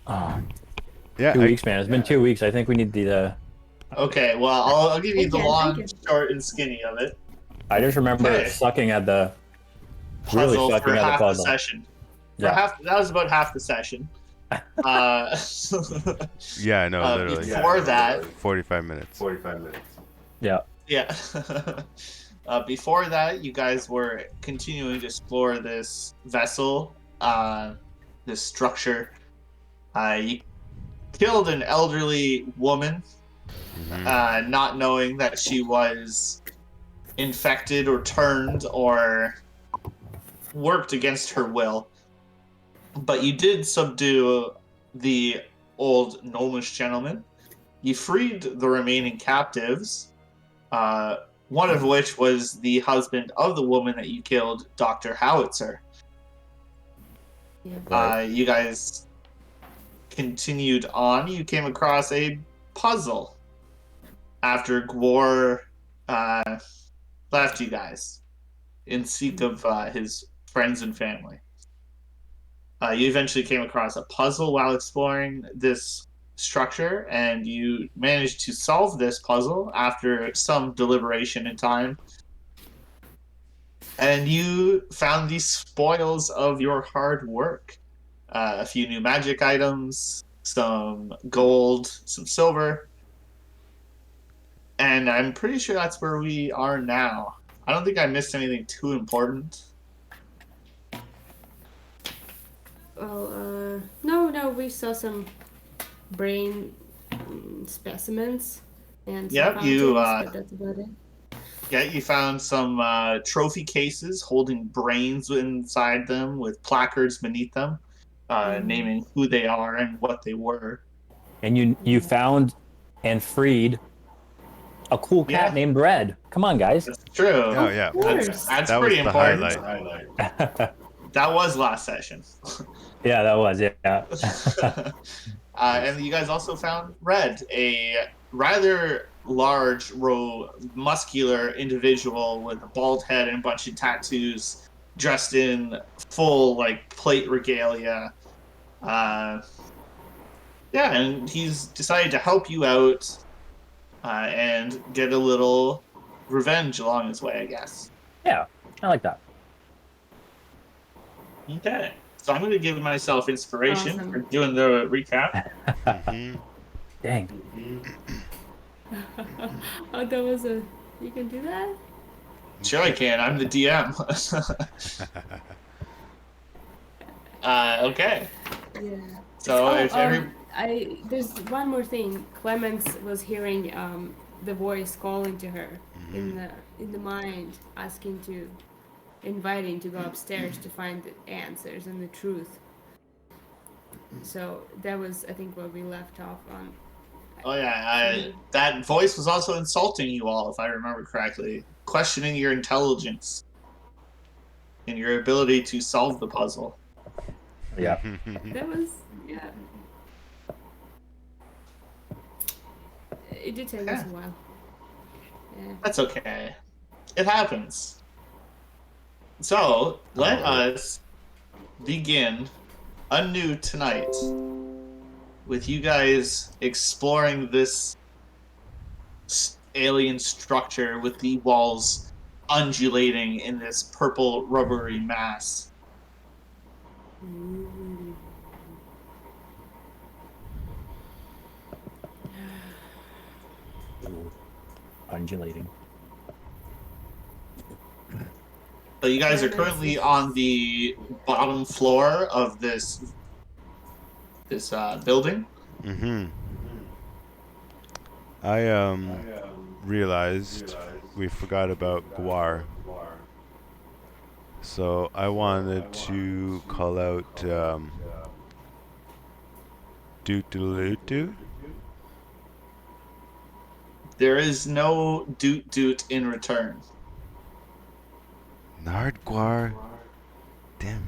Oh, Yeah, 2 weeks, man. It's been 2 weeks. I think we need the. Okay, well, I'll give I you the can, I long, can. short, and skinny of it. I just remember Okay, sucking at the, really puzzle for sucking at the half the puzzle. session. For Yeah. that was about half the session. Uh, yeah, I know, literally. before that, 45 minutes. Yeah. yeah. Before that, you guys were continuing to explore this vessel, this structure. You killed an elderly woman, not knowing that she was infected or turned or worked against her will. But you did subdue the old gnomish gentleman. You freed the remaining captives, one of which was the husband of the woman that you killed, Dr. Howitzer. Yeah. You guys continued on. You came across a puzzle after Gwar left you guys in seek of his friends and family. You eventually came across a puzzle while exploring this structure, and you managed to solve this puzzle after some deliberation and time. And you found the spoils of your hard work. A few new magic items, some gold, some silver, and I'm pretty sure that's where we are now. I don't think I missed anything too important. Well, no, we saw some brain specimens and some Yep, you fountains, but that's about it. yeah, you found some trophy cases holding brains inside them with placards beneath them, naming who they are and what they were. And you found and freed a cool cat Yeah, named Red. Come on, guys. that's true. Oh, Of yeah. course. That's That was pretty the important. highlight. That was last session. Yeah, that was yeah. And you guys also found Red, a rather large, muscular individual with a bald head and a bunch of tattoos, dressed in full like plate regalia. Uh, yeah, and he's decided to help you out and get a little revenge along his way, I guess. Yeah, I like that. Okay, so I'm going to give myself inspiration Awesome. for doing the recap. Mhm. Dang. Oh, that was a. You can do that? Sure, I can. I'm the DM. Okay. Yeah. So Oh, if every there's one more thing. Clemens was hearing the voice calling to her in the mind, asking to, inviting to go upstairs to find the answers and the truth. So that was, I think, where we left off on. oh yeah, that voice was also insulting you all, if I remember correctly, questioning your intelligence and your ability to solve the puzzle. Yeah. That was, yeah. It did take us a while. Yeah. That's okay. It happens. So let us begin anew tonight with you guys exploring this alien structure with the walls undulating in this purple rubbery mass. Undulating. So you guys are currently on the bottom floor of this building. Mhm. I realized we forgot about Guar. So I wanted to call out Doot-a-loot-doo. There is no doot doot in return. Nard Guar. Damn.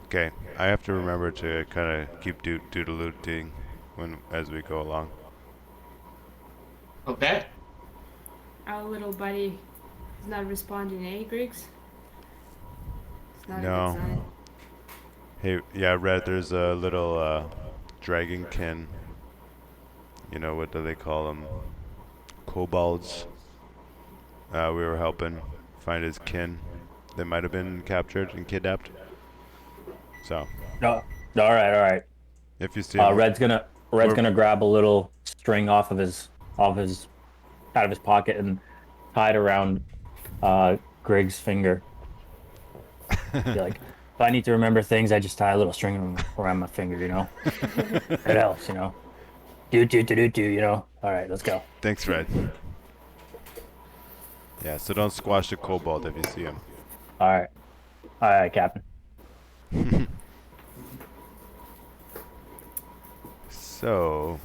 Okay, I have to remember to kind of keep doodle-looting as we go along. Okay. Our little buddy is not responding, eh, Griggs? It's not a No. good sign. Hey, yeah, Red, there's a little dragonkin. You know, what do they call them? Kobolds. We were helping find his kin. They might have been captured and kidnapped. So, No. All right, all right. if you see him, Red's gonna grab a little string off his out of his pocket and tie it around Grig's finger. Be like, if I need to remember things, I just tie a little string around my finger, you know? It helps, you know? Do, you know? All right, let's go. thanks, Red. Yeah, so don't squash the kobold if you see him. All right, Captain. So,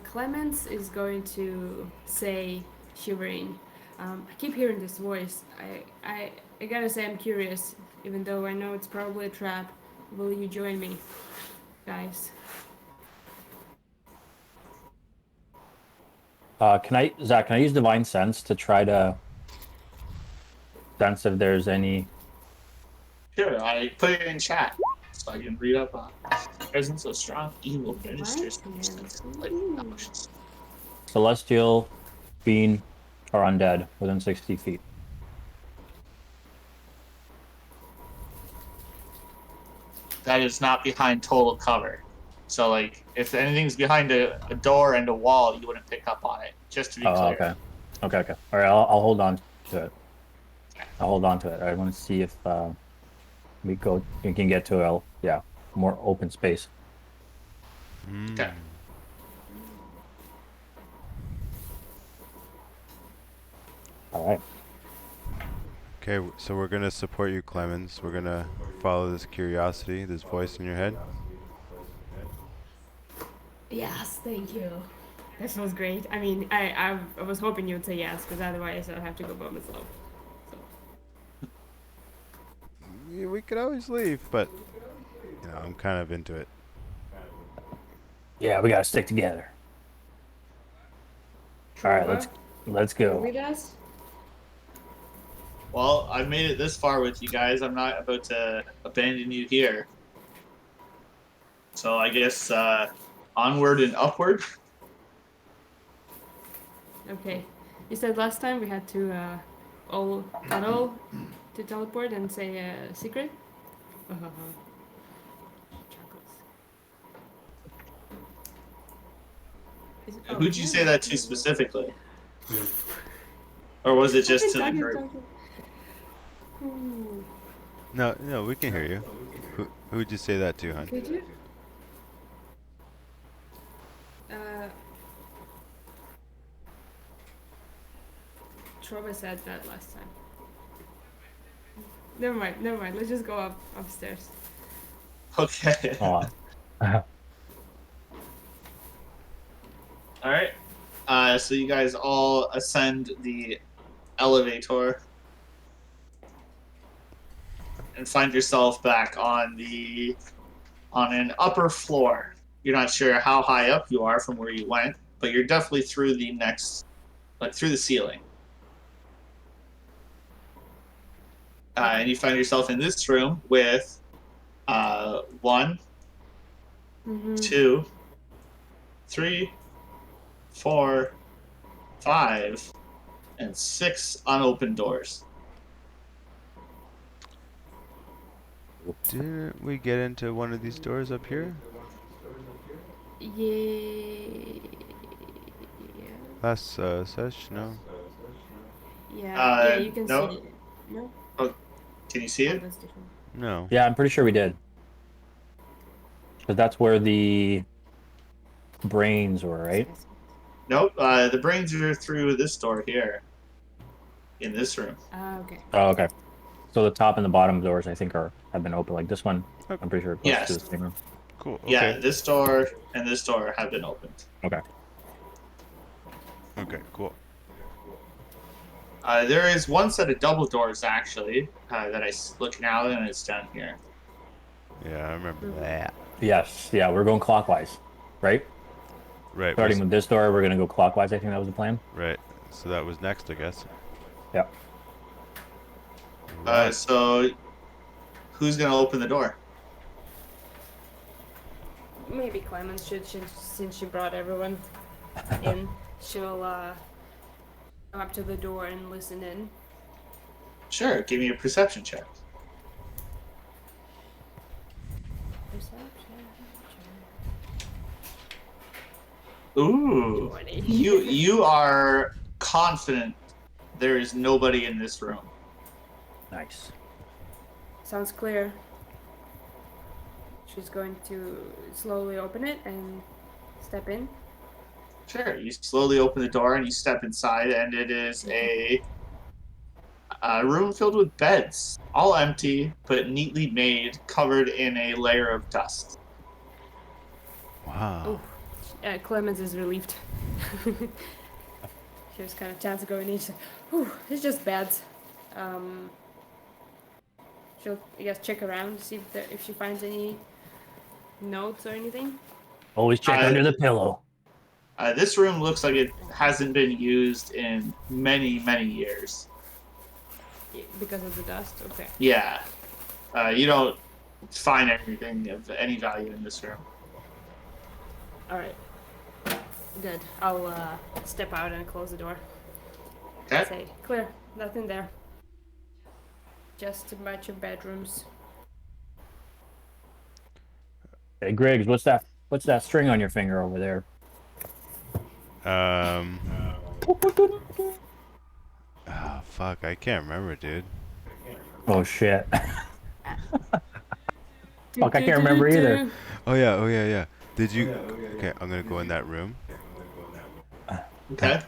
Clemens is going to say, shivering, I keep hearing this voice. I gotta say I'm curious, even though I know it's probably a trap. Will you join me, guys? Zach, can I use Divine Sense to try to sense if there's any... Sure, I put it in chat so I can read up on presence of strong evil ministers. Ooh. celestial, fiend, or undead within 60 feet? That is not behind total cover. So, like, if anything's behind a door and a wall, you wouldn't pick up on it. Just to be Oh, clear. okay. All right, I'll hold on to it. I'll hold on to it. I want to see if we can get to a more open space. Okay. All right. okay, so we're gonna support you, Clemens. We're gonna follow this curiosity, this voice in your head. Yes, thank you. This was great. I mean, I was hoping you would say yes, because otherwise I'd have to go by myself. So. Yeah, we could always leave, but you know, I'm kind of into it. Yeah, we gotta stick together. All right, let's go. With us? Well, I've made it this far with you guys. I'm not about to abandon you here. So I guess onward and upward. Okay. You said last time we had to all huddle to teleport and say a secret? Chuckles. Who'd you say that to specifically? Or was it just to the group? Ooh, No, we can hear you. Who'd you say that to, hon? could you? Trova said that last time. Never mind. Let's just go upstairs. Okay. Hold on. All right. So you guys all ascend the elevator and find yourself back on an upper floor. You're not sure how high up you are from where you went, but you're definitely through through the ceiling. And you find yourself in this room with 1, Mm-hmm. 2, 3, 4, 5, and 6 unopened doors. Didn't we get into one of these doors up here Yeah. last session? No. Yeah, you can no. see it. No? Can you see Oh, it? that's different. No. Yeah, I'm pretty sure we did. Because that's where the brains were, right? Nope. The brains are through this door here. In this room. Okay. Oh, okay. So the top and the bottom doors, I think, have been open. Like this one, Okay. I'm pretty sure it goes Yes. to the same room. Cool. Okay. Yeah, this door and this door have been opened. Okay. Okay. Cool. There is one set of double doors actually that I look now, and it's down here. Yeah, I remember that. Yes. Yeah, we're going clockwise, right? Right. Starting with this door, we're gonna go clockwise. I think that was the plan. Right. So that was next, I guess. Yeah. So Who's gonna open the door? Maybe Clemens should, since she brought everyone in. She'll go up to the door and listen in. Sure. Give me a perception check. Perception. Ooh. 20. You are confident there is nobody in this room. Nice. Sounds clear. She's going to slowly open it and step in. Sure. You slowly open the door and you step inside, and it is a room filled with beds, all empty but neatly made, covered in a layer of dust. Wow. Clemens is relieved. She was kind of chance going in. She's like, "Whew, it's just beds." She'll, I guess, check around, see if she finds any notes or anything. Always check under the pillow. This room looks like it hasn't been used in many, many years. Because of the dust? Okay. Yeah. You don't find anything of any value in this room. Alright. Good. I'll step out and close the door. Okay. Say, clear. Nothing there. Just a bunch of bedrooms. Hey, Griggs, what's that string on your finger over there? Oh, fuck. I can't remember, dude. Oh shit. Fuck, I can't remember either. Oh, yeah. Did you... Okay, I'm gonna go in that room. Okay.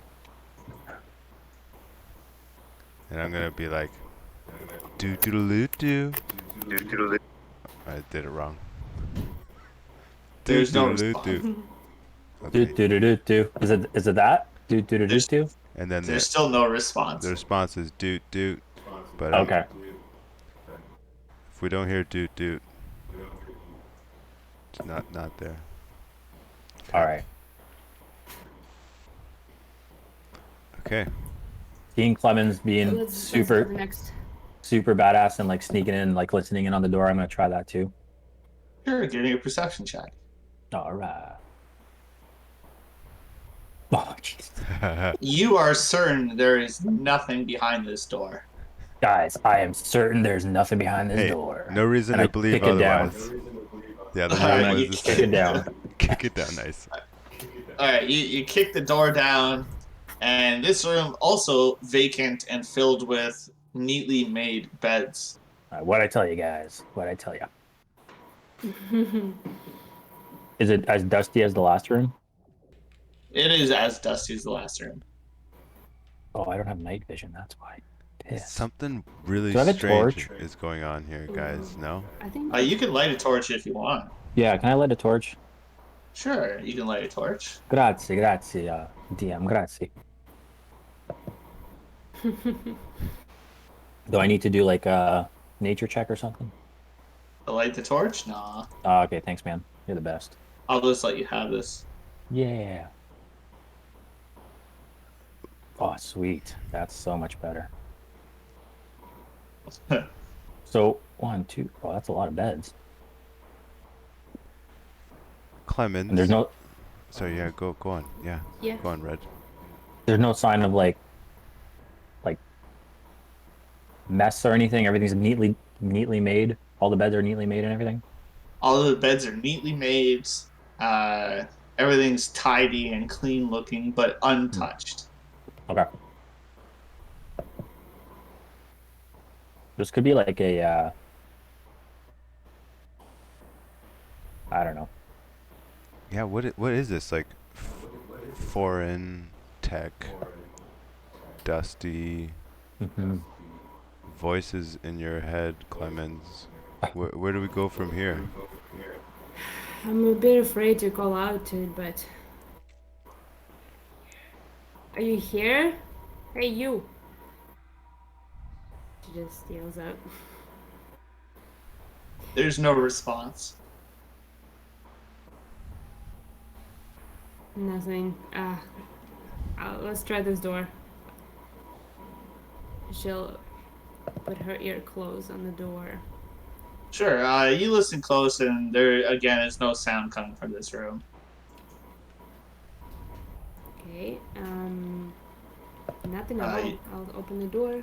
And I'm gonna be like... Do-do-do-do-do. I did it wrong. There's no Do-do-do-do. Do Okay. do do do do. Is it that? Do do do do do. And then There's still no response. the response is doot doot. But Okay. if we don't hear doot doot, it's not there. All right. Okay. Seeing Clemens being Let's super go next. super badass and like sneaking in, like listening in on the door, I'm gonna try that too. Sure, give me a perception check. All right. Oh jeez. You are certain there is nothing behind this door. Guys, I am certain there's nothing behind this Hey, door. no reason And to I believe kick it down. otherwise. Yeah, the Alright, room you was Kick it down. Kick it down, nice. Alright, you kick the door down, and this room also vacant and filled with neatly made beds. All right, what'd I tell you guys? What'd I tell you? Is it as dusty as the last room? It is as dusty as the last room. Oh, I don't have night vision. That's why. Piss. Something really Do I have a strange torch? is going on here, guys. No? I think You can light a torch if you want. Yeah, can I light a torch? Sure, you can light a torch. Grazie, DM, grazie. Do I need to do like a nature check or something? Light the torch? Nah. Oh, okay, thanks, man. You're the best. I'll just let you have this. Yeah. Oh, sweet. That's so much better. So, 1, 2. Oh, that's a lot of beds. Clemens. And there's no Sorry, yeah, go on. Yeah. Yeah. Go on, Red. there's no sign of like mess or anything. Everything's neatly made. All the beds are neatly made and everything. All of the beds are neatly made. Everything's tidy and clean looking, but untouched. Okay. This could be like a I don't know. Yeah, what is this? Like foreign tech, dusty voices in your head, Clemens. Where do we go from here? I'm a bit afraid to call out to it, but... Are you here? Hey, you! She just steals up. There's no response. Nothing. Let's try this door. She'll put her ear close on the door Sure. You listen close, and there again is no sound coming from this room. Okay. Nothing. Uh, I'll open the door.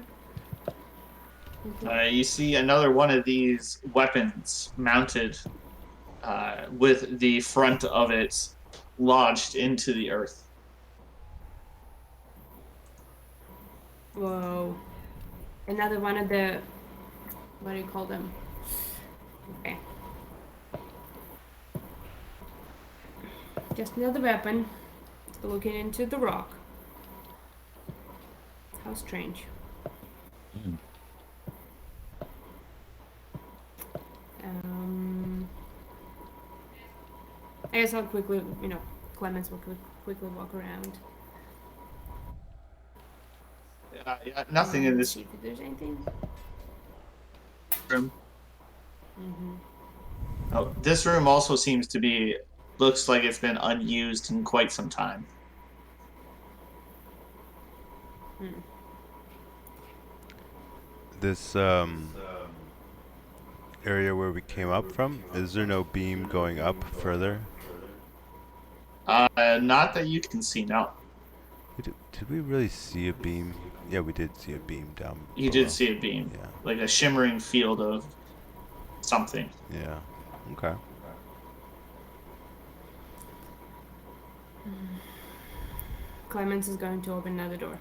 you see another one of these weapons mounted with the front of it lodged into the earth. Whoa. Another one of the. What do you call them? Okay. Just another weapon looking into the rock. How strange. I guess I'll quickly, Clemens will quickly walk around. Yeah, nothing in this See if there's anything. room. Mm-hmm. Oh, this room also seems to be looks like it's been unused in quite some time. This area where we came up from, is there no beam going up further? Not that you can see. No, Did we really see a beam? Yeah, we did see a beam down you below. did see a beam, Yeah. like a shimmering field of something. Yeah. Okay. Clemens is going to open another door.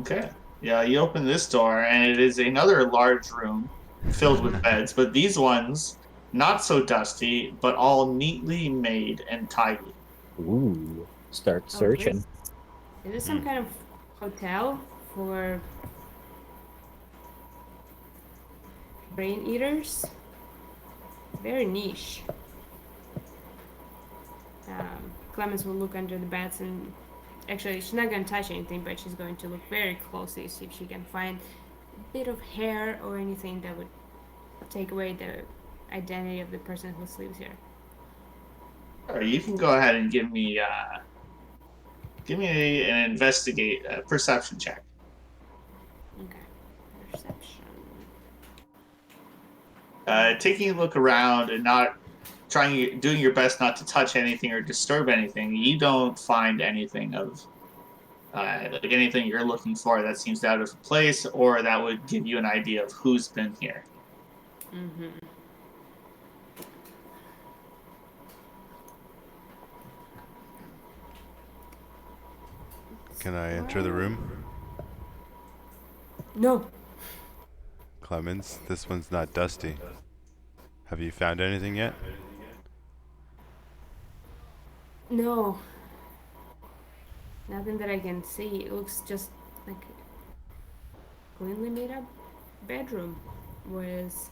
Okay. Yeah, you open this door, and it is another large room filled with beds, but these ones not so dusty, but all neatly made and tidy. Ooh, start Oh, searching. is this some kind of hotel for brain eaters? Very niche. Clemens will look under the beds and actually she's not going to touch anything, but she's going to look very closely, see if she can find a bit of hair or anything that would take away the identity of the person who sleeps here. Or you can go ahead and give me an investigate perception check. Okay. Perception. Taking a look around and not doing your best not to touch anything or disturb anything, you don't find anything of like anything you're looking for that seems out of place or that would give you an idea of who's been here. Mm-hmm. Can I enter the room? No. Clemens, this one's not dusty. Have you found anything yet? No. Nothing that I can see. It looks just like a cleanly made up bedroom with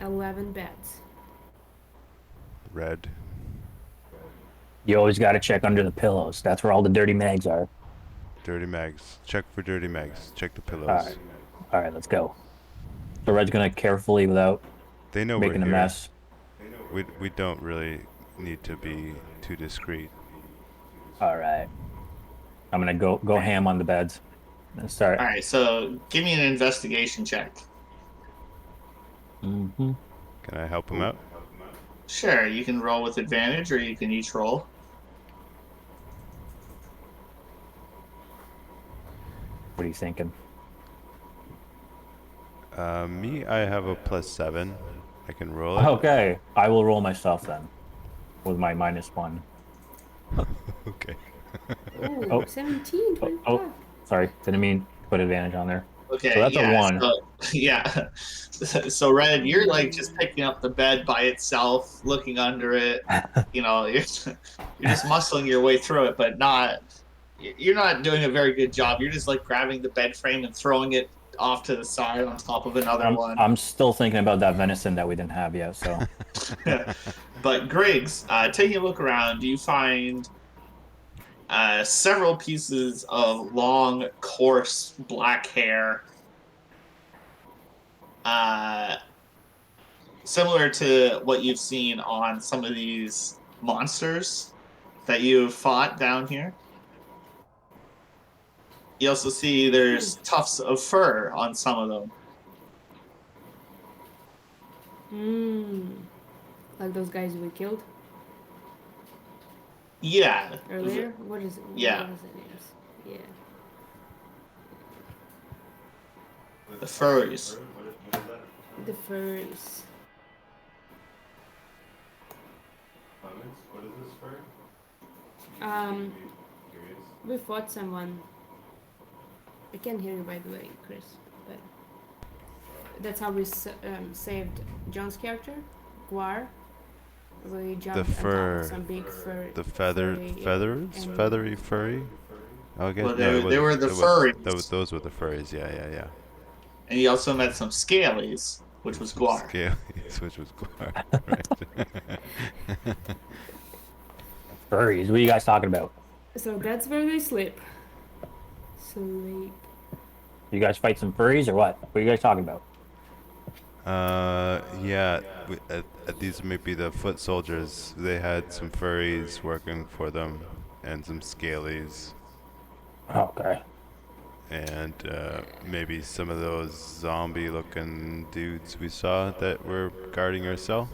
11 beds. Red. You always got to check under the pillows. That's where all the dirty mags are. Dirty mags. Check for dirty mags. Check the pillows. All right, let's go. So Red's gonna carefully, without They know making we're a here. mess. We don't really need to be too discreet. All right. I'm gonna go ham on the beds. And start. All right, so give me an investigation check. Mm-hmm. Can I help him out? Sure, you can roll with advantage, or you can each roll. What are you thinking? Me, I have a +7. I can roll it. Okay, I will roll myself then, with my -1. Okay. Ooh, Oh. 17, 25. Oh, sorry, didn't mean to put advantage on there. Okay, So that's a yeah, 1. So, yeah. So Red, you're like just picking up the bed by itself, looking under it. You know, you're just muscling your way through it, but you're not doing a very good job. You're just like grabbing the bed frame and throwing it off to the side on top of another one. I'm still thinking about that venison that we didn't have yet. So But Griggs, taking a look around, you find several pieces of long, coarse black hair, similar to what you've seen on some of these monsters that you've fought down here. You also see there's tufts of fur on some of them. Like those guys we killed Yeah. earlier. What is it? Yeah. What is it? Names? Yeah. The furries. The furries. What is this for? We fought someone. I can't hear you, by the way, Chris. But that's how we saved John's character, Guar. We jumped on top fur- of some big fur. The furry, feathers, and- feathery furry. Oh, I guess Well, no, it they were wasn't- the it was- furries. Those were the furries. Yeah. And you also met some scalies, which was Guar. Scalies, which was Guar. Right. Furries. What are you guys talking about? So that's where they sleep. Sleep. You guys fight some furries or what? What are you guys talking about? Yeah. These may be the foot soldiers. They had some furries working for them, and some scalies, Okay. and maybe some of those zombie-looking dudes we saw that were guarding our cell.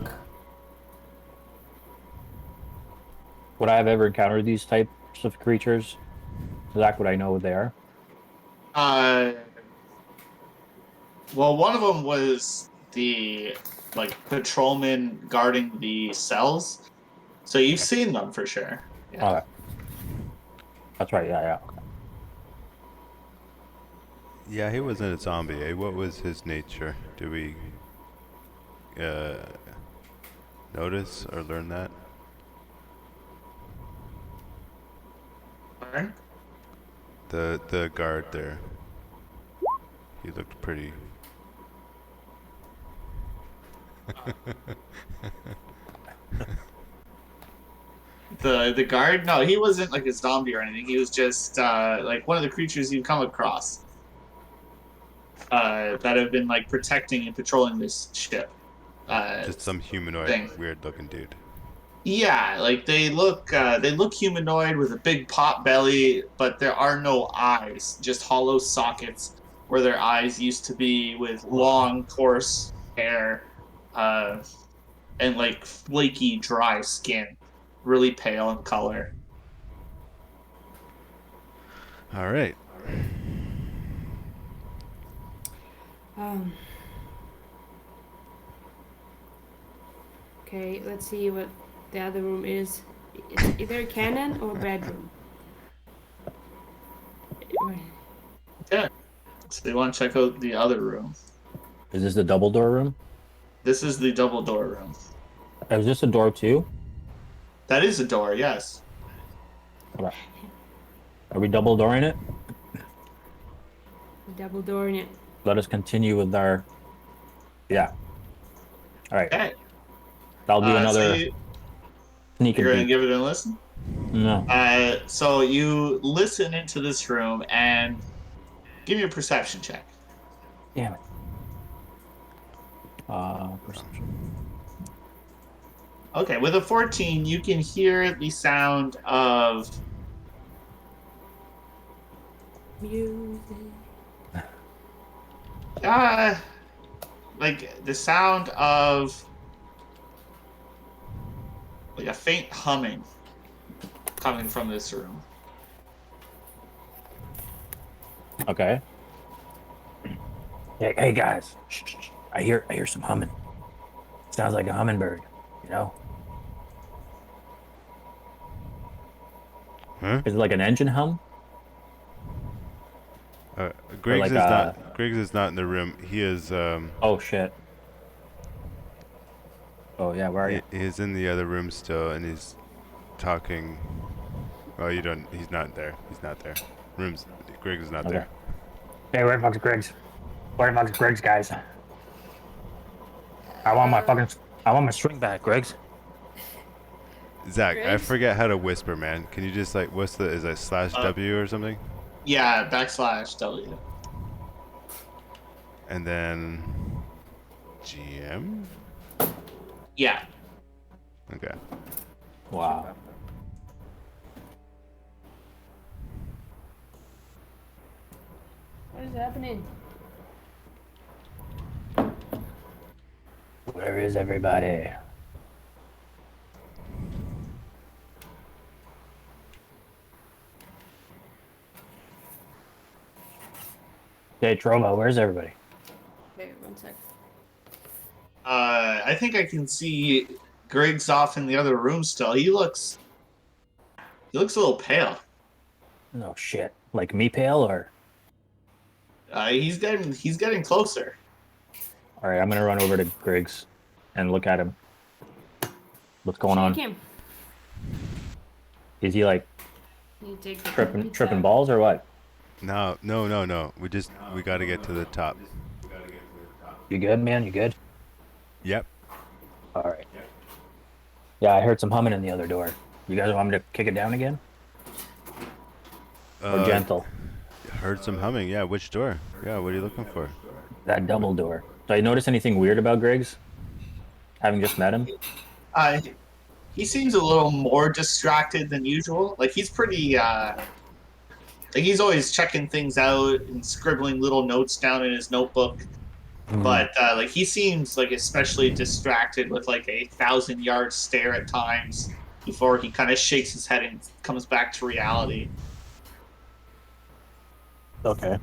Would I have ever encountered these types of creatures? Zach, would I know what they are? Well, one of them was the patrolman guarding the cells, so you've seen them for sure. Yeah. Okay. That's right. Yeah. Okay. Yeah, he wasn't a zombie. Eh? What was his nature? Do we notice or learn that? Alright. The guard there. He looked pretty. The guard? No, he wasn't like a zombie or anything. He was just like one of the creatures you come across that have been like protecting and patrolling this ship. Just some humanoid, thing. weird-looking dude. Yeah, like they look humanoid with a big pot belly, but there are no eyes, just hollow sockets where their eyes used to be, with long, coarse hair, and like flaky, dry skin, really pale in color. All right. Okay, let's see what the other room is. It's either a cannon or bedroom. Yeah. So you want to check out the other room. Is this the double door room? This is the double door room. Is this a door too? That is a door, yes. Okay. Are we double dooring it? Double door in it. Let us continue with our. Yeah. All right. Okay. That'll be So another sneak you're and gonna peek. give it a listen. No. So you listen into this room and give me a perception check. Damn it. Perception. Okay, with a 14, you can hear the sound of Music. like the sound of like a faint humming coming from this room. Okay. Hey guys. Shh. I hear some humming. Sounds like a hummingbird, you know? Huh? Is it like an engine hum? Griggs like, is not in the room. He is. Oh shit. Oh yeah, where are you? He's in the other room still, and he's talking. Oh, you don't. He's not there. He's not there. Griggs is not Okay. there. Hey, where the fuck's Griggs? Where the fuck's Griggs, guys? I want my string back, Griggs. Zach, I Griggs? forget how to whisper, man. Can you just like is that /W or something? Yeah, /W. And then GM. Yeah. Okay. Wow. What is happening? Where Where is everybody? Hey, Trova, where's everybody? Okay, one sec. I think I can see Griggs off in the other room still. He looks a little pale. No shit. Like me pale or? He's getting closer. All right, I'm gonna run over to Griggs and look at him. What's going on? Shake him. Is he like You take the tripping pizza. balls or what? No. We gotta get to the top. You good, man? You good? Yep. All right. Yeah, I heard some humming in the other door. You guys want me to kick it down again? Or gentle? Heard some humming. Yeah, which door? Yeah, what are you looking for? That double door. Did I notice anything weird about Griggs? Having just met him? Uh, he seems a little more distracted than usual. Like he's pretty. Like he's always checking things out and scribbling little notes down in his notebook. But like he seems like especially distracted with like a 1,000-yard stare at times before he kind of shakes his head and comes back to reality. Okay.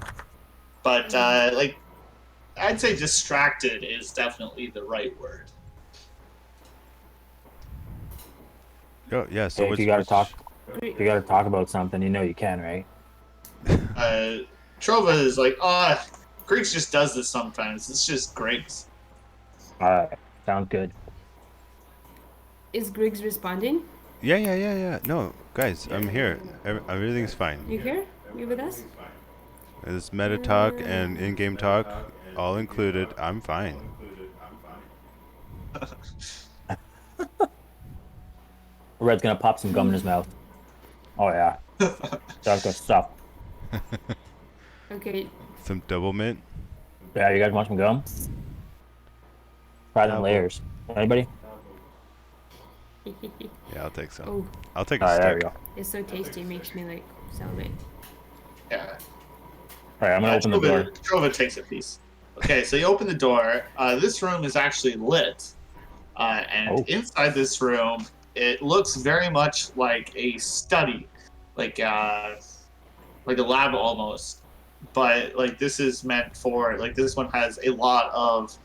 But like I'd say distracted is definitely the right word. Oh, yeah. So Hey, if what's, you gotta what's- talk, if you gotta talk about something, you know you can, right? Trova is like, Griggs just does this sometimes. It's just Griggs. All right, sounds good. Is Griggs responding? Yeah. No, guys, I'm here. Everything's fine. You here? You with us? There's meta talk and in-game talk, all included. I'm fine. Red's gonna pop some gum in his mouth. Oh yeah, that's good stuff. Okay. Some double mint. Yeah, you guys want some gum? Try them Double. layers. Anybody? Yeah, I'll take some. Oh, I'll take All a right, there we stick. go. it's so tasty. It makes me like salivate. Yeah. All right, I'm gonna open the door. Trova takes a piece. Okay, so you open the door. This room is actually lit. And inside this room, it looks very much like a study. Like a lab almost. But like this is meant for like this one has a lot of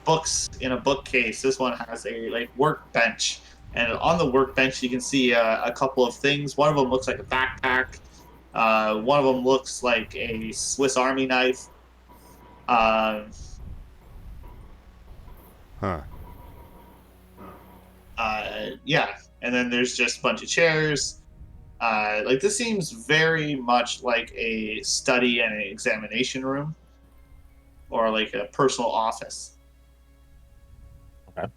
books in a bookcase. This one has a like workbench, and on the workbench you can see a couple of things. One of them looks like a backpack. One of them looks like a Swiss Army knife. Huh. Yeah, and then there's just a bunch of chairs. Like this seems very much like a study and an examination room, or like a personal office. Okay.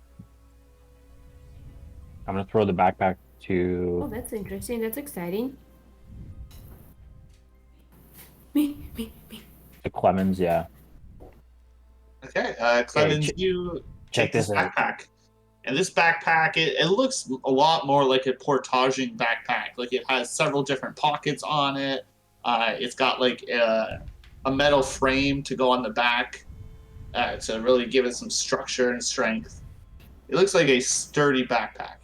I'm gonna throw the backpack Oh, to. that's interesting. That's exciting. Me. To Clemens. Yeah. Okay, Clemens, Hey, you check take this this out. backpack. And this backpack, it looks a lot more like a portaging backpack. Like it has several different pockets on it. It's got like a metal frame to go on the back to really give it some structure and strength. It looks like a sturdy backpack.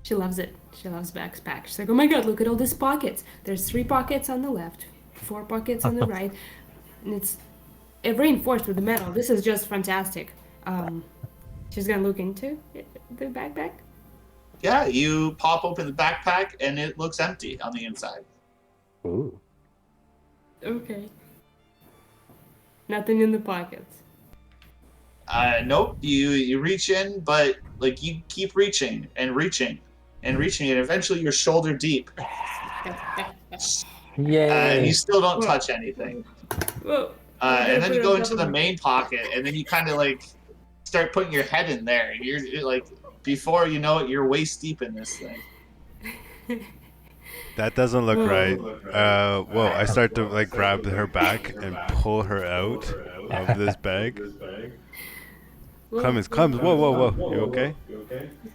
She loves it. She loves backpacks. She's like, oh my god, look at all these pockets. There's 3 pockets on the left, 4 pockets on the right, and it's reinforced with the metal. This is just fantastic. She's gonna look into the backpack. Yeah, you pop open the backpack and it looks empty on the inside. Ooh. Okay. Nothing in the pockets. Nope. You reach in, but like you keep reaching and reaching and reaching, and eventually you're shoulder deep, Yay! and you still don't touch anything. Whoa. And then you go into the main pocket, and then you kind of like start putting your head in there, and you're like, before you know it, you're waist deep in this thing. That doesn't look right. Whoa, I start to like grab her back and pull her out of this bag. Clemens, whoa, you okay?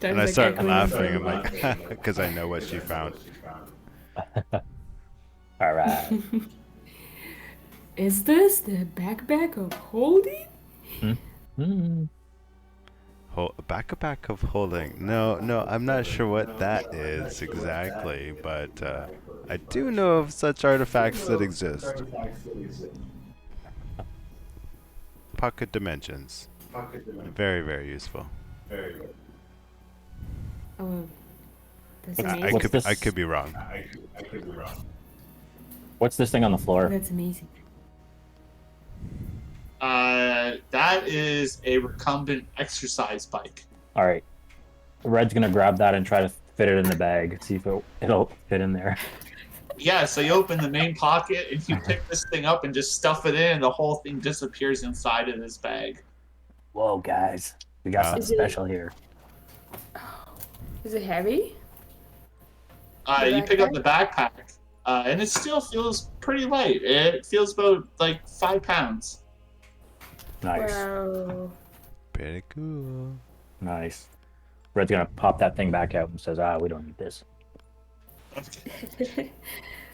And I start laughing. I'm like, because I know what she found. All right. Is this the backpack of holding? Mm. A backpack of holding. No, no, I'm not sure what that is exactly, but I do know of such artifacts that exist. Pocket dimensions. Very, very useful. Oh, that's What's- I amazing. what's could I this? could be wrong. What's this thing on the floor? That's amazing. That is a recumbent exercise bike. All right. Red's gonna grab that and try to fit it in the bag. See if it'll fit in there. Yeah, so you open the main pocket and you pick this thing up and just stuff it in, and the whole thing disappears inside of this bag. Whoa, guys, we got Wow. something special here. Is it heavy? You pick up the backpack, and it still feels pretty light. It feels about like 5 pounds. Nice, Wow. Pretty cool. nice. Red's gonna pop that thing back out and says, "Ah, we don't need this." All right,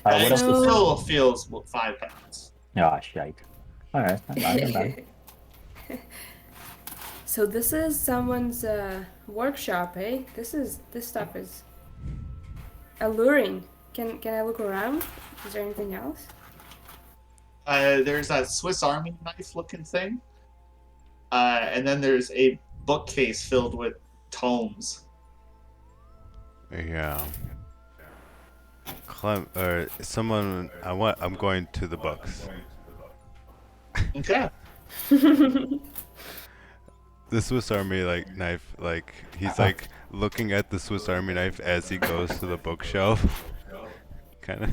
what It else? Is... still feels 5 pounds. Oh, shite. All right, not bad, not bad. So this is someone's workshop, eh? This stuff is alluring. Can I look around? Is there anything else? There's that Swiss Army knife looking thing, and then there's a bookcase filled with tomes. Yeah. Or someone. I'm going to the books. Okay. The Swiss Army knife. He's like looking at the Swiss Army knife as he goes to the bookshelf. Kind of.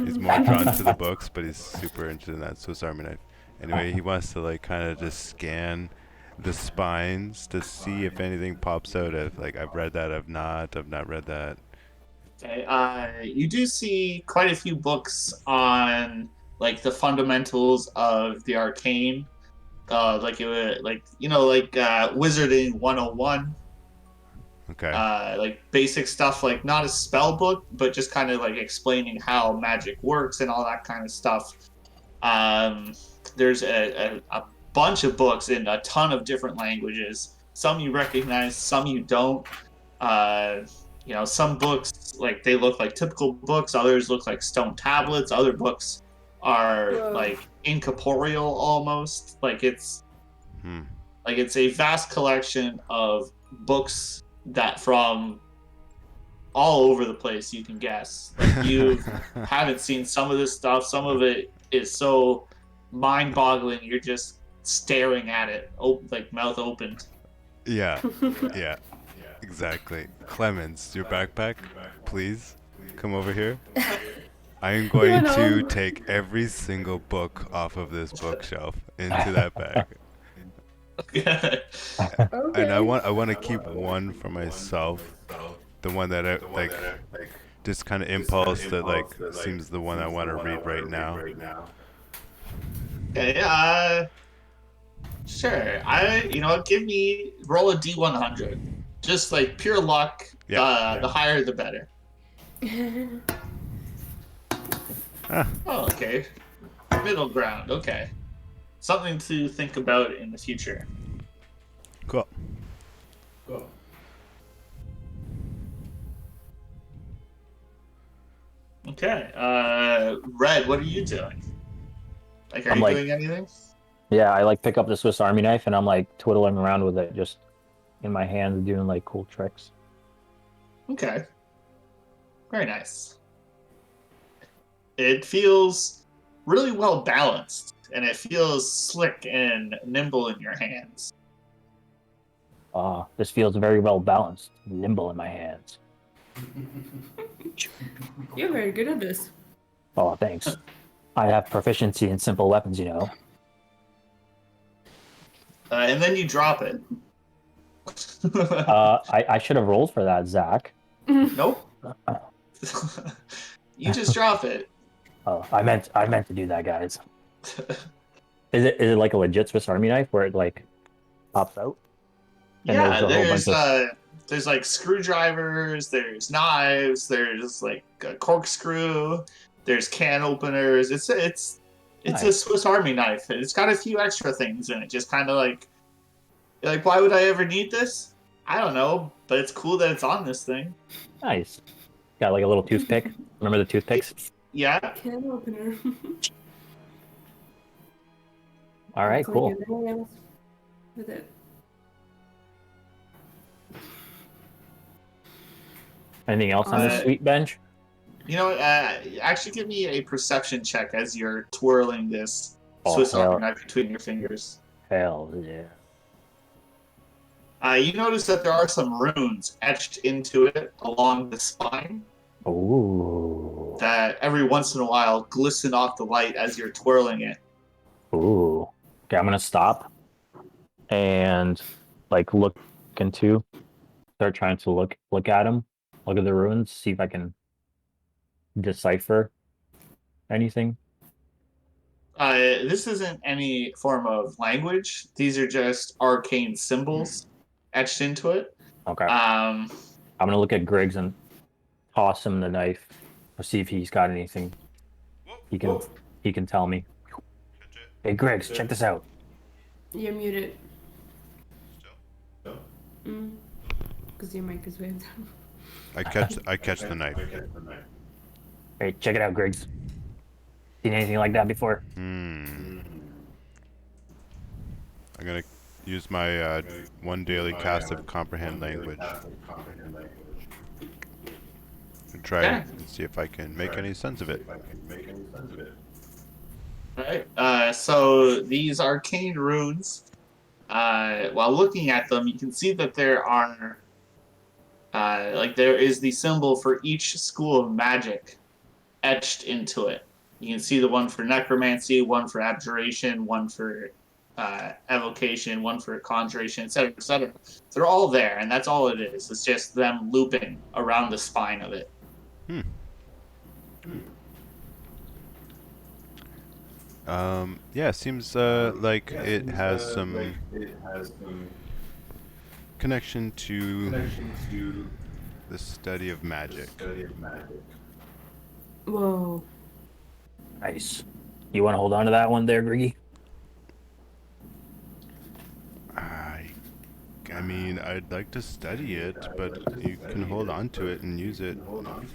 He's more drawn to the books, but he's super interested in that Swiss Army knife. Anyway, he wants to kind of just scan the spines to see if anything pops out. I've read that. I've not read that. Okay. You do see quite a few books on like the fundamentals of the arcane, Wizarding 101. Okay. Like basic stuff, like not a spell book, but just kind of like explaining how magic works and all that kind of stuff. There's a bunch of books in a ton of different languages. Some you recognize, some you don't. Some books like they look like typical books. Others look like stone tablets. Other books are Whoa. like incorporeal almost. It's a vast collection of books that from all over the place you can guess. Like you haven't seen some of this stuff. Some of it is so mind-boggling. You're just staring at it, like mouth open. Yeah. Yeah. Exactly. Clemens, your backpack, please come over here. I am going to take every single book off of this bookshelf into that bag. Okay. And I want to keep one for myself. The one that I just kind of impulse that seems the one I want to read right now. Okay, sure. Roll a D100. Just like pure luck. Yeah. The higher the better. Oh, okay. Middle ground, okay. Something to think about in the future. Cool. Okay. Red, what are you doing? Are you doing anything? Yeah, I pick up the Swiss Army knife and I'm twiddling around with it, just in my hands, doing cool tricks. Okay. Very nice. It feels really well balanced, and it feels slick and nimble in your hands. This feels very well balanced, nimble in my hands. You're very good at this. Oh, thanks. I have proficiency in simple weapons, And then you drop it. I should have rolled for that, Zach. Nope. You just drop it. Oh, I meant to do that, guys. Is it like a legit Swiss Army knife where it pops out? And Yeah, a whole there's bunch there's screwdrivers, there's knives, there's a corkscrew, there's can openers. It's It's a Nice. Swiss Army knife. It's got a few extra things in it. Just kind of like, why would I ever need this? I don't know, but it's cool that it's on this thing. Nice. Got like a little toothpick. Remember the toothpicks? Yeah. Can opener. All right, Clean cool. your nails with it. Anything else on this Uh, sweet bench? You know, actually give me a perception check as you're twirling this Oh, Swiss Army hell, knife between your fingers. hell yeah. You notice that there are some runes etched into it along the spine Ooh. that every once in a while glisten off the light as you're twirling it. Ooh. Okay, I'm gonna stop and like look into, start trying to look at them, look at the ruins, see if I can decipher anything. This isn't any form of language. These are just arcane symbols etched into it. Okay. Um, I'm gonna look at Griggs and toss him the knife or see if he's got anything he can tell me. Hey Griggs, check this out. You're muted. Because your mic is waved. I catch the knife. Hey, check it out, Griggs. Seen anything like that before? I'm gonna use my one daily cast of comprehend language. And try and see if I can make any sense of it. Right. So these arcane runes, while looking at them, you can see that there are, there is the symbol for each school of magic etched into it. You can see the one for necromancy, one for abjuration, one for evocation, one for conjuration, etc., etc. They're all there, and that's all it is. It's just them looping around the spine of it. Yeah, seems like it has some connection to the study of magic. Whoa. Nice. You want to hold on to that one there, Griggy? I mean, I'd like to study it, but you can hold on to it and use it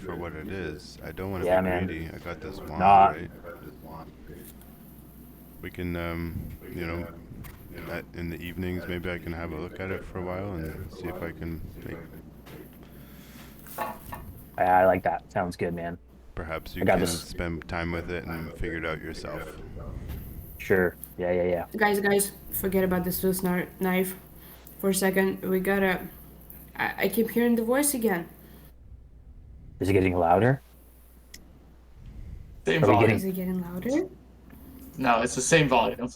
for what it is. I don't want to Yeah, be man. greedy. I got this wand, Nah. right? We can, in the evenings, maybe I can have a look at it for a while and see if I can make. I like that. Sounds good, man. Perhaps you I got can this. spend time with it and figure it out yourself. Sure. Yeah. Guys, forget about the Swiss knife for a second. We gotta. I keep hearing the voice again. Is it getting louder? Same Are we volume. getting- Is it getting louder? No, it's the same volume.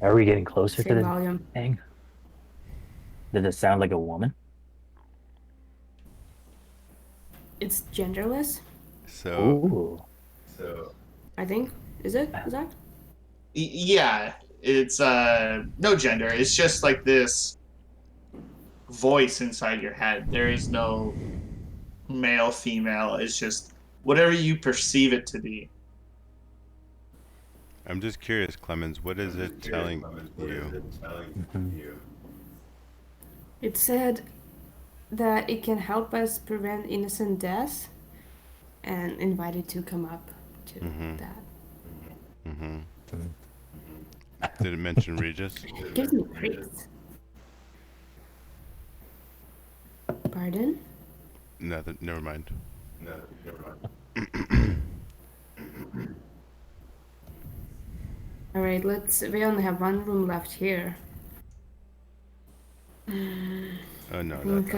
Are we getting closer to Same the volume. thing? Does it sound like a woman? It's genderless, So, Ooh. I think. Is it? Is that? Yeah, it's no gender. It's just like this voice inside your head. There is no male, female. It's just whatever you perceive it to be. I'm just curious, Clemens, what is it telling you? It said that it can help us prevent innocent deaths and invited to come up to that. Did it mention Regis? Gives me creeps. Pardon? Nothing. Never mind. Alright, we only have one room left here. Oh no, I think,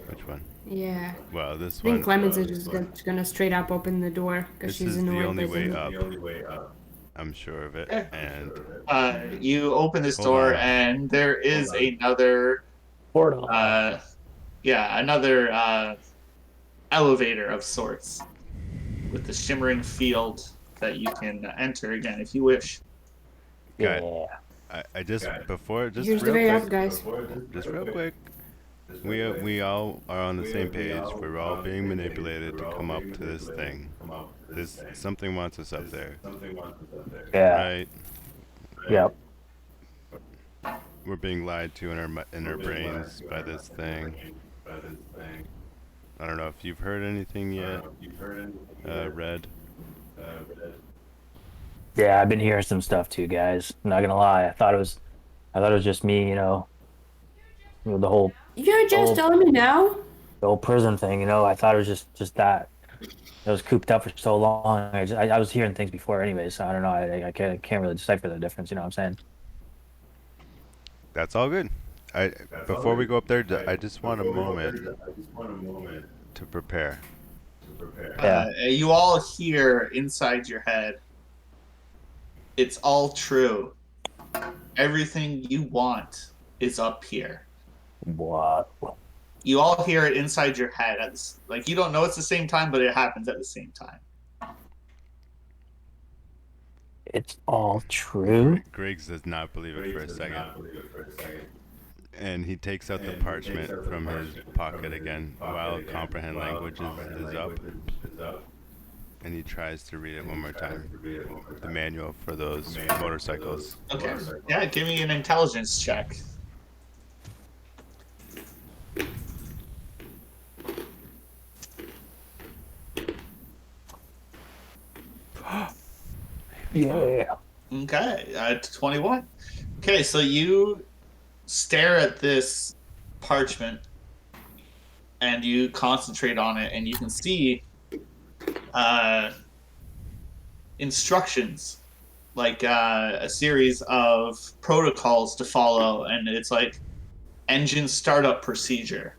which one? yeah. Well, this I think one. Clemens is just gonna straight up open the door because This she's is in the the only way way up. I'm sure of it. Yeah. And You open this Hold door, on. and there is another, Portal. another elevator of sorts with the shimmering field that you can enter again if you wish. Okay. Yeah. I just before just Here's the real way quick, up, guys. just real quick. We all are on the same page. We're all being manipulated to come up to this thing. This something wants us up there, Yeah. right? Yep. We're being lied to in our brains by this thing. I don't know if you've heard anything yet, Red. Yeah, I've been hearing some stuff too, guys. I'm not gonna lie. I thought it was just me, the whole You're the just whole telling me now? the whole prison thing, I thought it was just that. I was cooped up for so long. I was hearing things before anyways, so I don't know. I can't really decipher the difference, you know what I'm saying? That's all good. Before we go up there, I just want a moment to prepare. Yeah. You all hear inside your head, it's all true. Everything you want is up here. What? You all hear it inside your head. Like, you don't know it's the same time, but it happens at the same time. It's all true? Griggs does not believe it for a second. And he takes out the parchment from his pocket again while comprehend language is up. And he tries to read it one more time. The manual for those motorcycles. Okay. Yeah, give me an intelligence check. Yeah. Okay, 21. Okay, so you stare at this parchment and you concentrate on it, and you can see instructions, like a series of protocols to follow, and it's like engine startup procedure,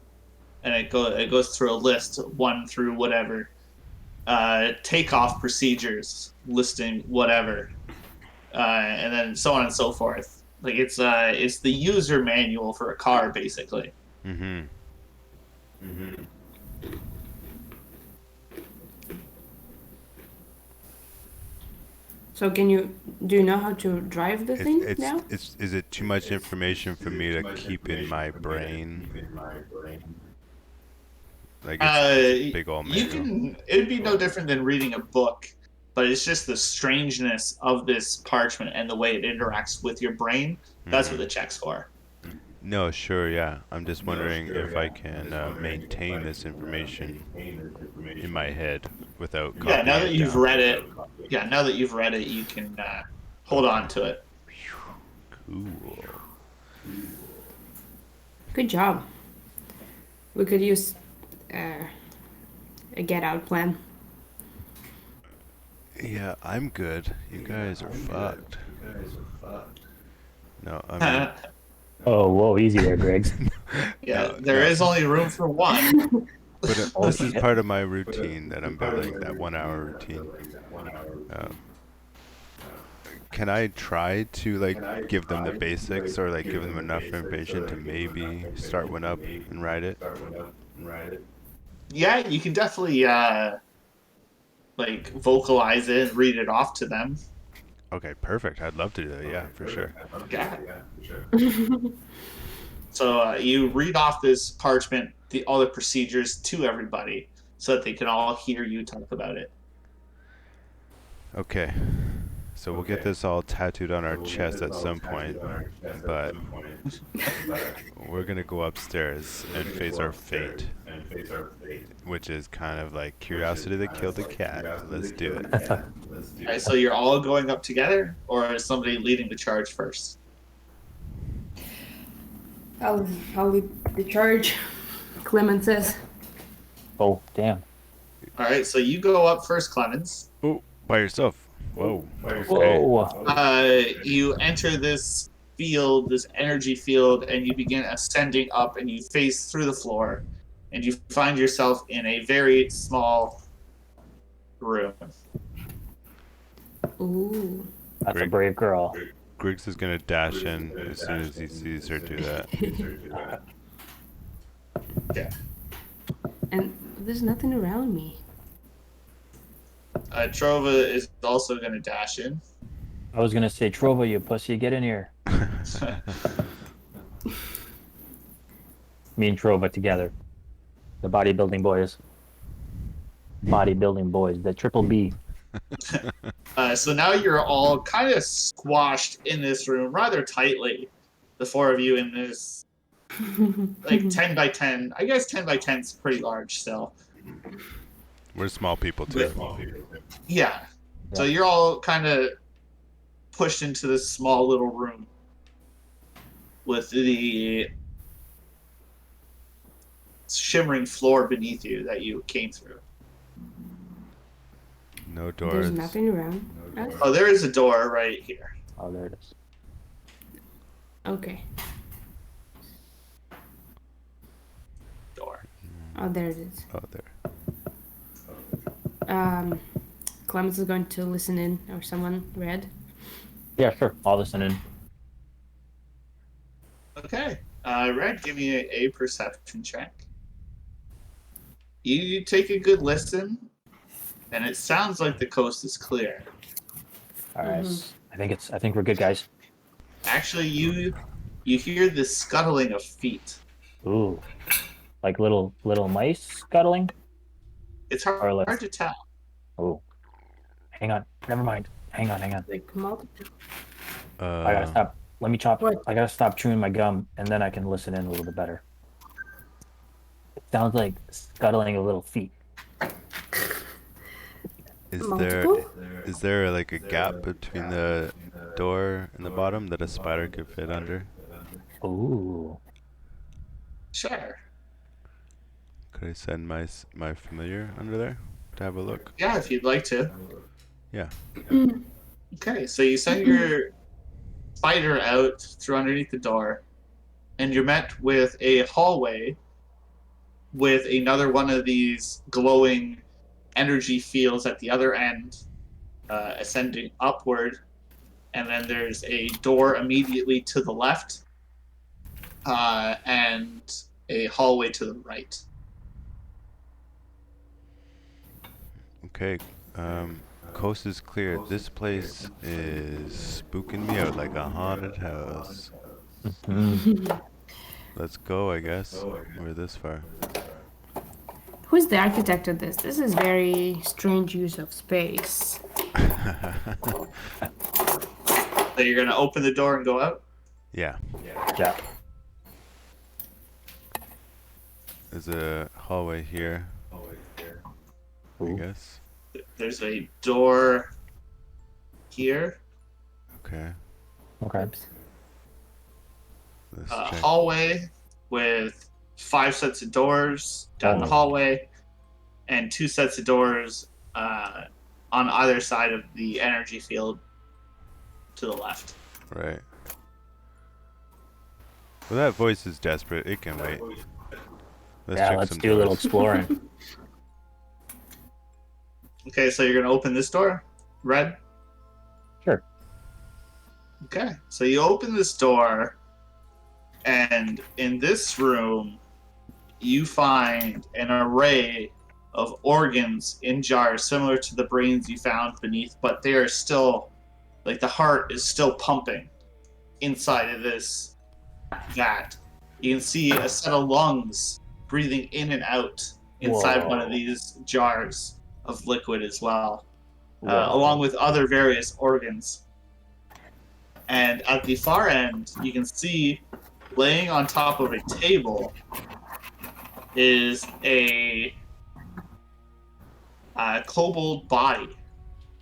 and it goes through a list, 1 through whatever. Takeoff procedures, listing whatever, and then so on and so forth. Like, it's the user manual for a car, basically. Mm-hmm. So do you know how to drive the thing now? Is it too much information for me to keep in my brain? Like it's a big old manual. It'd be no different than reading a book, but it's just the strangeness of this parchment and the way it interacts with your brain. That's what the check's for. No, sure, yeah. I'm just wondering if I can maintain this information in my head without copying Yeah, now that it you've down. read it, you can hold on to it. Cool. Good job. We could use a get out plan. Yeah, I'm good. You guys are fucked. No, I mean, Oh, whoa, easy there, Griggs. Yeah, No, there is only room for one. but this is part of my routine that I'm building, that 1 hour routine. Can I try to like give them the basics or like give them enough information to maybe start one up and ride it? Yeah, you can definitely like vocalize it and read it off to them. Okay, perfect. I'd love to do that. Yeah, for sure. Yeah. So you read off this parchment, all the procedures to everybody, so that they can all hear you talk about it. Okay. So we'll get this all tattooed on our chest at some point, but we're gonna go upstairs and face our fate, which is kind of like curiosity that killed the cat. Let's do it. All right, so you're all going up together, or is somebody leading the charge first? I'll lead the charge. Clement says. Oh, damn. All right, so you go up first, Clemens. Oh, by yourself. Whoa. Okay. Whoa. You enter this field, this energy field, and you begin ascending up, and you face through the floor, and you find yourself in a very small room. Ooh. That's a Greg- brave girl. Griggs is gonna dash in as soon as he sees her do that. Yeah. And there's nothing around me. Trova is also going to dash in. I was gonna say, Trova, you pussy, get in here. Me and Trova together. The bodybuilding boys. bodybuilding boys, the triple B. So now you're all kind of squashed in this room rather tightly. The four of you in this, like 10 by 10. I guess 10 by 10 is pretty large still. We're small people too. Yeah. So you're all kind of pushed into this small little room with the shimmering floor beneath you that you came through. No doors. There's nothing around us? Oh, there is a door right here. Oh, there it is. Okay. Door. Oh, there it is. Oh, there. Clemens is going to listen in, or someone read. Yeah, sure. I'll listen in. Okay. Red, give me a perception check. You take a good listen, and it sounds like the coast is clear. All right. I think we're good, guys. Actually, you hear the scuttling of feet. Ooh, like little mice scuttling. It's Or less. hard to tell. Oh, hang on. Never mind. Hang on. Like multiple. I gotta stop. Let me chop. What? I gotta stop chewing my gum, and then I can listen in a little bit better. It sounds like scuttling of little feet. Multiple? Is there like a gap between the door and the bottom that a spider could fit under? Ooh. Sure. Could I send my familiar under there to have a look? Yeah, if you'd like to. Yeah. Okay, so you send your spider out through underneath the door, and you're met with a hallway with another one of these glowing energy fields at the other end, ascending upward, and then there's a door immediately to the left, and a hallway to the right. Okay. Coast is clear. This place is spooking me out like a haunted house. Let's go, I guess. We're this far. Who's the architect of this? This is very strange use of space. So you're gonna open the door and go out? Yeah. Yeah. There's a hallway here, I Ooh. guess. There's a door here. Okay. Okay. Let's A check. hallway with 5 sets of doors down the hallway, and 2 sets of doors on either side of the energy field to the left. Right. Well, that voice is desperate. It can wait. Let's some do a little doors. exploring. Okay, so you're gonna open this door, Red? Sure. Okay, so you open this door, and in this room, you find an array of organs in jars similar to the brains you found beneath, but they are still, like the heart is still pumping inside of this vat. You can see a set of lungs breathing in and out inside one of these jars of liquid as well, along with other various organs. And at the far end, you can see laying on top of a table is a kobold body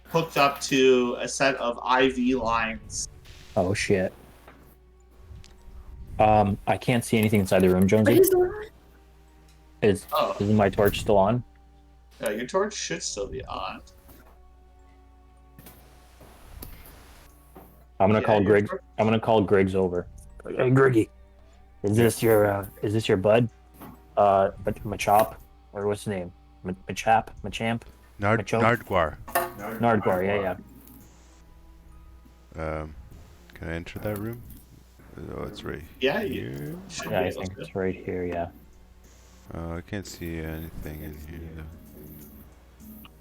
hooked up to a set of IV lines. Oh shit. I can't see anything inside the room, But Jonesy. is the Is my torch still on? Your torch should still be on. I'm gonna call your Griggs. torch- I'm gonna call Griggs over. Hey, Griggy, is this your bud? Machop, or what's his name? Machamp? Machoke? Nardguar. Nardguar. Yeah. Can I enter that room? Oh, it's right Yeah, here. you should Yeah, be I able think to. it's right here. Yeah. Oh, I can't see anything in here though.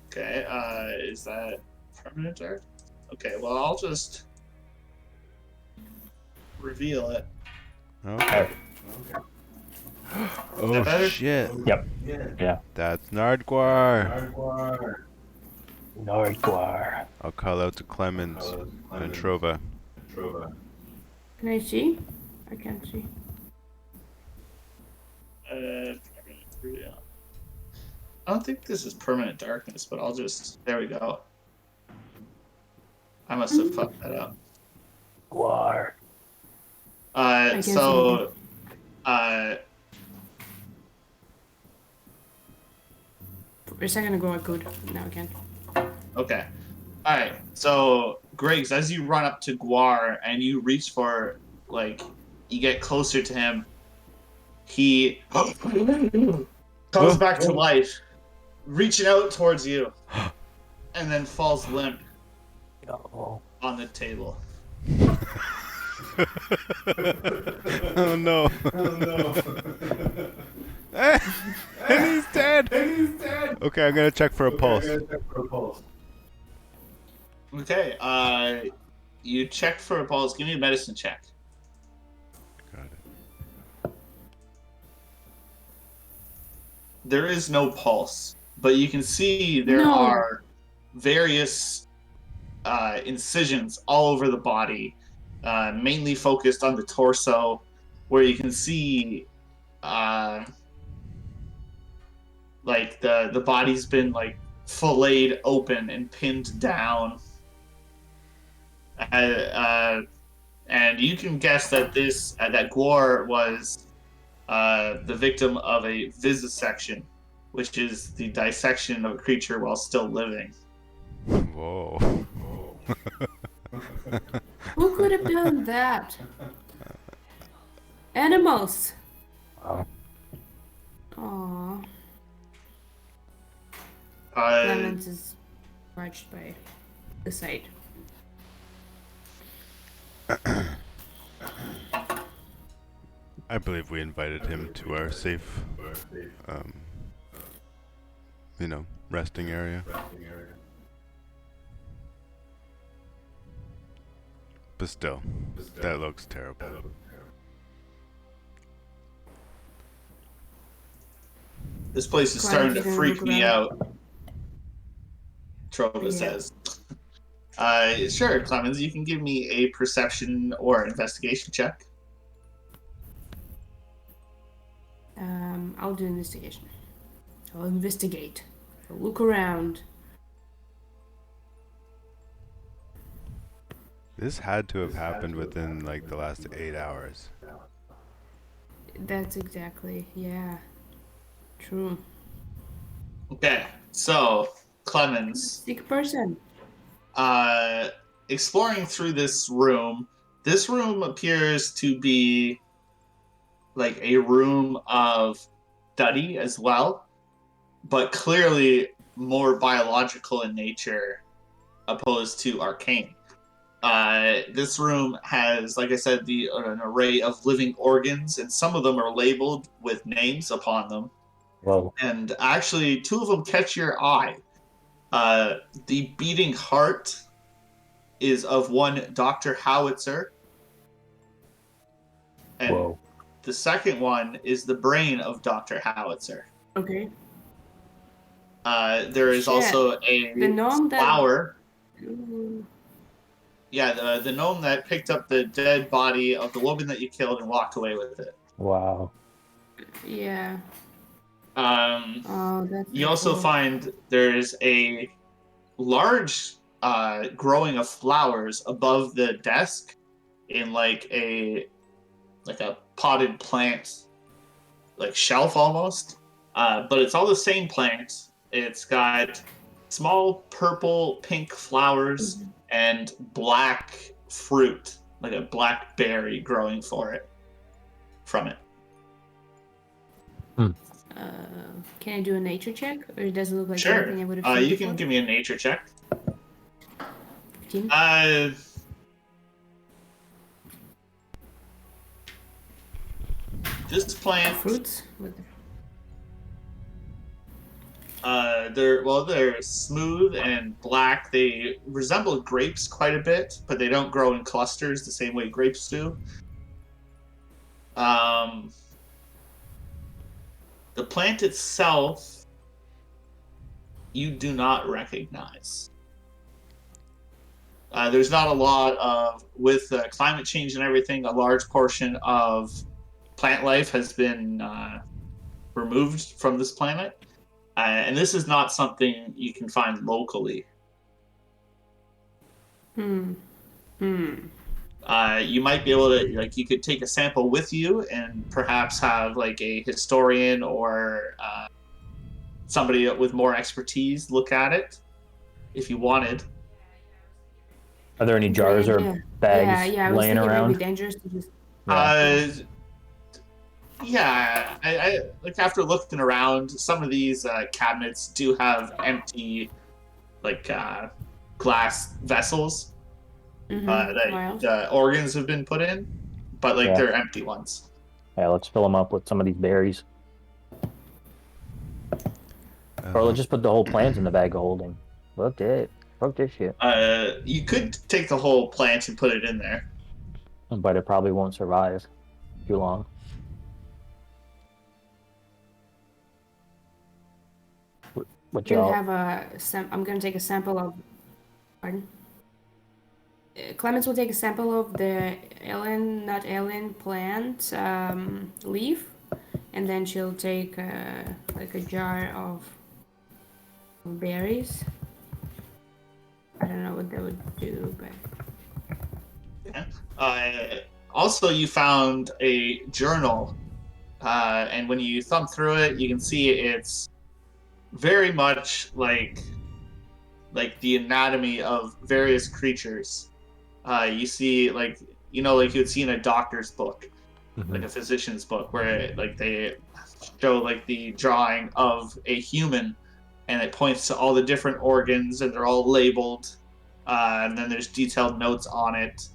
Okay, is that permanent art? Okay, well, I'll just reveal it. Okay. Oh better? shit. Yep. Yeah. That's Nardguar. Nordguar. I'll call out to Clemens and Trova. Can I see? I can't see. I don't think this is permanent darkness, but I'll just. There we go. I must have fucked that up. Guar. can see So, For a second ago I could, now I can't. okay. All right. So, Griggs, as you run up to Guar and you reach for, like, you get closer to him, he comes back to life, reaching out towards you, and then falls limp Oh. on the table. Oh no. And he's dead. Okay, I'm gonna check for a pulse. Okay. You check for a pulse. Give me a medicine check. Got it. There is no pulse, but you can see there No. are various incisions all over the body, mainly focused on the torso, where you can see like the body's been like filleted open and pinned down. And you can guess that that Gwar was the victim of a vivisection, which is the dissection of a creature while still living. Whoa. Who could have done that? Animals. Wow. Aww. Uh, Clemens is marched by the side. I believe we invited him to our safe, resting area. But still, that looks terrible. This place is starting to Clemens is freak gonna me look out, Trova Yeah. says. Sure, Clemens, you can give me a perception or investigation check. I'll do investigation. I'll investigate. I'll look around. This had to have happened within like the last 8 hours. That's exactly, yeah. True. Okay, so, Clemens, Sick person. exploring through this room appears to be like a room of study as well, but clearly more biological in nature opposed to arcane. This room has, like I said, an array of living organs, and some of them are labeled with names upon them. Whoa. And actually, two of them catch your eye. The beating heart is of one Dr. Howitzer. And Whoa. the second one is the brain of Dr. Howitzer. Okay. There is Shit. also a The gnome that- flower. Ooh. Yeah, the gnome that picked up the dead body of the woman that you killed and walked away with it. Wow. Yeah. Um, That's you also cool. find there's a large growing of flowers above the desk in like a potted plant, like shelf almost. But it's all the same plant. It's got small purple, pink flowers and black fruit, like a black berry growing from it. Can I do a nature check, or does it look like Sure. anything I would have seen You before? can give me a nature check. 15? This plant, Fruits? What the- they're smooth and black. They resemble grapes quite a bit, but they don't grow in clusters the same way grapes do. The plant itself, you do not recognize. There's not a lot of, with climate change and everything, a large portion of plant life has been removed from this planet. And this is not something you can find locally. You might be able to, like, you could take a sample with you and perhaps have like a historian or somebody with more expertise look at it if you wanted. Are there any jars or bags I was laying thinking around? maybe dangerous to just. Yeah, I like after looking around, some of these cabinets do have empty, like glass vessels that organs have been put in, but like they're empty ones. Yeah, let's fill them up with some of these berries. Or let's just put the whole plant in the bag of holding. Fuck it. Fuck this shit. You could take the whole plant and put it in there. But it probably won't survive too long. What You y'all? have I'm gonna take a sample of. Pardon. Clemens will take a sample of the not alien plant leaf, and then she'll take like a jar of berries. I don't know what that would do, but. Yeah. Also, you found a journal, and when you thumb through it, you can see it's very much like the anatomy of various creatures. You see, like you would see in a doctor's book, like a physician's book, where like they show like the drawing of a human, and it points to all the different organs, and they're all labeled. And then there's detailed notes on it.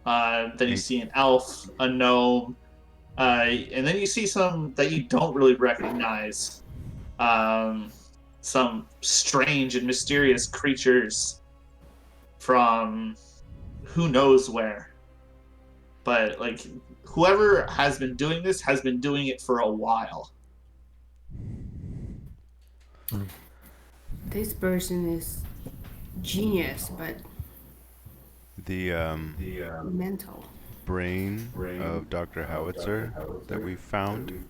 Then you see an elf, a gnome, and then you see some that you don't really recognize. Some strange and mysterious creatures from who knows where. But like whoever has been doing this has been doing it for a while. This person is genius, but The mental. brain of Dr. Howitzer that we found.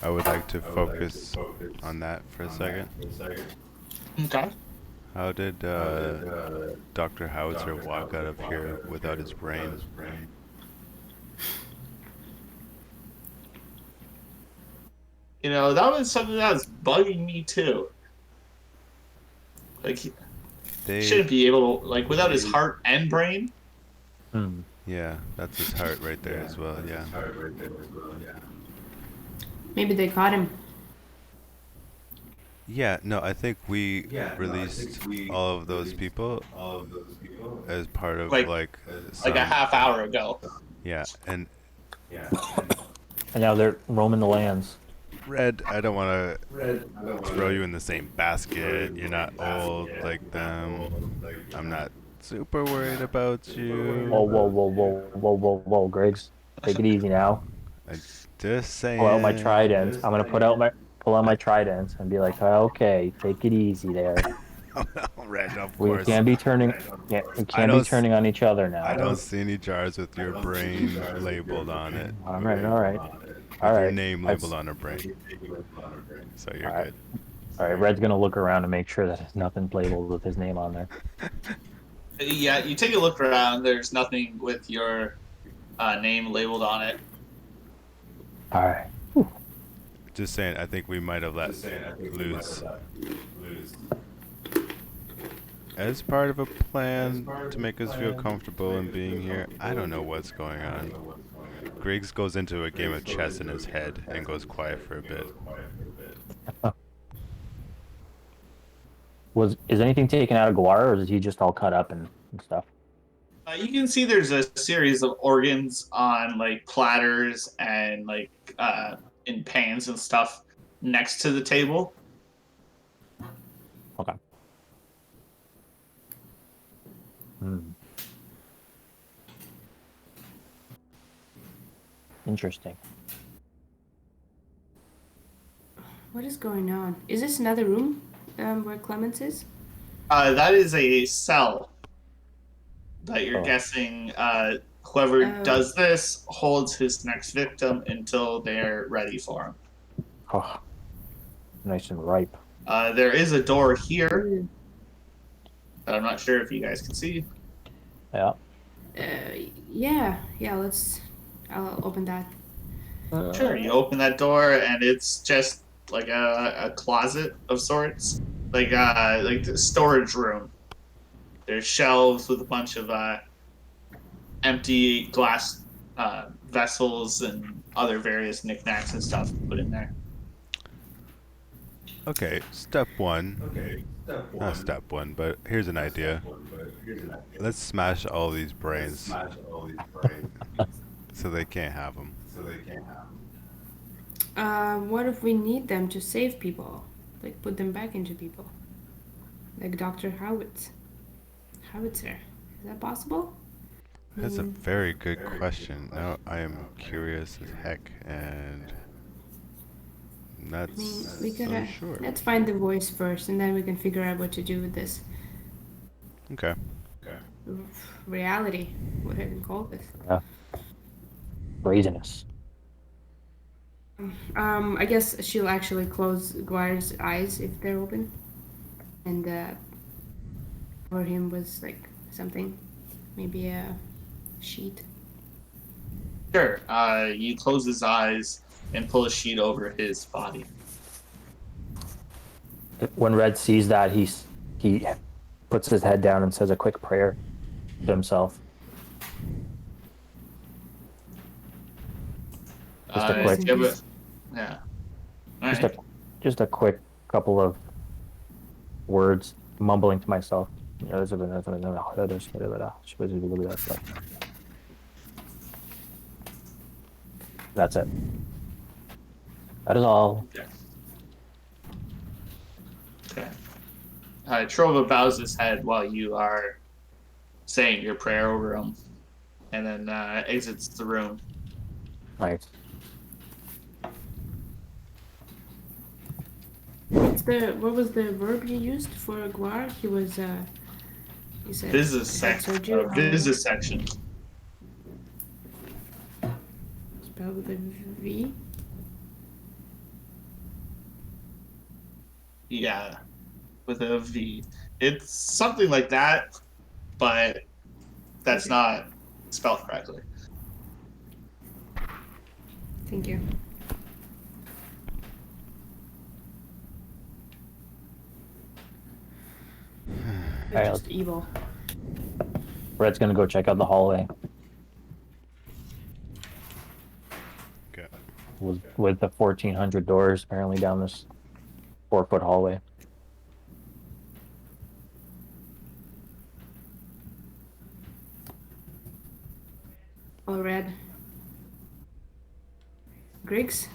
I would like to focus on that for a second. Okay. How did Dr. Howitzer walk out of here without his brain? You know, that was something that was bugging me too. Like, he shouldn't be able to, like, without his heart and brain. Yeah, that's his heart right there as well, yeah. Maybe they caught him. Yeah, no, I think we released all of those people as part of like a half hour ago. Yeah, and now they're roaming the lands. Red, I don't want to throw you in the same basket. You're not old like them. I'm not super worried about you. Whoa, Griggs. Take it easy now. I'm just saying. Pull out my trident. I'm gonna pull out my trident and be like, okay, take it easy there. Red, of We course. can't be turning. We can't be turning on each other now. I don't see any jars with your brain labeled on it. All right. With your name labeled on a brain. So you're good. All right, Red's gonna look around and make sure that there's nothing labeled with his name on there. Yeah, you take a look around. There's nothing with your name labeled on it. All right. Just saying, I think we might have let loose. As part of a plan to make us feel comfortable in being here, I don't know what's going on. Griggs goes into a game of chess in his head and goes quiet for a bit. Is anything taken out of Guar, or is he just all cut up and stuff? You can see there's a series of organs on like platters and like in pans and stuff next to the table. Okay. Interesting. What is going on? Is this another room where Clemens is? That is a cell that you're Oh. guessing whoever Oh. does this holds his next victim until they're ready for him. Oh, nice and ripe. There is a door here Ooh. that I'm not sure if you guys can see. Yeah. Yeah. I'll open that. Sure, you open that door and it's just like a closet of sorts, like the storage room. There's shelves with a bunch of empty glass vessels and other various knickknacks and stuff put in there. Okay, step one. Not step one, but here's an idea. Let's smash all these brains so they can't have them. What if we need them to save people? Like put them back into people? Like Dr. Howitzer. Is that possible? That's a very good question. Now I am curious as heck, and that's I mean, we so gotta. sure. Let's find the voice first, and then we can figure out what to do with this Okay. reality. What I can call this. Brazenness. I guess she'll actually close Guire's eyes if they're open, and for him was like something, maybe a sheet. Sure. You close his eyes and pull a sheet over his body. When Red sees that, he puts his head down and says a quick prayer to himself. Just a quick, Give it. Yeah. All just right. just a quick couple of words, mumbling to myself. That's it. That is all. Okay. Trova bows his head while you are saying your prayer over him, and then exits the room. Right. What was the verb you used for Guire? He was you said Vivisection. Vivisection. spelled with a V. Yeah, with a V. It's something like that, but that's not spelled correctly. Thank you. They're Alright, just evil. Red's gonna go check out the hallway Okay. with the 1,400 doors apparently down this 4-foot hallway. All red. Griggs?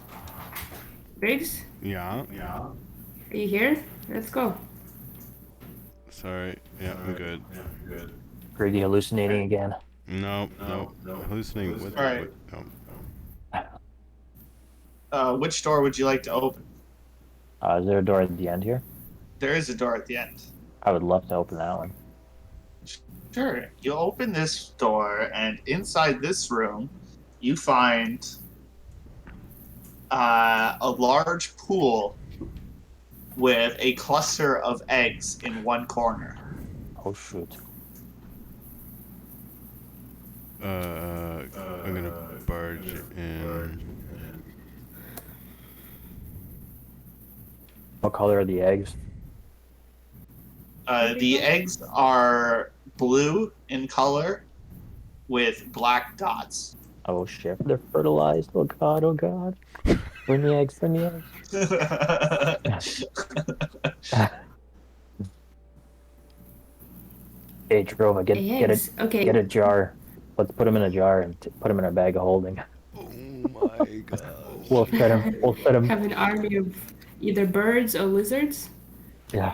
Griggs? Yeah. Are you here? Let's go. Sorry. Yeah, I'm good. Griggy hallucinating again. No. Hallucinating with. All right. with Which door would you like to open? Is there a door at the end here? There is a door at the end. I would love to open that one. Sure. You open this door, and inside this room, you find a large pool with a cluster of eggs in one corner. Oh shoot. I'm gonna barge in. What color are the eggs? The eggs are blue in color with black dots. Oh shit, they're fertilized. Oh god, oh god. Bring the eggs, bring the eggs. Hey, Trova, get Eggs. Okay. get a jar. Let's put them in a jar and put them in a bag of holding. Oh my god. We'll set them. Have an army of either birds or lizards Yeah.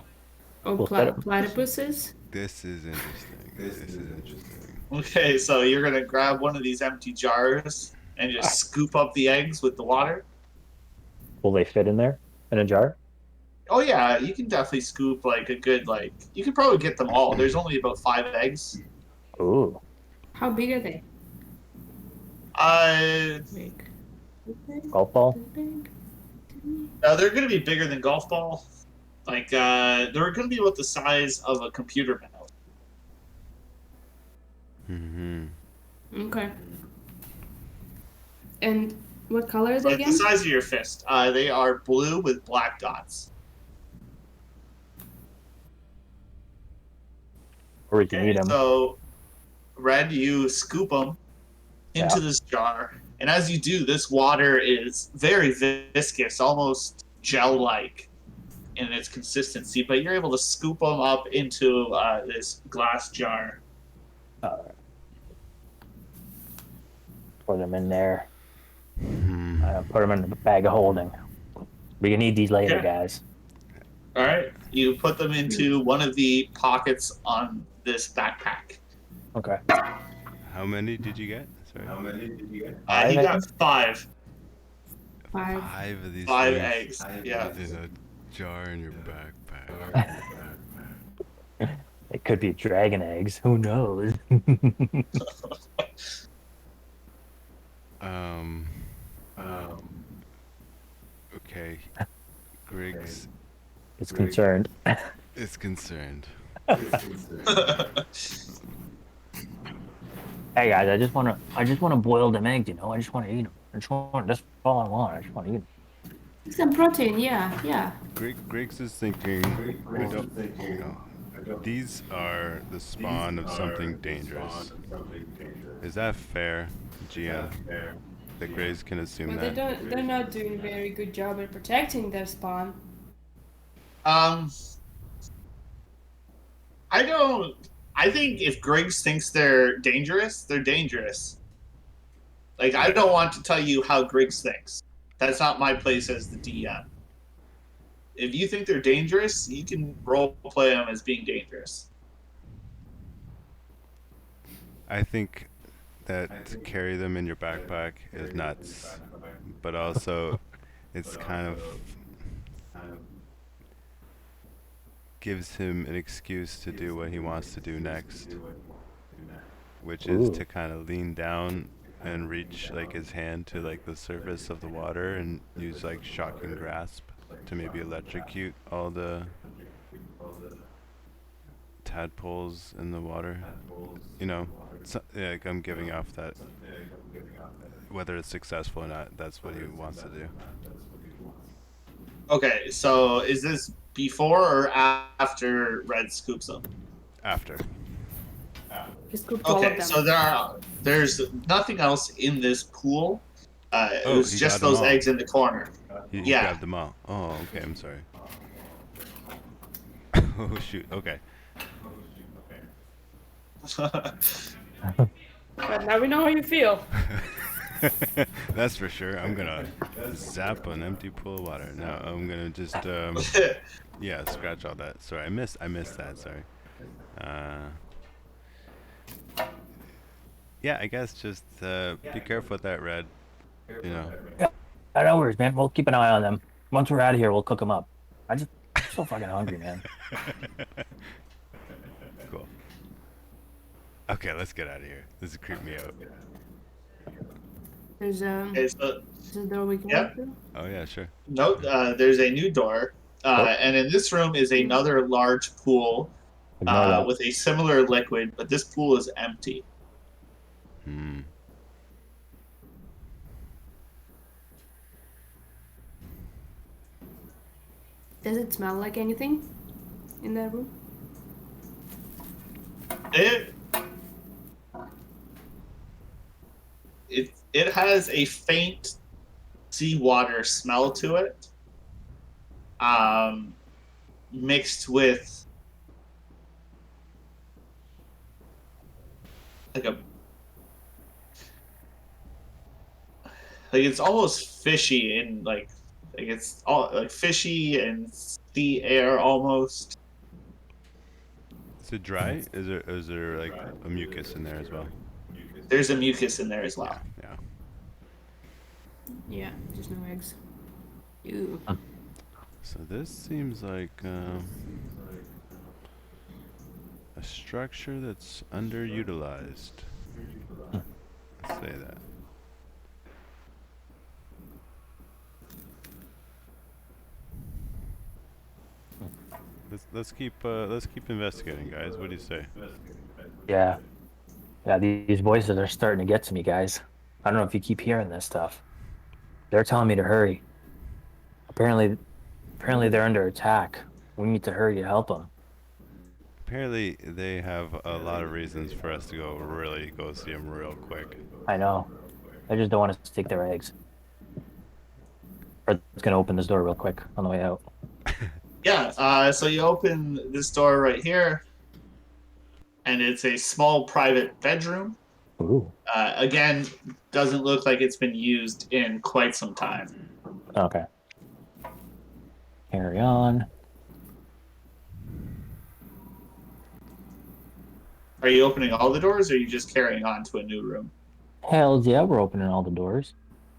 or We'll set 'em. platypuses. This is interesting. This is interesting. Okay, so you're gonna grab one of these empty jars and just scoop up the eggs with the water. Will they fit in there? in a jar? Oh yeah, you can definitely scoop like a good like. You could probably get them all. There's only about 5 eggs. Ooh. How big are they? Big. Golf ball? Big. They're gonna be bigger than golf ball. Like they're gonna be about the size of a computer mouse. Okay. And what color are they Like the again? size of your fist. They are blue with black dots. Or we can eat them. So, Red, you scoop them into Yeah. this jar, and as you do, this water is very viscous, almost gel-like in its consistency. But you're able to scoop them up into this glass jar. Put them in there. Put them in the bag of holding. We can eat these later, Okay. guys. All right, you put them into one of the pockets on this backpack. Okay. How many did you get? Sorry. He got 5. 5 of these 5 things eggs. Yeah. in a jar in your backpack. It could be dragon eggs. Who knows? Okay. Griggs It's concerned. is concerned. Hey guys, I just wanna boil them eggs. You know, I just wanna eat them. That's all I want. I just wanna eat them. Some protein, yeah. Griggs is thinking, these are the spawn of something dangerous. Is that fair, GM? That Griggs can assume But that? they're not doing a very good job at protecting their spawn. I think if Griggs thinks they're dangerous, they're dangerous. Like, I don't want to tell you how Griggs thinks. That's not my place as the DM. If you think they're dangerous, you can role play them as being dangerous. I think that to carry them in your backpack is nuts, but also it's kind of gives him an excuse to do what he wants to do next, which is to kind of lean down and reach like his hand to like the surface of the water and use like shocking grasp to maybe electrocute all the tadpoles in the water. You know, like I'm giving off that whether it's successful or not, that's what he wants to do. Okay, so is this before or after Red scoops them? After. Just scooped all of Okay, them. so there's nothing else in this pool. It Oh, was he just got them those all. eggs in the corner. He Yeah. grabbed them all. Oh, okay, I'm sorry. Oh, shoot, okay. But now we know how you feel. That's for sure. I'm gonna zap an empty pool of water. No, I'm gonna just yeah, scratch all that. Sorry, I missed that. Sorry. Yeah, I guess just be careful with that, Red. You know. No worries, man. We'll keep an eye on them. Once we're out of here, we'll cook them up. I'm so fucking hungry, man. Cool. Okay, let's get out of here. This is creeping me out. There's Okay, so a door we can Yep. walk through. Oh yeah, sure. no, there's a new door, and in this room is another large pool Ignore that. with a similar liquid, but this pool is empty. Hmm. Does it smell like anything in that room? It has a faint seawater smell to it, mixed with like it's almost fishy and like it's all like fishy and sea air almost. Is it dry? Is there like a mucus in there as well? There's a mucus in there as well. Yeah. Yeah, just no eggs. Ew. So this seems like a structure that's underutilized. Let's say that. Let's keep investigating, guys. What do you say? Yeah. Yeah, these voices are starting to get to me, guys. I don't know if you keep hearing this stuff. They're telling me to hurry. Apparently they're under attack. We need to hurry to help them. Apparently, they have a lot of reasons for us to go see them real quick. I know. I just don't want us to take their eggs. Or it's gonna open this door real quick on the way out. Yeah, so you open this door right here, and it's a small private bedroom. Ooh. Again, doesn't look like it's been used in quite some time. Okay. Carry on. Are you opening all the doors, or are you just carrying on to a new room? Hell yeah, we're opening all the doors.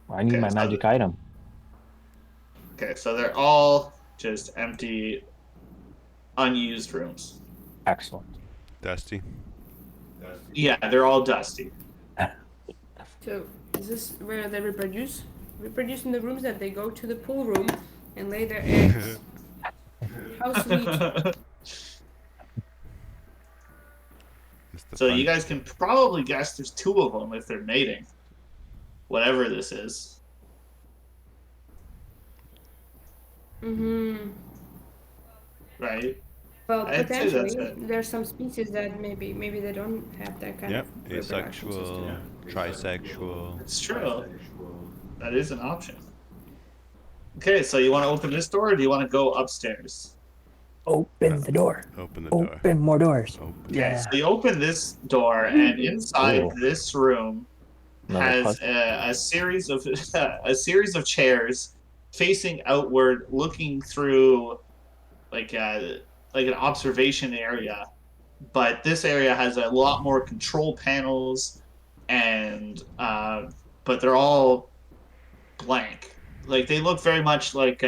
I need Okay, my so magic item. Okay, so they're all just empty, unused rooms. Excellent. Dusty. Yeah, they're all dusty. So, is this where they reproduce? Reproduce in the rooms that they go to the pool room and lay their eggs. How sweet. So you guys can probably guess there's two of them if they're mating. Whatever this is. Mm-hmm. Right? Well, I'd say that's potentially, there's some species that maybe they don't have that kind Yep. of reproduction Asexual, system. trisexual. It's true. That is an option. Okay, so you want to open this door, or do you want to go upstairs? Open the door. Open the door. Open more doors. Open. Okay, Yeah. so you open this door, and inside Ooh. this room Another has puzzle. a series of a series of chairs facing outward, looking through like an observation area. But this area has a lot more control panels, and but they're all blank. Like they look very much like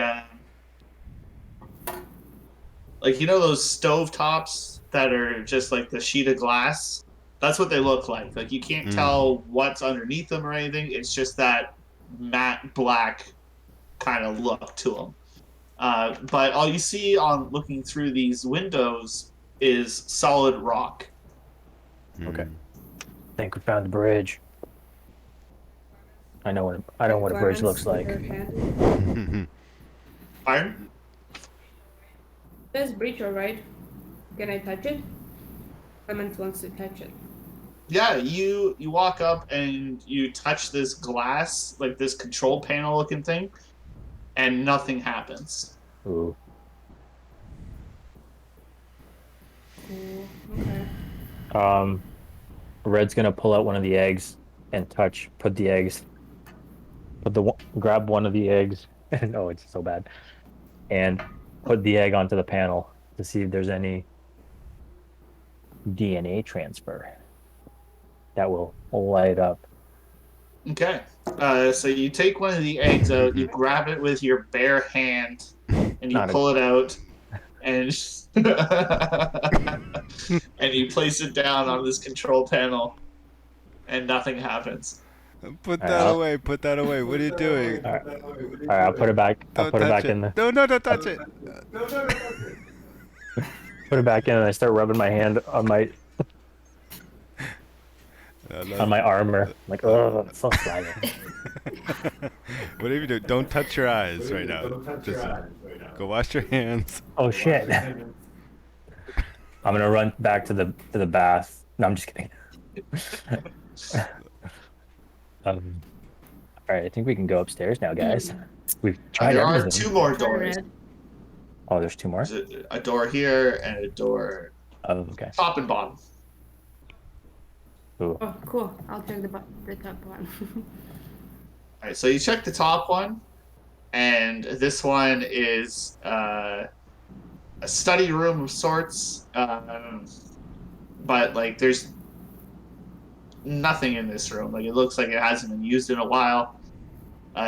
you know those stove tops that are just like the sheet of glass. That's what they look like. Like you can't tell what's underneath them or anything. It's just that matte black kind of look to them. But all you see on looking through these windows is solid rock. Okay. I think we found the bridge. I know what a bridge looks like. Iron? There's bridge, alright. Can I touch it? Clement wants to touch it. Yeah, you walk up and you touch this glass, like this control panel looking thing, and nothing happens. Ooh. Cool. Okay. Red's gonna pull out one of the eggs and grab one of the eggs. Oh, it's so bad. And put the egg onto the panel to see if there's any DNA transfer that will light up. Okay. So you take one of the eggs out, you grab it with your bare hand, and you pull it out, and and you place it down on this control panel, and nothing happens. Put that away. Put that away. What are you doing? All right, I'll put it back. I'll put it back in the. No, don't touch it. Put it back in, and I start rubbing my hand on my armor. I'm like, oh, it's so slimy. Whatever you do, don't touch your eyes right now. Just go wash your hands. Oh shit! I'm gonna run back to the bath. No, I'm just kidding. All right, I think we can go upstairs now, guys. We've tried There are everything. two more doors. Oh, there's two more? There's a door here and a door Oh, okay. top and bottom. Ooh. Oh, cool. I'll check the top one. All right, so you check the top one, and this one is a study room of sorts, but like there's nothing in this room. Like it looks like it hasn't been used in a while.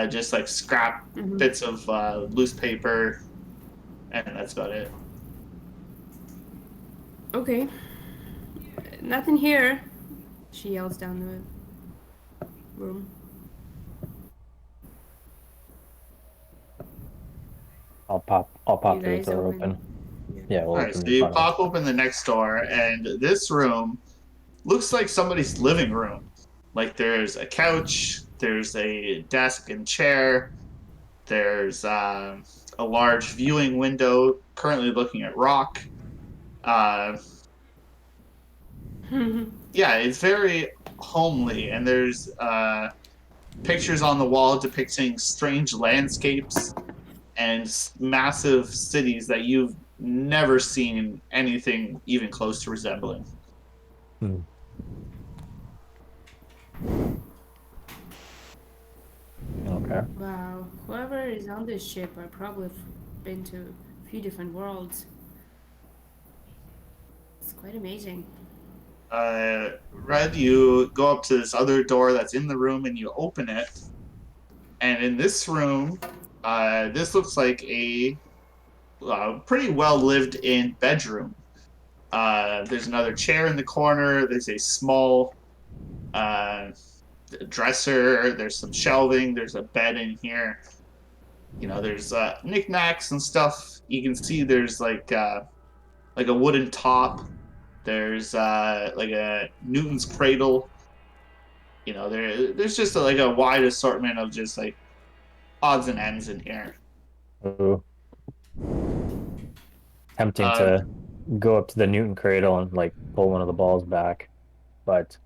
Just like scrap bits of loose paper, and that's about it. Okay. Nothing here. She yells down the room. I'll You pop the guys door open. open. Yeah, we'll All right, open so in you front of us. pop open the next door, and this room looks like somebody's living room. Like there's a couch, there's a desk and chair, there's a large viewing window currently looking at rock. Uh, yeah, it's very homely, and there's pictures on the wall depicting strange landscapes and massive cities that you've never seen anything even close to resembling. Hmm. Okay. Wow. Whoever is on this ship, I probably been to a few different worlds. It's quite amazing. Red, you go up to this other door that's in the room and you open it. And in this room, this looks like a pretty well lived in bedroom. There's another chair in the corner. There's a small uh, dresser. There's some shelving. There's a bed in here. You know, there's knickknacks and stuff. You can see there's like a wooden top. There's like a Newton's cradle. You know, there's just like a wide assortment of just like odds and ends in here. Ooh. Tempting Uh, to go up to the Newton cradle and like pull one of the balls back, but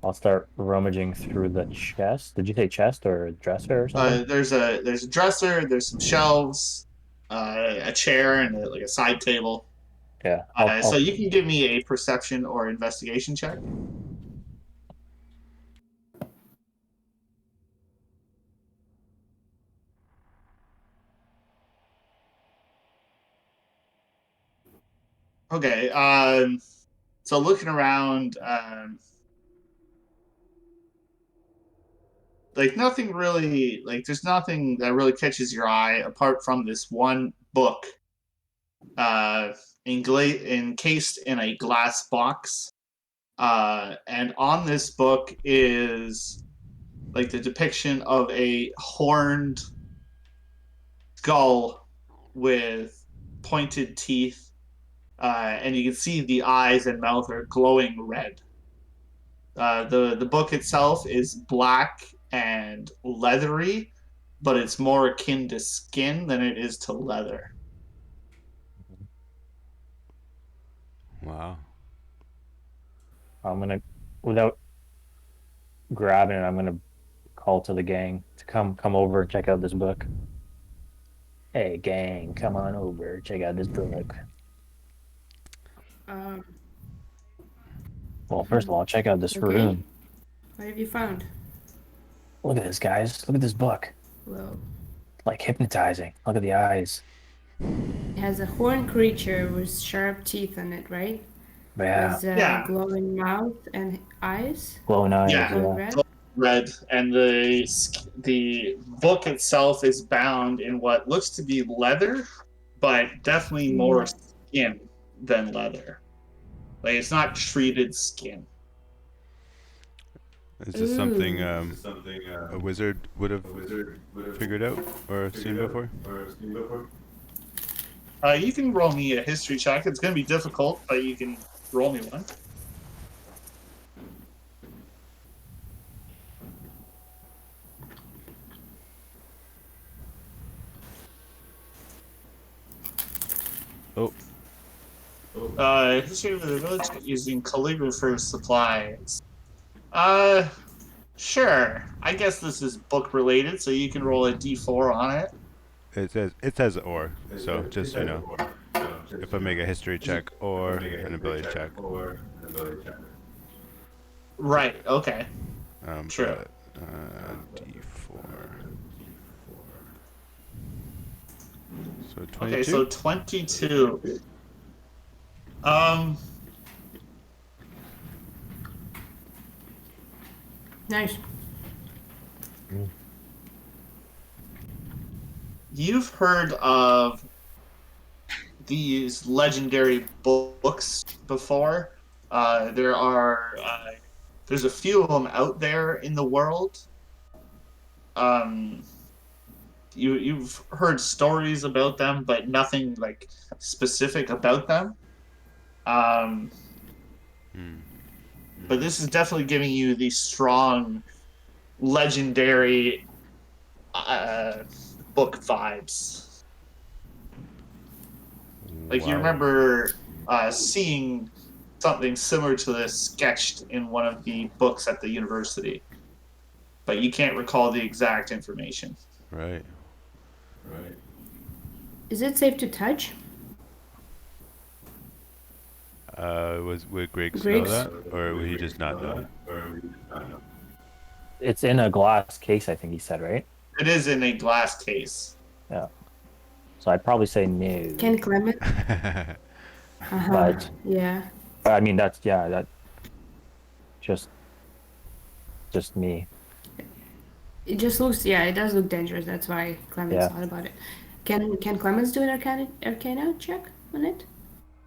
I'll start rummaging through the chest. Did you say chest or dresser or something? there's a dresser. There's some shelves, a chair, and like a side table. Yeah, So you can give me a perception or investigation check. Okay. So looking around, like nothing really, like there's nothing that really catches your eye apart from this one book, uh, encased in a glass box. And on this book is like the depiction of a horned skull with pointed teeth, and you can see the eyes and mouth are glowing red. The book itself is black and leathery, but it's more akin to skin than it is to leather. Wow. I'm gonna, without grabbing it, I'm gonna call to the gang to come over and check out this book. Hey, gang, come on over, check out this book. Um, Well, first of all, check out this okay. room. What have you found? Look at this, guys. Look at this book. Well, Like hypnotizing. Look at the eyes. it has a horned creature with sharp teeth on it, right? Yeah, With Yeah, glowing mouth and eyes, glowing eyes. yeah, glowing Yeah. red. red, and the book itself is bound in what looks to be leather, but definitely more Mm. skin than leather. Like it's not treated skin. Is this something Ooh. a wizard would have figured out or seen before? You can roll me a history check. It's going to be difficult, but you can roll me one. Oh, History of the village using calligrapher's supplies. Uh, sure. I guess this is book related, so you can roll a d4 on it. it says or. So just so you know, if I make a history check or an ability check, Right. Okay. True. but D4. So 22. Okay. So 22. Um. Nice. You've heard of these legendary books before. There's a few of them out there in the world. You've heard stories about them, but nothing like specific about them. Um, but this is definitely giving you these strong, legendary book vibes. Like you Wow. remember seeing something similar to this sketched in one of the books at the university, but you can't recall the exact information. Right. Is it safe to touch? Would Griggs know Griggs? that, or would he just not know? It's in a glass case, I think he said, right? It is in a glass case. Yeah. So I'd probably say no. Can Clement? But Yeah. I mean, that just me. It just looks, yeah, it does look dangerous. That's why Clemens Yeah. thought about it. Can Clemens do an arcana check on it?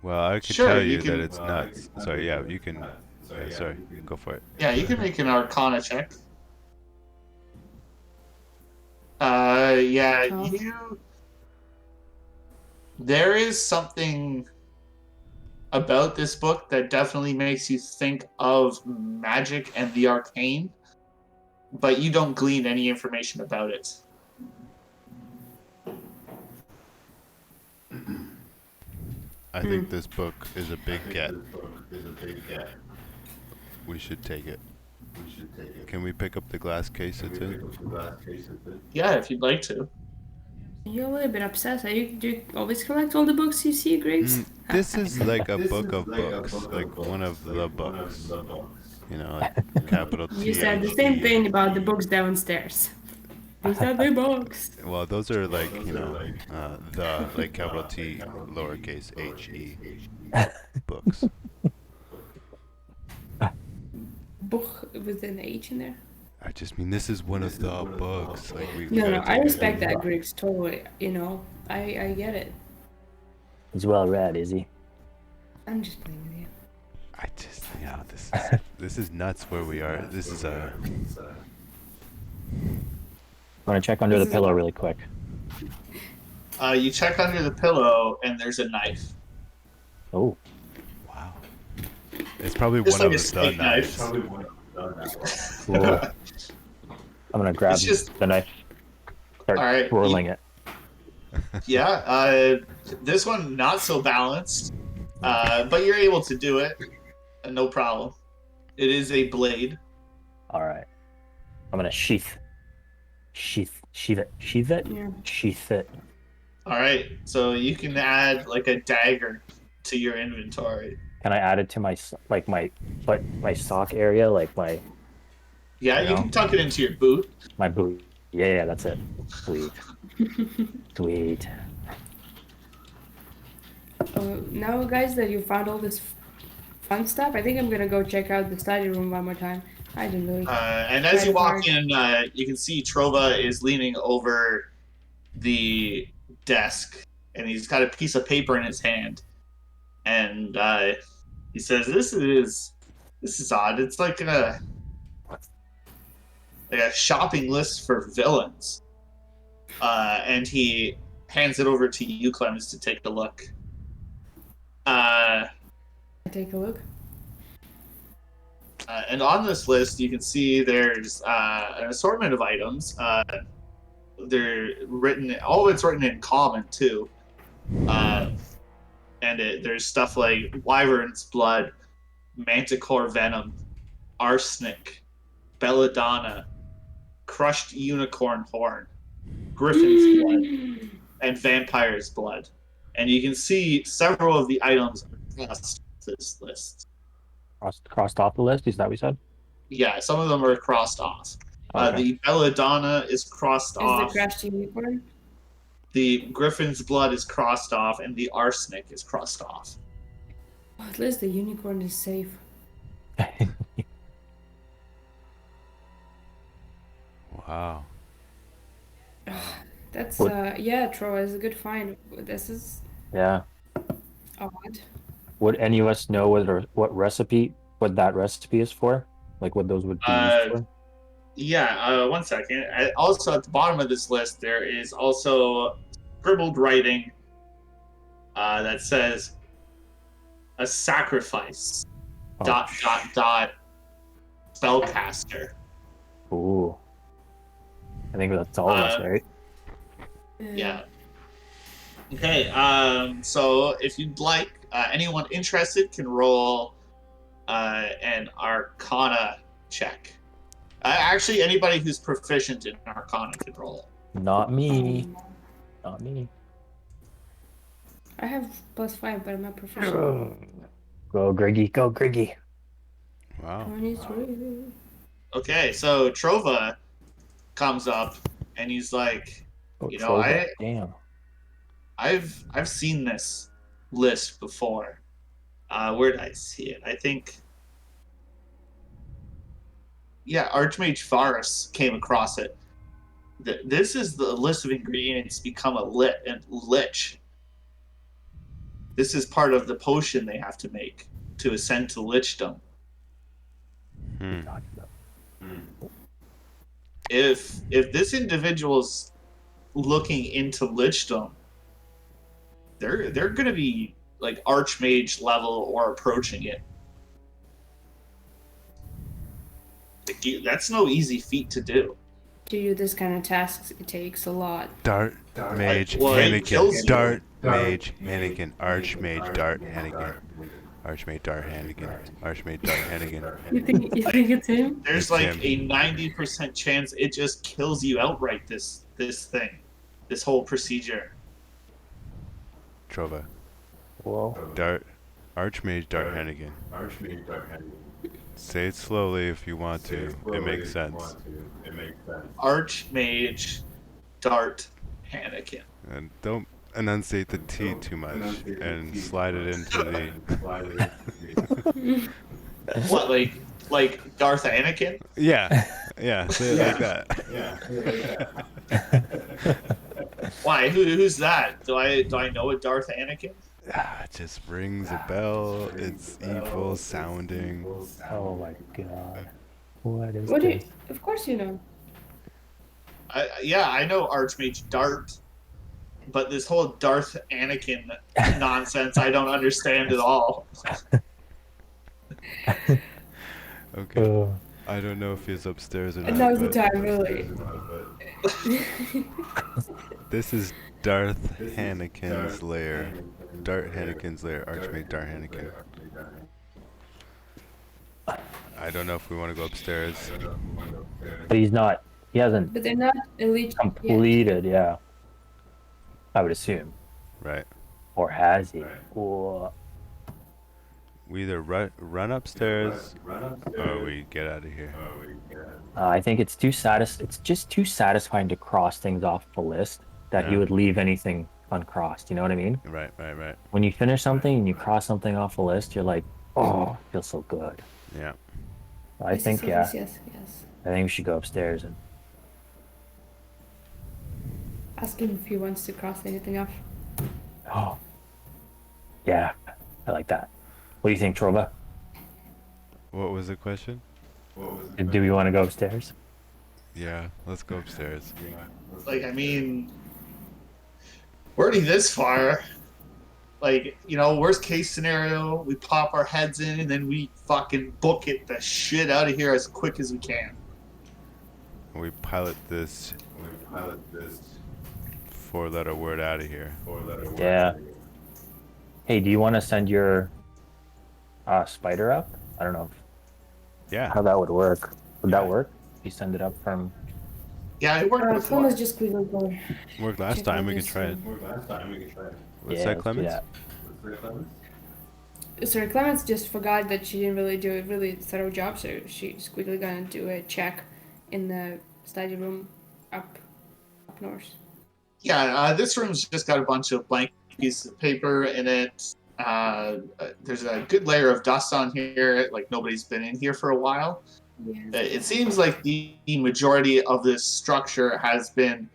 Well, I could Sure, tell you you that can- it's nuts. Sorry, yeah, you can. Sorry, go for it. Yeah, you can make an arcana check. Yeah, Oh. there is something about this book that definitely makes you think of magic and the arcane, but you don't glean any information about it. I think this book is a big get. We should take it. Can we pick up the glass case it's in? Yeah, if you'd like to. You're a little bit obsessed. Do you always collect all the books you see, Griggs? This is like a book of books, like one of the books. You know, like capital T. You said the same thing about the books downstairs. These are the books. Well, those are like, you know, the, like capital T, lowercase h-e books. Book with an H in there. I just mean this is one of the books. Like we No, gotta I take it. respect that, Griggs. Totally. You know, I get it. He's well read, is he? I'm just playing with you. I just, you know, this is nuts where we are. This is a. I'm gonna check under the pillow really quick. You check under the pillow, and there's a knife. Oh, Wow. It's probably Just one like of a the steak knives. cool. I'm gonna grab It's just- the knife, start All right, twirling it. Yeah, this one not so balanced, but you're able to do it, no problem. It is a blade. All right. I'm gonna sheath it, Yeah. sheath it. All right, so you can add like a dagger to your inventory. Can I add it to my my sock area, like Yeah, you No. can tuck it into your boot. my boot? Yeah, that's it. Sweet, sweet. Now, guys, that you found all this fun stuff, I think I'm gonna go check out the study room one more time. I didn't really. And as you Credit walk card. in, you can see Trova is leaning over the desk, and he's got a piece of paper in his hand, and he says, "This is odd. It's like a shopping list for villains." And he hands it over to you, Clemens, to take a look. Take a look. And on this list, you can see there's an assortment of items. They're written, all of it's written in common too. And there's stuff like wyvern's blood, manticore venom, arsenic, belladonna, crushed unicorn horn, griffin's blood, and vampire's blood. And you can see several of the items across this list. Crossed off the list. Is that what we said? Yeah, some of them are crossed off. Okay. The belladonna is crossed Is the off. crashed unicorn? The griffin's blood is crossed off, and the arsenic is crossed off. Oh, at least the unicorn is safe. Wow. That's What- yeah, Troy is a good find. This is Yeah. odd. Would any of us know what that recipe is for? Like what those would be used Uh, for? yeah. 1 second. Also, at the bottom of this list, there is also scribbled writing that says a sacrifice. Oh, Dot spellcaster. Ooh. I think that's all of us, right? Yeah. Okay. So if you'd like, anyone interested can roll an Arcana check. Actually, anybody who's proficient in Arcana can roll it. Not me. Not me. I have +5, but I'm not proficient. Go, Griggy. Go, Griggy. Wow. 23. Okay, so Trova comes up and he's like, Oh, you know, Trova. Damn. I've seen this list before. Where did I see it? I think, yeah, Archmage Varus came across it. This is the list of ingredients to become a lich. This is part of the potion they have to make to ascend to lichdom. Hmm. If this individual's looking into lichdom, they're going to be like archmage level or approaching it. That's no easy feat to do. To do this kind of tasks, it takes a lot. Dart Mage Well, it kills Hannigan. you. Dart Mage Hannigan. Archmage Dart Hannigan. Archmage Dart Hannigan. Archmage Dart Hannigan. You think it's him? There's It's like him. a 90% chance it just kills you outright. This thing, this whole procedure. Trova. Whoa. Archmage Dart Hannigan. Say it slowly if you want to. It makes sense. Archmage Dart Hannikin. And don't enunciate the T too much and slide it into the. What, like Darth Anakin? Yeah, say it like that. Why? Who's that? Do I know a Darth Anakin? It just rings a bell. It's evil sounding. Oh my god. What is What do you, this? of course you know. Yeah, I know Archmage Dart, but this whole Darth Anakin nonsense I don't understand at all. Okay. I don't know if he's upstairs or not. And now's the but time, really. This is Darth Hannikin's lair. Dart Hannikin's lair. Archmage Dart Hannikin. I don't know if we want to go upstairs. But he hasn't But they're not elite yet. completed, yeah. I would assume. Right. Or has he? Whoa. We either run upstairs or we get out of here. I think it's just too satisfying to cross things off the list that he Yeah. would leave anything uncrossed, you know what I mean? Right. When you finish something and you cross something off the list, you're like, oh, it feels so good. Yeah. I think, yeah. Yes. I think we should go upstairs and Ask him if he wants to cross anything off. oh. Yeah, I like that. What do you think, Trova? What was the question? Do we want to go upstairs? Yeah, let's go upstairs. Like, I mean, we're already this far. Like, you know, worst case scenario, we pop our heads in and then we fucking book it the shit out of here as quick as we can. We pilot this 4-letter word out of here. Yeah. Hey, do you want to send your spider up? I don't know Yeah. how that would work. Would that work? You send it up from... Yeah, it worked before. Clemens just quickly go. Worked last check time, out we can this, try it. What's yeah, that, let's do Clemens? that. Sorry, Clemens just forgot that she didn't really do a really thorough job, so she's quickly gonna do a check in the study room up north. Yeah, this room's just got a bunch of blank pieces of paper in it. There's a good layer of dust on here, like nobody's been in here for a while. Yeah. It seems like the majority of this structure has been...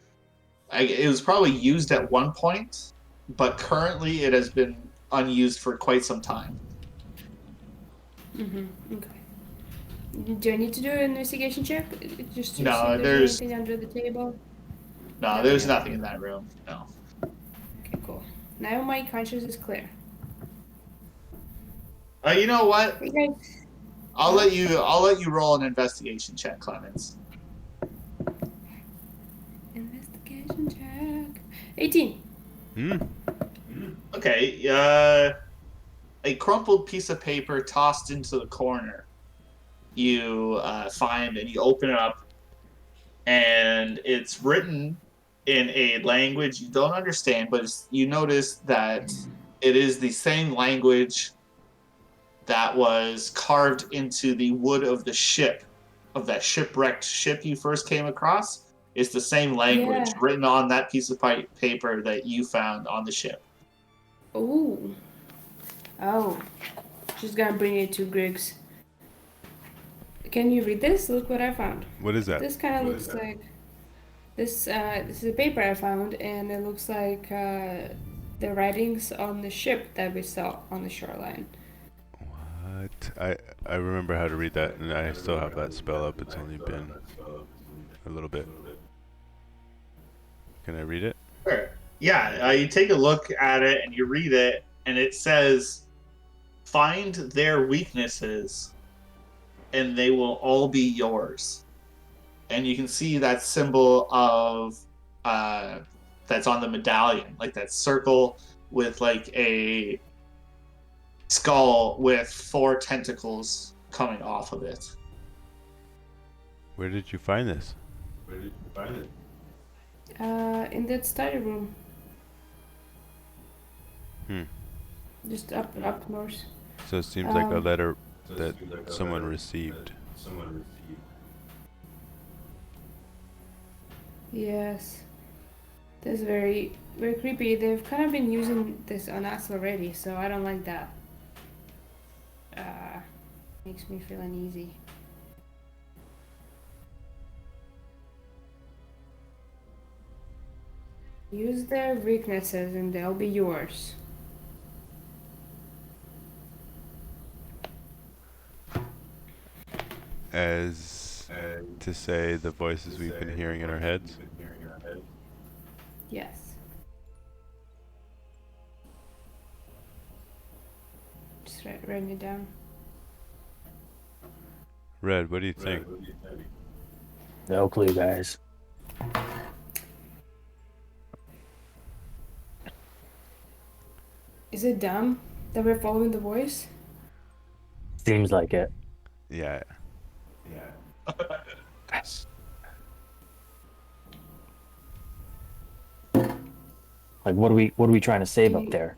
it was probably used at one point, but currently it has been unused for quite some time. Okay. Do I need to do an investigation check just to see No, if there's anything under the table? there's under nothing the in that room. No. Okay, cool. Now my conscience is clear. You know what? Hey guys. I'll let you roll an investigation check, Clemens. Investigation check. 18. Hmm. Okay. A crumpled piece of paper tossed into the corner. You find and you open it up, and it's written in a language you don't understand, but you notice that it is the same language that was carved into the wood of the ship, of that shipwrecked ship you first came across. It's the same language Yeah. written on that piece of paper that you found on the ship. Ooh. Oh. She's gonna bring it to Griggs. Can you read this? Look what I found. What is that? This kind of looks like this. This is a paper I found, and it looks like the writings on the ship that we saw on the shoreline. What? I remember how to read that, and I still have that spell up. It's only been a little bit. Can I read it? Sure. Yeah, you take a look at it and you read it, and it says, "Find their weaknesses, and they will all be yours." And you can see that symbol of that's on the medallion, like that circle with like a skull with 4 tentacles coming off of it. Where did you find this? In that study room. Hmm. Just up north. So it seems like a letter that someone received. Yes. That's very, very creepy. They've kind of been using this on us already, so I don't like that. Makes me feel uneasy. Use their weaknesses and they'll be yours. As to say the voices we've been hearing in our heads. Yes. Just writing it down. Red, what do you think? No clue, guys. Is it dumb that we're following the voice? Seems like it. Yeah. Like, what are we trying to save up there?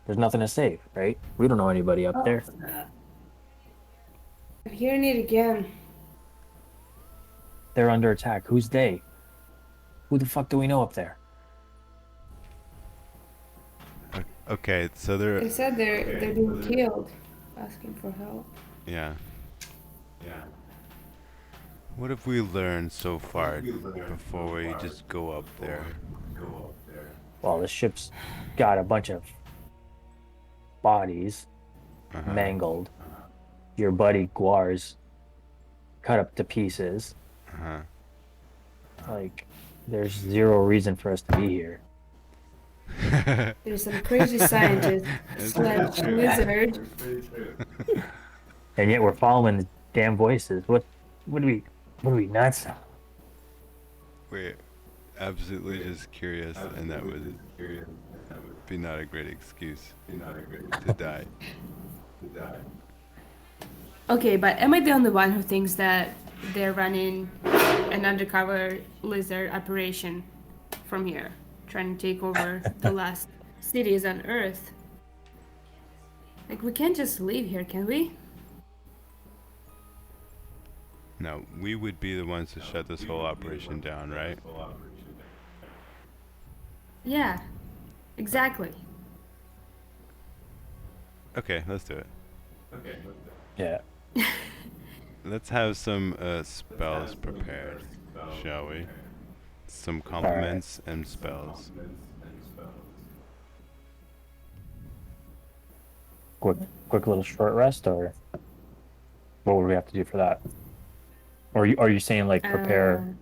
There's nothing to save, right? We don't know anybody up there. I'm hearing it again. They're under attack. Who's they? Who the fuck do we know up there? Okay, so They said they're being killed, asking for help. Yeah. What have we learned so far before we just go up there? Well, the ship's got a bunch of bodies, mangled. Your buddy Guar's cut up to pieces. Like, there's zero reason for us to be here. There's some crazy scientist slash lizard. And yet we're following the damn voices. What are we nuts? We're absolutely just curious, and that would be not a great excuse to die. Okay, but am I the only one who thinks that they're running an undercover lizard operation from here, trying to take over the last cities on Earth? Like, we can't just leave here, can we? No, we would be the ones to shut this whole operation down, right? Yeah, exactly. Okay, let's do it. Yeah. Let's have some spells prepared, shall we? Some compliments and spells. quick little short rest, or what would we have to do for that? Or are you saying like Uh, prepare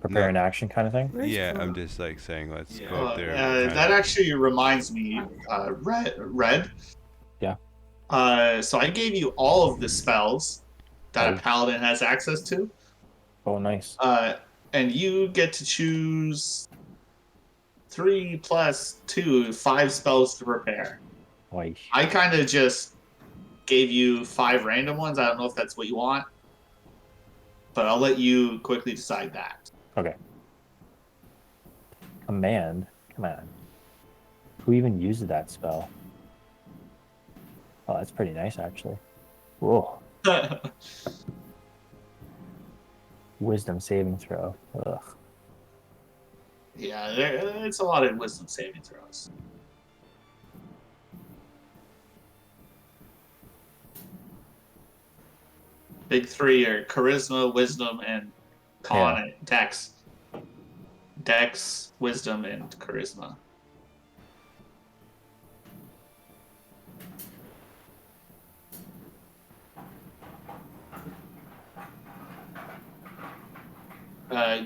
No, an action kind of thing? where's yeah, I'm Flora? just like saying let's go up there. Kind That of. actually reminds me, Red. Yeah. So I gave you all of the spells that a Oh, paladin has access to. oh, nice. And you get to choose 3 plus 2, 5 spells to prepare. Like, I kind of just gave you 5 random ones. I don't know if that's what you want, but I'll let you quickly decide that. okay. Command. Come on. Who even uses that spell? Oh, that's pretty nice, actually. Whoa. Wisdom saving throw. Ugh. Yeah, it's a lot of wisdom saving throws. Big 3 are charisma, wisdom, and con and dex. Dex, wisdom, and charisma.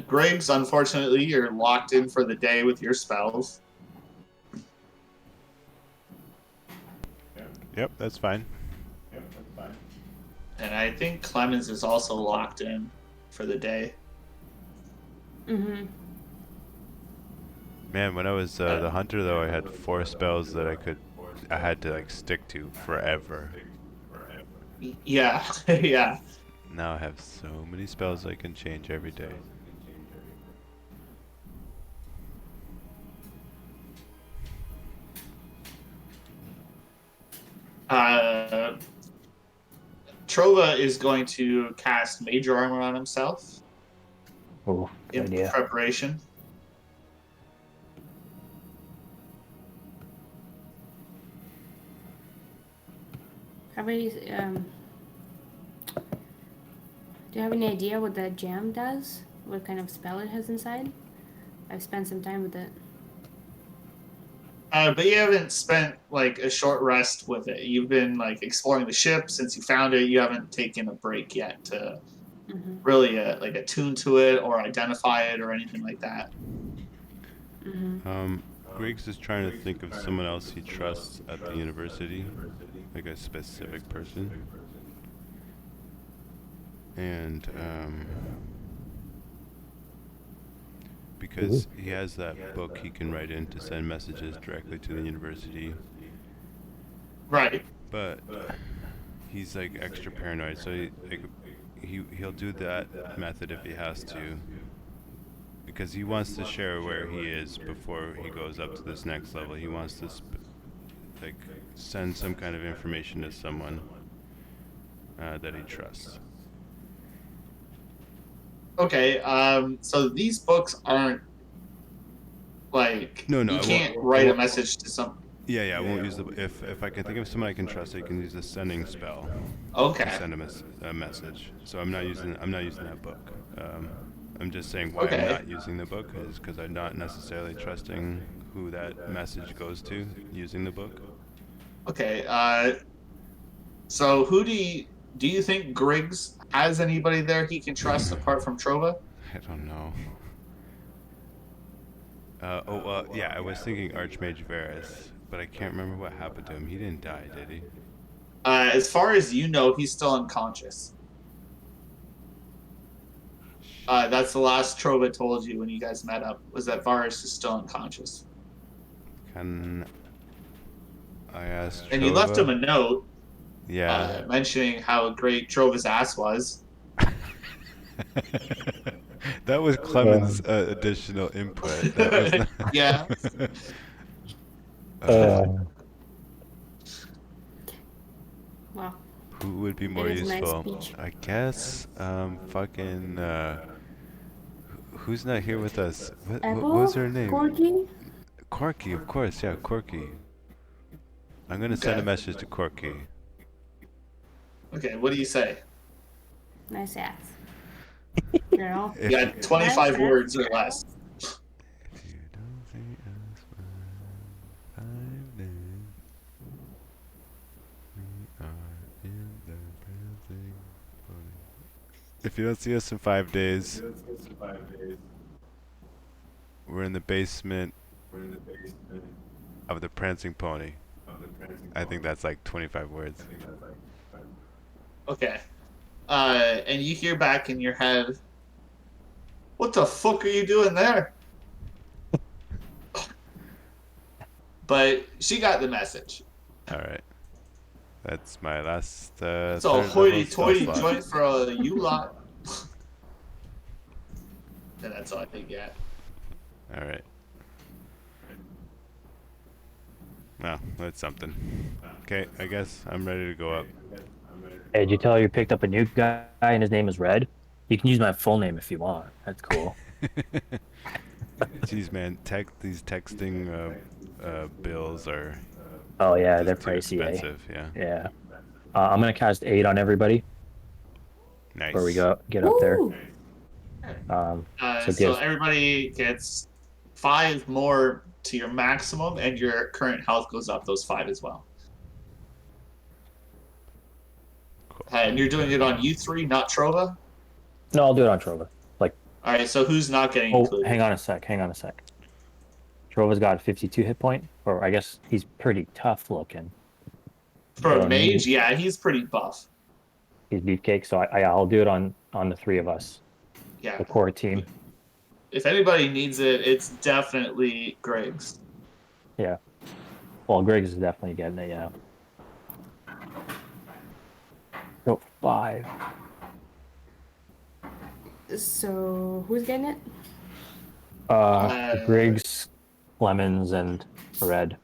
Griggs, unfortunately, you're locked in for the day with your spells. Yep, that's fine. And I think Clemens is also locked in for the day. Mm-hmm. Man, when I was the hunter though, I had 4 spells that I had to like stick to forever. Yeah, yeah. Now I have so many spells I can change every day. Trova is going to cast Major Armor on himself Oh, good in idea. preparation. How about you, do you have any idea what that gem does? What kind of spell it has inside? I've spent some time with it. But you haven't spent like a short rest with it. You've been like exploring the ship since you found it. You haven't taken a break yet to Mm-hmm. really like attune to it or identify it or anything like that. Mm-hmm. Griggs is trying to think of someone else he trusts at the university, like a specific person. And because he has that book he can write in to send messages directly to the university. Right. But he's like extra paranoid, so he'll do that method if he has to, because he wants to share where he is before he goes up to this next level. He wants to like send some kind of information to someone that he trusts. Okay. So these books aren't like No, you I can't won't. write a message to some. Yeah, I won't use the. If I can think of someone I can trust, I can use the sending spell Okay. to send him a message. So I'm not using that book. I'm just saying why I'm Okay. not using the book is because I'm not necessarily trusting who that message goes to using the book. Okay. So who do you think Griggs has anybody there he can trust apart from Trova? I don't know. Yeah, I was thinking Archmage Varus, but I can't remember what happened to him. He didn't die, did he? As far as you know, he's still unconscious. That's the last Trova told you when you guys met up, was that Varus is still unconscious. Can I ask And you left him Trova? a note Yeah. mentioning how great Trova's ass was. That was Clement's additional input. That was not Yeah. Well, Who would be it more is a nice useful? speech. I guess, fucking, who's not here with us? What Apple? was her name? Corky? Corky, of course, yeah, Corky. I'm gonna send a Okay. message to Corky. Okay, what do you say? Nice ass. Girl. If You you, got 25 Nice ass. words or less. if you don't see us for 5 days, If you don't see us in 5 days, we're in the basement of the Prancing Pony. I think that's like 25 words. Okay. And you hear back in your head, "What the fuck are you doing there?" But she got the message. All right. That's my last It's a third level spell hoity-toity slot. joint for a you lot. And that's all I get. All right. Well, that's something. Okay, I guess I'm ready to go up. Hey, did you tell her you picked up a new guy and his name is Red? You can use my full name if you want. That's cool. Jeez, man, these texting bills are Oh yeah, they're just too pricey. expensive. Yeah. Yeah. I'm gonna cast 8 on everybody Nice. before we get up there. Woo! So So give everybody gets 5 more to your maximum, and your current health goes up those 5 as well. Cool. And you're doing it on you 3, not Trova? no, I'll do it on Trova. Like, All right, so who's not getting oh, included? hang on a sec. Trova's got 52 hit point, or I guess he's pretty tough looking. For a So mage, yeah, he's pretty buff. He's beefcake, so I'll do it on the 3 of us, Yeah. the core team. If anybody needs it, it's definitely Griggs. Yeah. Well, Griggs is definitely getting it. Yeah. So 5. So who's getting it? Griggs, Lemons, and Red.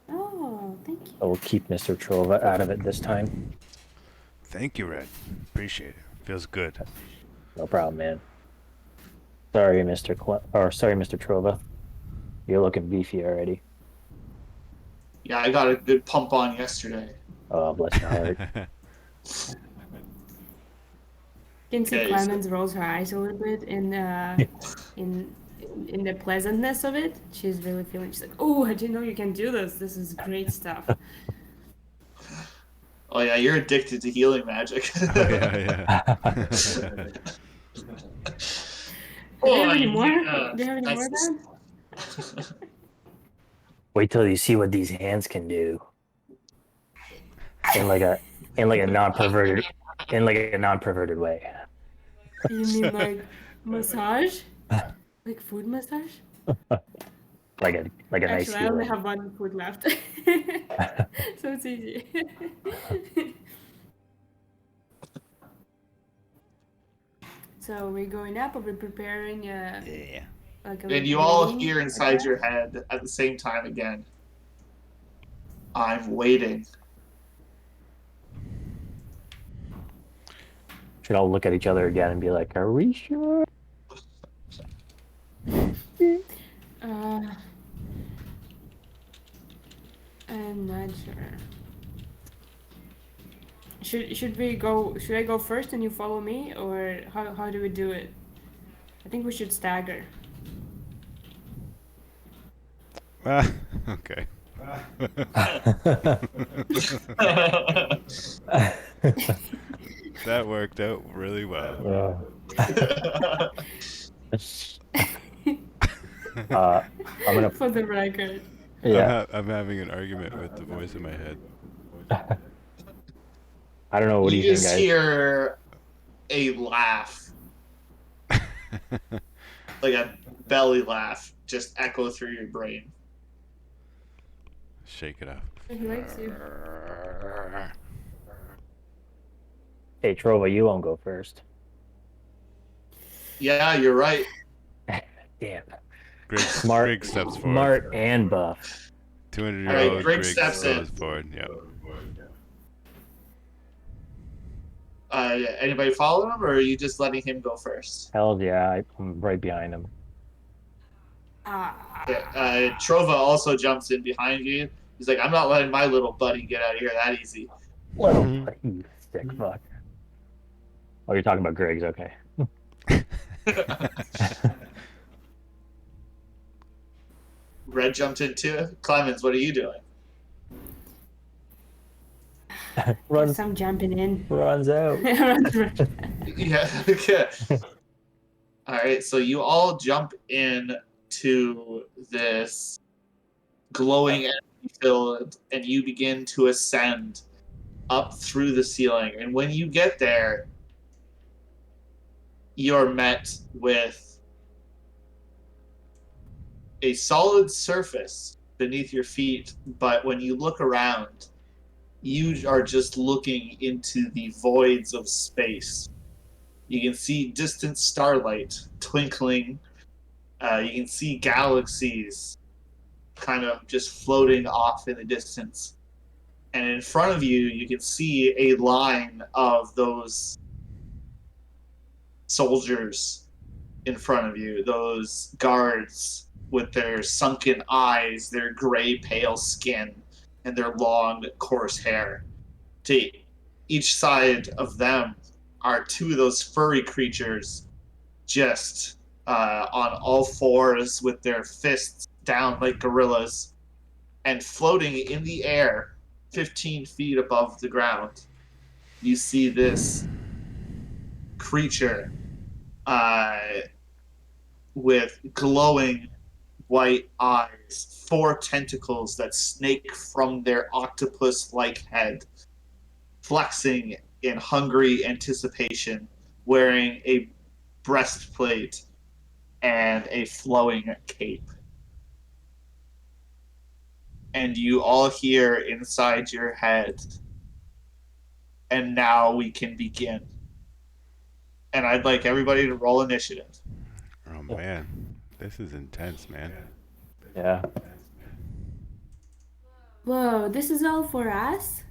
Oh, thank you. I will keep Mr. Trova out of it this time. Thank you, Red. Appreciate it. Feels good. No problem, man. Sorry, Mr. Trova. You're looking beefy already. Yeah, I got a good pump on yesterday. Oh, bless your heart. You can see Okay, Clemens rolls her eyes a little bit in the pleasantness of it. She's really feeling. She's like, "Oh, I didn't know you can do this. This is great stuff." Oh yeah, you're addicted to healing magic. Oh, yeah. Do you have any yeah, more? Do you have any more, that's- Dan? Wait till you see what these hands can do. In like a non-perverted way. You mean like massage? Like food massage? Like a nice Actually, I only feeling. have 1 food left, so it's easy. So we're going up. Are we preparing? Yeah. Like a And you little all meeting hear like inside that? your head at the same time again. I'm waiting. Should all look at each other again and be like, "Are we sure?" I'm not sure. Should we go? Should I go first and you follow me, or how do we do it? I think we should stagger. Okay. That worked out really well. I'm gonna. For the record. Yeah. I'm having an argument with the voice in my head. I don't know. What do You you think, just guys? hear a laugh, like a belly laugh, just echo through your brain. Shake it up. He likes you. Hey, Trova, you won't go first. Yeah, you're right. Damn. Greg Smart, steps forward. smart and buff. 200-year-old All right, Greg Greg steps goes in. forward. Yep. Anybody follow him, or are you just letting him go first? Hell yeah, I'm right behind him. Trova also jumps in behind you. He's like, I'm not letting my little buddy get out of here that easy. Little you sick fuck. Oh, you're talking about Greg's, okay. Red jumped in too. Clemens, what are you doing? There's runs some jumping in. runs out. Yeah. Okay. All right. So you all jump in to this glowing energy field, and you begin to ascend up through the ceiling. And when you get there, you're met with a solid surface beneath your feet, but when you look around, you are just looking into the voids of space. You can see distant starlight twinkling. You can see galaxies kind of just floating off in the distance. And in front of you, you can see a line of those soldiers in front of you, those guards with their sunken eyes, their gray, pale skin, and their long, coarse hair. To each side of them are two of those furry creatures just on all fours with their fists down like gorillas and floating in the air 15 feet above the ground. You see this creature with glowing white eyes, 4 tentacles that snake from their octopus like head, flexing in hungry anticipation, wearing a breastplate and a flowing cape. And you all hear inside your head, and now we can begin. And I'd like everybody to roll initiative. Oh man, this is intense, man. Yeah. Whoa, this is all for us?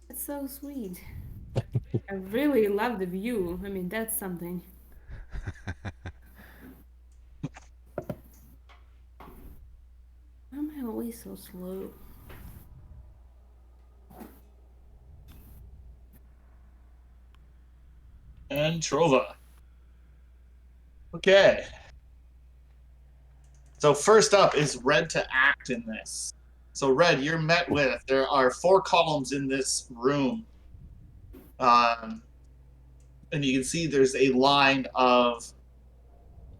That's so sweet. I really love the view. I mean, that's something. Why am I always so slow? And Trova. Okay. So first up is Red to act in this. So Red, you're met with, there are 4 columns in this room. And you can see there's a line of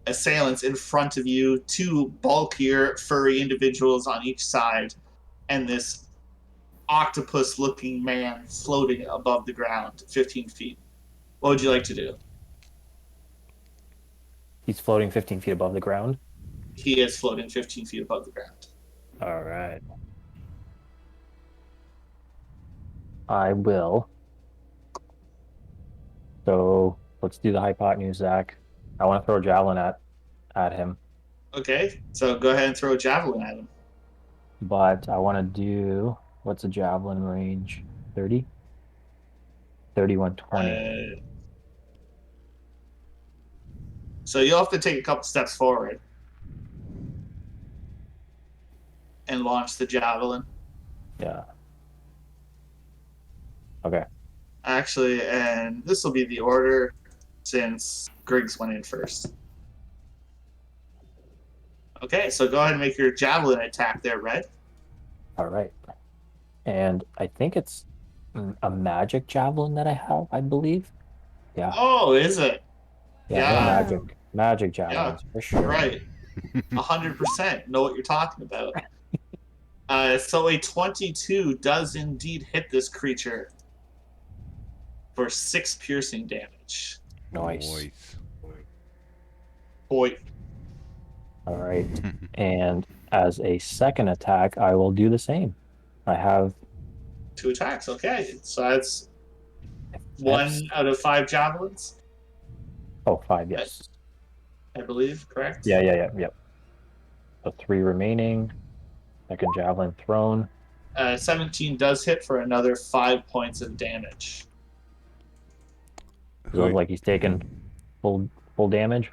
assailants in front of you, 2 bulkier, furry individuals on each side, and this octopus-looking man floating above the ground, 15 feet. What would you like to do? He's floating 15 feet above the ground. He is floating 15 feet above the ground. All right. I will. So let's do the hypotenuse, Zach. I want to throw a javelin at him, Okay, so go ahead and throw a javelin at him. but I want to do, what's a javelin range? 30? 3120. So you'll have to take a couple steps forward and launch the javelin. Yeah. Okay. Actually, and this will be the order since Griggs went in first. Okay, so go ahead and make your javelin attack there, Red. All right. And I think it's a magic javelin that I have, I believe. Yeah. Oh, is it? Yeah, Yeah. magic javelins for sure. Right. 100% know what you're talking about. So a 22 does indeed hit this creature for 6 piercing damage. Nice. Boy. All right. And as a second attack, I will do the same. I have 2 attacks. Okay, so that's 1 out of 5 javelins, 5, yes. I believe. Correct? Yeah. So 3 remaining. Second javelin thrown. 17 does hit for another 5 points of damage. Does it look like he's taking full damage?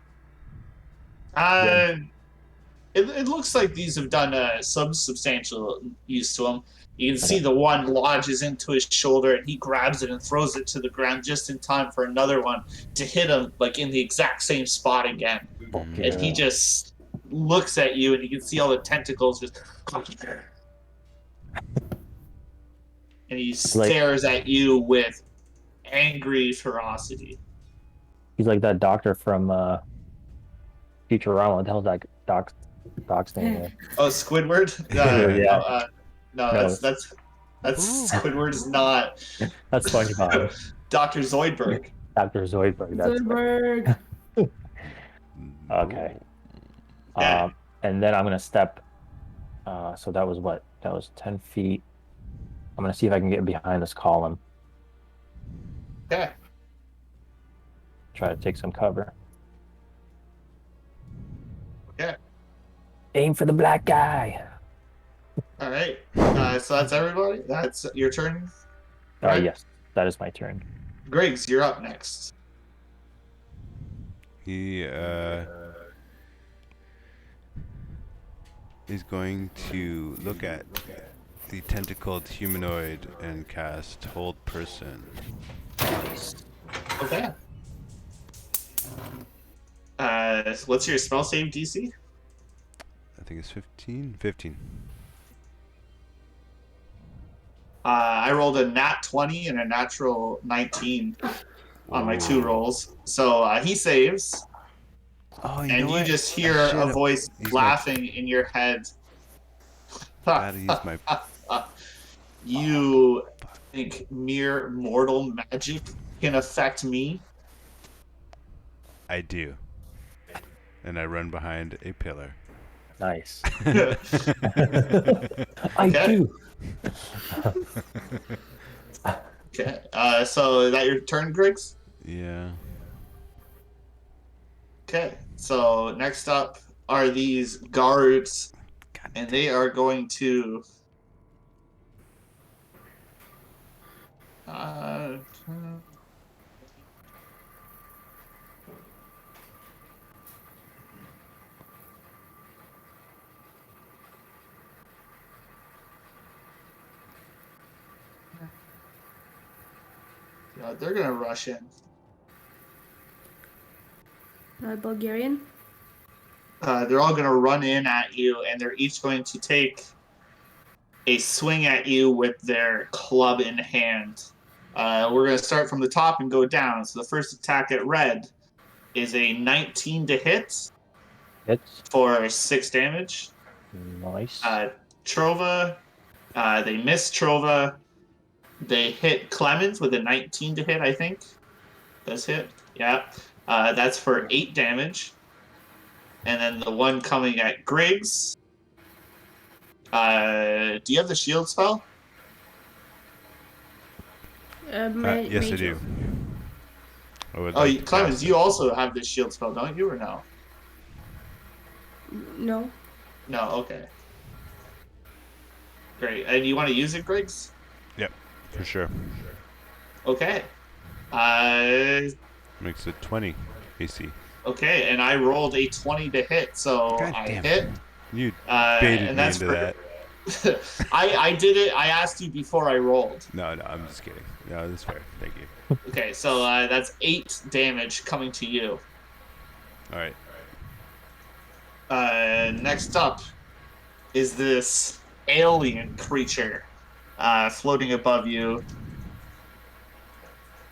It looks like these have done some substantial use to him. You can see the one lodges into his shoulder, and he grabs it and throws it to the ground just in time for another one to hit him, like in the exact same spot again. Okay. And he just looks at you, and you can see all the tentacles just. and he stares at you with angry ferocity. He's like that doctor from Futurama. What the hell's that doc's name? There? Oh, Squidward? Yeah. No, No. that's Squidward is not. That's SpongeBob. Dr. Zoidberg. Dr. Zoidberg. That's Zoidberg. okay. Yeah. And then I'm gonna step. So that was what? That was 10 feet. I'm gonna see if I can get behind this column. Okay. Try to take some cover. Okay. Aim for the black guy. All right. So that's everybody. That's your turn. Right. Yes, that is my turn. Griggs, you're up next. He is going to look at the tentacled humanoid and cast Hold Person. Okay. What's your spell save DC? I think it's 15. 15. I rolled a nat 20 and a natural 19 on my 2 rolls. So he saves, Oh, and you just hear a voice laughing in your head. Gotta use my. You think mere mortal magic can affect me? I do. And I run behind a pillar. Nice. Okay. I do. Okay. So is that your turn, Griggs? Yeah. Okay. So next up are these guards, and they are going to. Yeah, they're gonna rush in. Bulgarian. They're all gonna run in at you, and they're each going to take a swing at you with their club in hand. We're gonna start from the top and go down. So the first attack at red is a 19 to hit. Hits. For 6 damage. Nice. Trova, they miss Trova. They hit Clemens with a 19 to hit, I think. Does hit? Yeah. That's for 8 damage. And then the one coming at Griggs. Do you have the shield spell? Yes, I do. Clemens, you also have the shield spell, don't you, or no? No. No, okay. Great. And you want to use it, Griggs? Yep, for sure. Okay. Makes it 20 AC. Okay, and I rolled a 20 to hit, so God I damn. hit. You baited and me that's into that. I did it. I asked you before I rolled. No, I'm just kidding. No, that's fair. Thank you. Okay, so that's 8 damage coming to you. All right. Next up is this alien creature floating above you.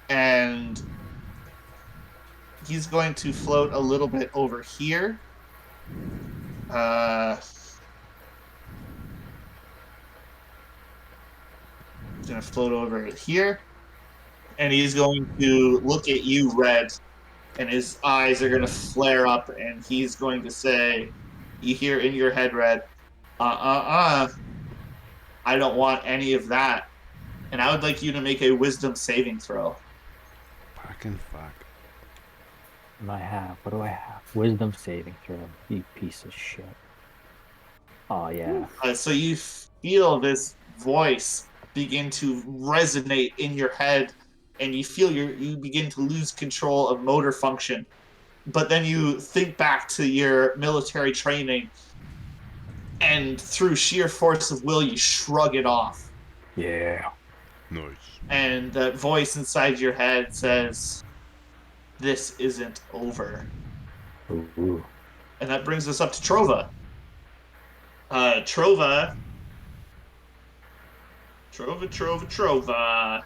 And he's going to float a little bit over here. He's going to float over here. And he's going to look at you, Red. And his eyes are going to flare up, and he's going to say, you hear in your head, Red, I don't want any of that. And I would like you to make a wisdom saving throw. Fucking fuck. What do I have? Wisdom saving throw. You piece of shit. Oh, yeah. So you feel this voice begin to resonate in your head, and you feel you begin to lose control of motor function. But then you think back to your military training, and through sheer force of will, you shrug it off. Yeah. Nice. And that voice inside your head says, this isn't over. Ooh. And that brings us up to Trova. Trova Trova.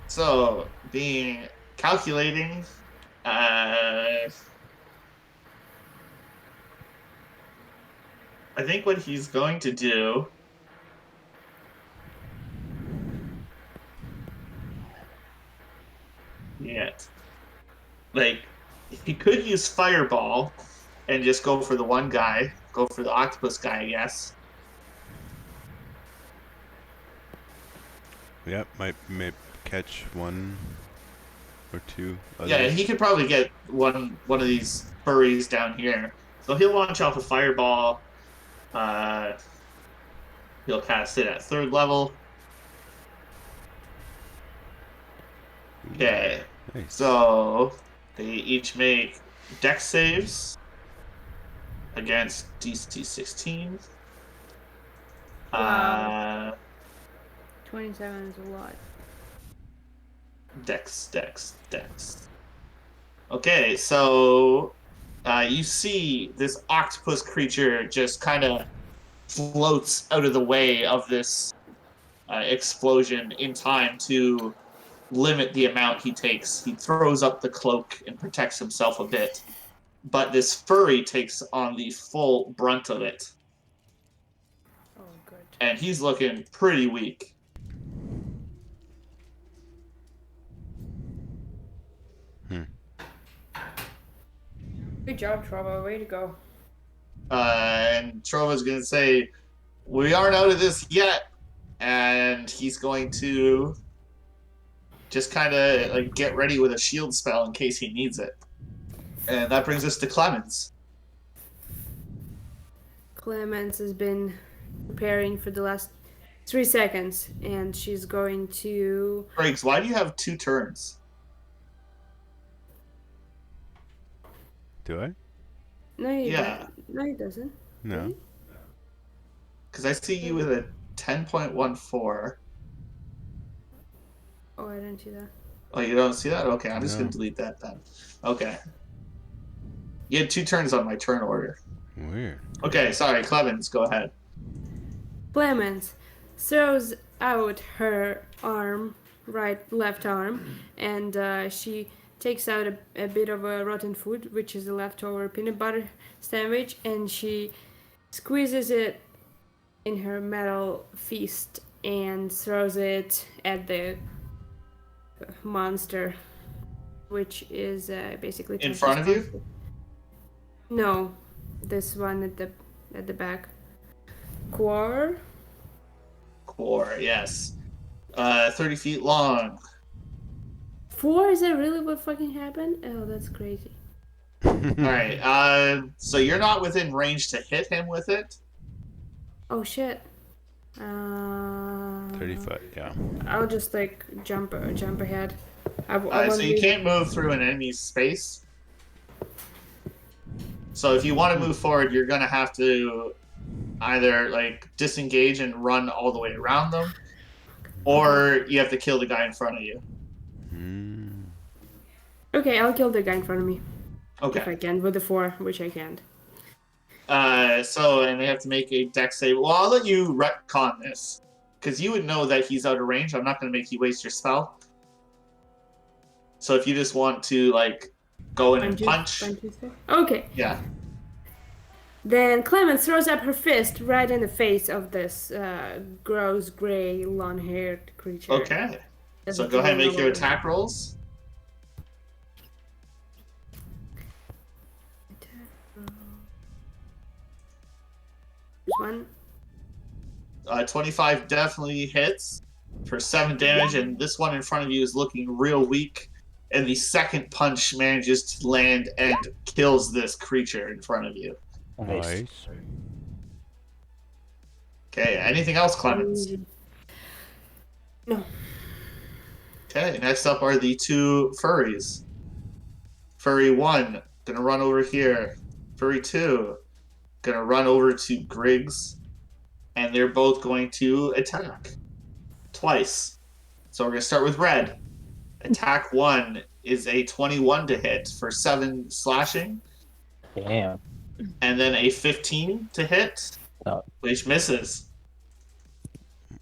So, being calculating, I think what he's going to do. Yet, like, he could use Fireball and just go for the one guy, go for the octopus guy, I guess. Yep, might catch one or two others. Yeah, he could probably get one of these furries down here. So he'll launch off a Fireball. He'll cast it at 3rd level. Okay. Nice. So they each make dex saves against DC 16. Wow. 27 is a lot. Dex. Okay, so you see this octopus creature just kind of floats out of the way of this explosion in time to limit the amount he takes. He throws up the cloak and protects himself a bit, but this furry takes on the full brunt of it, Oh, good. and he's looking pretty weak. Good job, Trova. Way to go. And Trova's going to say, "We aren't out of this yet," and he's going to just kind of like get ready with a shield spell in case he needs it. And that brings us to Clemens. Clemens has been preparing for the last 3 seconds, and she's going to. Briggs, why do you have 2 turns? Do I? No, he Yeah. doesn't. No, he doesn't. No. Because I see you with a 10.14. Oh, I didn't see that. Oh, you don't see that? Okay, I'm just going No. to delete that then. Okay. You had 2 turns on my turn order. Weird. Okay, sorry, Clemens, go ahead. Clemens throws out her left arm, and she takes out a bit of a rotten food, which is a leftover peanut butter sandwich, and she squeezes it in her metal fist and throws it at the monster, which is basically In front of you? No, this one at the back. Core. Core, yes. 30 feet long. 4? Is that really what fucking happened? Oh, that's crazy. Alright, so you're not within range to hit him with it? Oh shit. 35, yeah. I'll just like jump ahead. I So won't you be- can't move through an enemy's space. So if you want to move forward, you're gonna have to either like disengage and run all the way around them, or you have to kill the guy in front of you. Okay, I'll kill the guy in front of me if I Okay. can with the 4, which I can't. And they have to make a dex save. Well, I'll let you retcon this, because you would know that he's out of range. I'm not going to make you waste your spell. So if you just want to like go in and punch, Okay. yeah. Then Clemens throws up her fist right in the face of this gross gray long-haired creature. Okay. So go ahead and make your attack rolls. One. 25 definitely hits for 7 damage, and this one in front of you is looking real weak. And the second punch manages to land and kills this creature in front of you. Nice. Okay, anything else, Clemens? No. Okay, next up are the 2 furries. Furry 1, gonna run over here. Furry 2, gonna run over to Griggs. And they're both going to attack. Twice. So we're gonna start with Red. Attack 1 is a 21 to hit for 7 slashing. Damn. And then a 15 to hit No. which misses.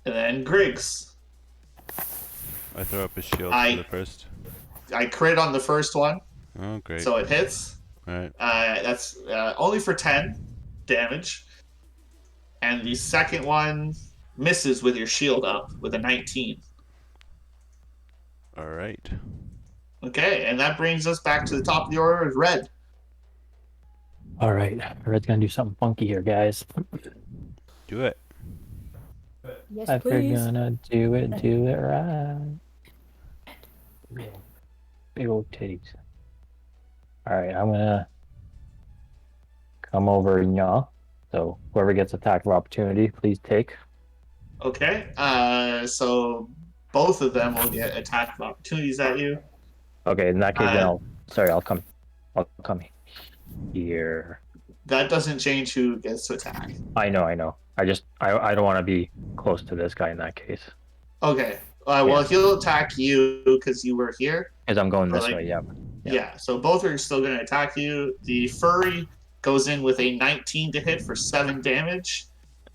And then Griggs. I throw up a shield I- for the first. I crit on the first one, Oh, great. so it hits. All right. That's only for 10 damage. And the second one misses with your shield up with a 19. All right. Okay, and that brings us back to the top of the order as Red. All right, Red's gonna do something funky here, guys. Do it. Yes, If we're please. gonna do it right. Big old titties. All right, I'm gonna come over and yaw. So whoever gets attack of opportunity, please take. Okay, so both of them will get attack of opportunities at you. Okay, in that case, then Uh, I'll come here. That doesn't change who gets to attack. I know. I don't want to be close to this guy in that case. Okay, well, Yeah. he'll attack you because you were here. Because I'm going Or this like- way, yeah. Yeah, so both are still going to attack you. The furry goes in with a 19 to hit for 7 damage.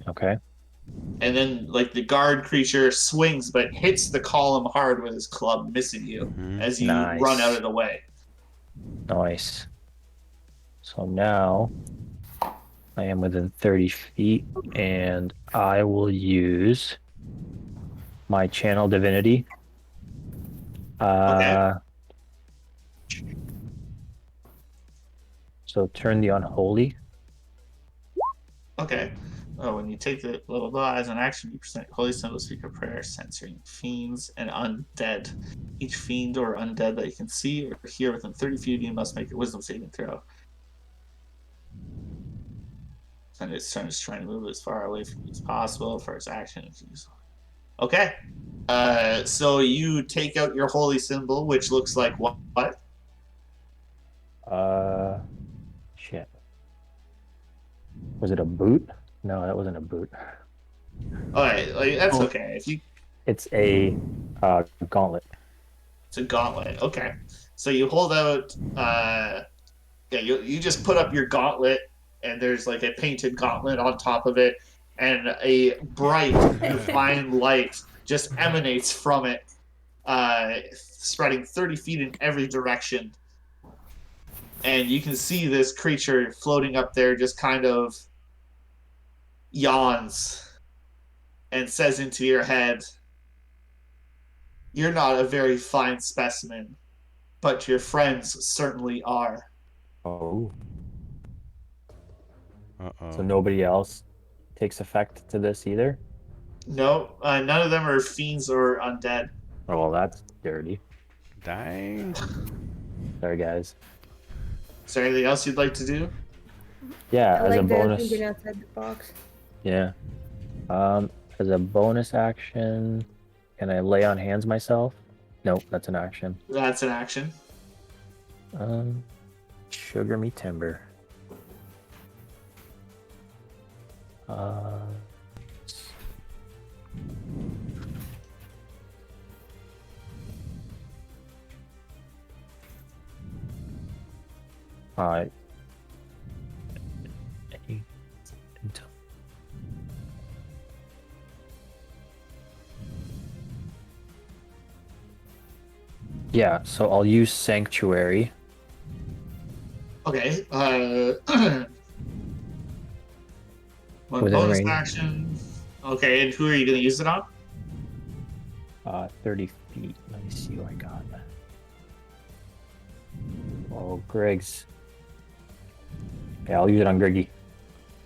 Okay. And then, like, the guard creature swings but hits the column hard with his club, missing you Mhm. as you Nice. run out of the way. Nice. So now I am within 30 feet, and I will use my channel divinity. So turn the unholy. Okay. Oh, when you take the blah blah blah as an action, you present holy symbol, speak a prayer, censoring fiends and undead. Each fiend or undead that you can see or hear within 30 feet of you must make a wisdom saving throw. And it's trying to move as far away from you as possible for its action. Okay. So you take out your holy symbol, which looks like what? Shit. Was it a boot? No, that wasn't a boot. Alright, like that's Oh. okay. If you It's a gauntlet. It's a gauntlet. Okay. So you hold out yeah, you just put up your gauntlet and there's like a painted gauntlet on top of it and a bright divine light just emanates from it, spreading 30 feet in every direction. And you can see this creature floating up there just kind of yawns and says into your head, "You're not a very fine specimen, but your friends certainly are." Oh. Uh-oh. So nobody else takes effect to this either? No, none of them are fiends or undead. Oh, well, that's dirty. Dang. Sorry, guys. Is there anything else you'd like to do? Yeah, I as a like that bonus. thinking outside the box. Yeah. As a bonus action, can I lay on hands myself? Nope, that's an action. That's an action. Sugar me timber. Alright. Yeah, so I'll use Sanctuary. Okay. One Within bonus range. action. Okay, and who are you going to use it on? 30 feet. Let me see what I got. Oh, Greg's. Yeah, I'll use it on Greggy.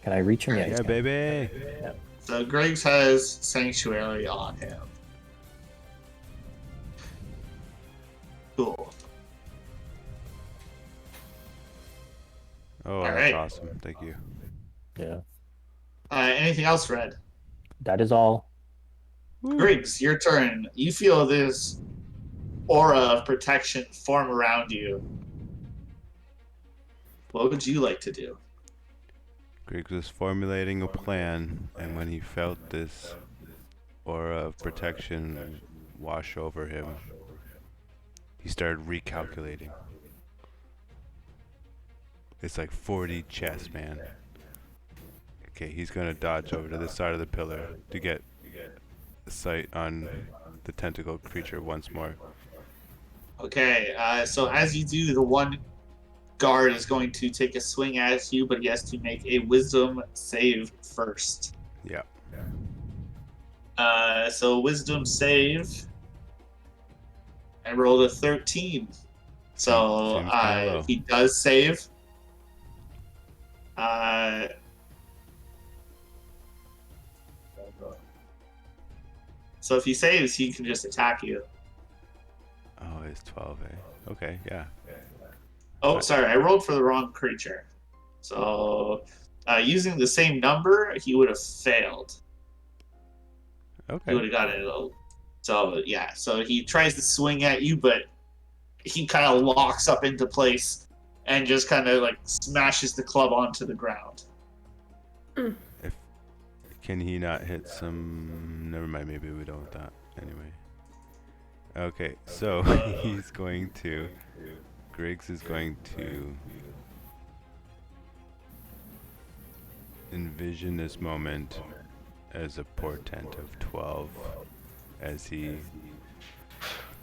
Can I reach him? Yeah, Yeah, baby. So Greg's has Sanctuary on him. Cool. Oh, All that's right. awesome. Thank you. Yeah. Anything else, Red? That is all. Griggs, your turn. You feel this aura of protection form around you. What would you like to do? Griggs was formulating a plan, and when he felt this aura of protection wash over him, he started recalculating. It's like 40 chess, man. Okay, he's gonna dodge over to the side of the pillar to get sight on the tentacle creature once more. Okay, so as you do, the one guard is going to take a swing at you, but he has to make a wisdom save first. Yeah. So wisdom save. I rolled a 13. So Seems kinda low. he does save. Uh, so if he saves, he can just attack you. Oh, it's 12, eh? Okay, yeah. Oh, sorry, I rolled for the wrong creature. So using the same number, he would have failed. He would Okay. have got it. So yeah, so he tries to swing at you, but he kind of locks up into place and just kind of like smashes the club onto the ground. Can he not hit some... Never mind, maybe we don't with that. Anyway. Okay, so he's going to... Griggs is going to... envision this moment as a portent of 12 as he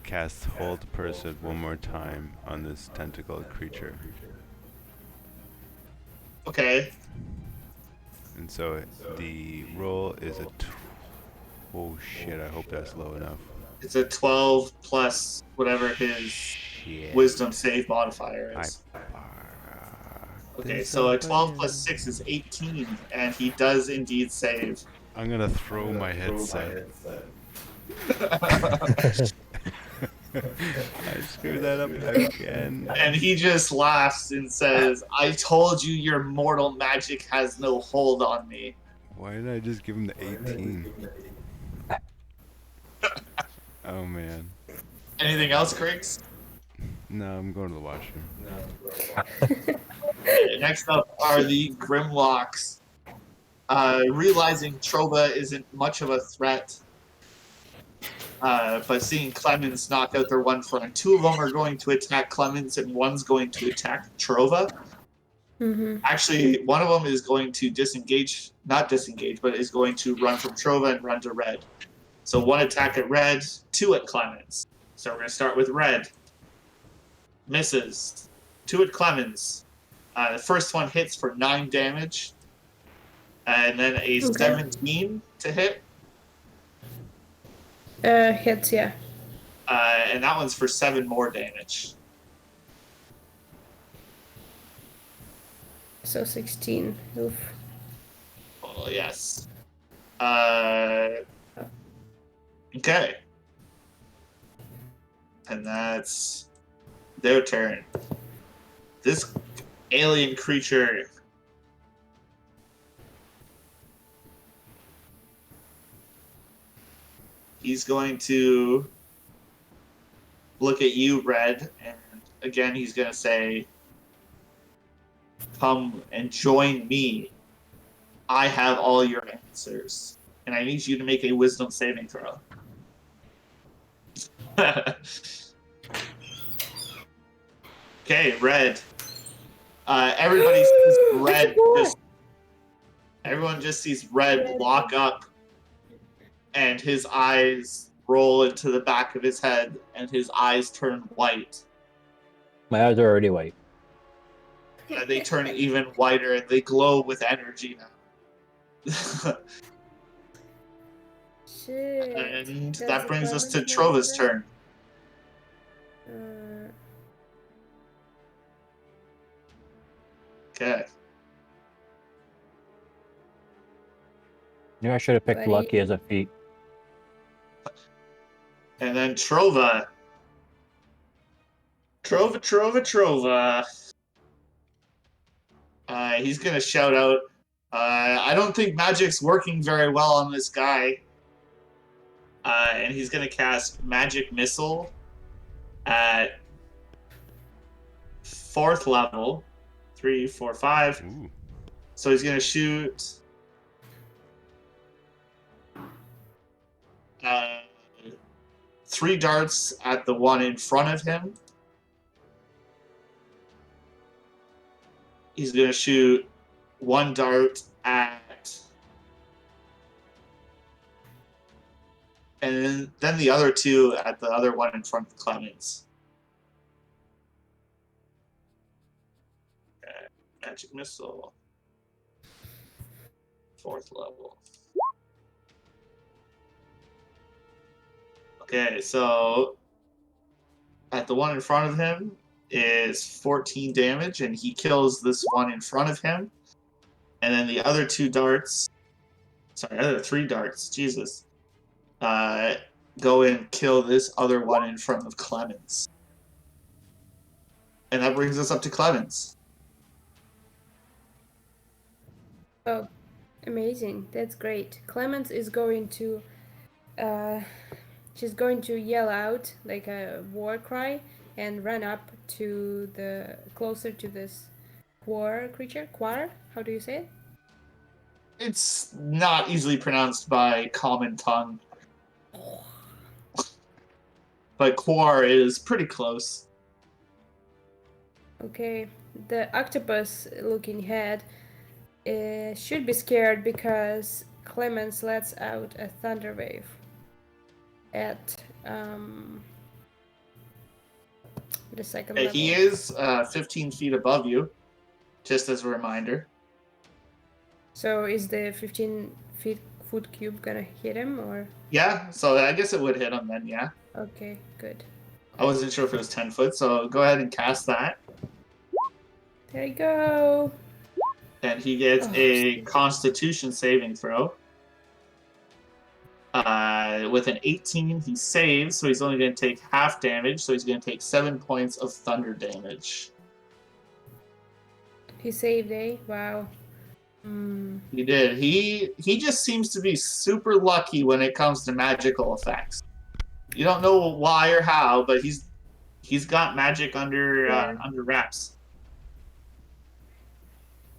casts Hold Person one more time on this tentacled creature. Okay. And so the roll is a... oh shit, I hope that's low enough. It's a 12 plus whatever his Shit. wisdom save modifier is. Okay, so a 12 plus 6 is 18, and he does indeed save. I'm gonna throw my headset. I screwed that up again. And he just laughs and says, I told you your mortal magic has no hold on me. Why did I just give him the 18? Oh man. Anything else, Griggs? No, I'm going to the washroom. Next up are the Grimlocks. Realizing Trova isn't much of a threat, but seeing Clemens knock out their one friend, two of them are going to attack Clemens and one's going to attack Trova. Mm-hmm. Actually, one of them is going to not disengage, but is going to run from Trova and run to Red. So one attack at Red, two at Clemens. So we're going to start with Red. Misses. Two at Clemens. The first one hits for 9 damage. And then a 17 to hit. Hits, yeah. And that one's for 7 more damage. So 16. Oof. Oh, yes. Okay. And that's their turn. This alien creature he's going to look at you, Red, and again he's going to say, come and join me. I have all your answers. And I need you to make a wisdom saving throw. Okay, Red. Everybody sees Red everyone just sees Red lock up and his eyes roll into the back of his head and his eyes turn white. My eyes are already white. They turn even whiter and they glow with energy now. Shit. And Does that it brings us to damage Trova's monster? turn. Okay. Maybe I should have picked Buddy. Lucky as a feat. And then Trova. Trova. He's going to shout out, I don't think magic's working very well on this guy. And he's going to cast Magic Missile at 4th level. 3, 4, 5. Ooh. So he's going to shoot 3 darts at the one in front of him. He's going to shoot 1 dart at And then the other two at the other one in front of Clemens. Okay. Magic missile. 4th level. Okay, so at the one in front of him is 14 damage, and he kills this one in front of him. And then the other 2 darts, other 3 darts, Jesus, go and kill this other one in front of Clemens. And that brings us up to Clemens. Oh, amazing. That's great. Clemens is going to she's going to yell out like a war cry and run up to the closer to this creature. Quar? How do you say it? It's not easily pronounced by common tongue. But Quar is pretty close. Okay, the octopus looking head should be scared because Clemens lets out a thunder wave at the second level. He is 15 feet above you, just as a reminder. So is the foot cube gonna hit him or? Yeah, so I guess it would hit him then, yeah. Okay, good. I wasn't sure if it was 10 foot, so go ahead and cast that. There you go. And he gets a Constitution saving throw. With an 18, he saves, so he's only going to take half damage, so he's going to take 7 points of thunder damage. He saved, eh? Wow. He did. He just seems to be super lucky when it comes to magical effects. You don't know why or how, but he's got magic under wraps.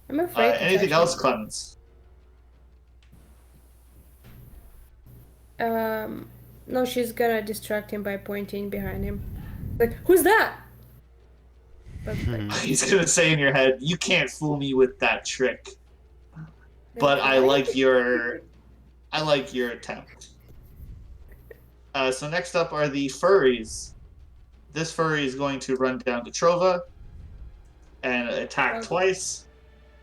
I'm afraid. Anything else, Clemens? No, she's gonna distract him by pointing behind him. Like, who's that? But, like, He's gonna say in your head, "You can't fool me with that trick." But I like your attempt. So next up are the furries. This furry is going to run down to Trova and attack twice,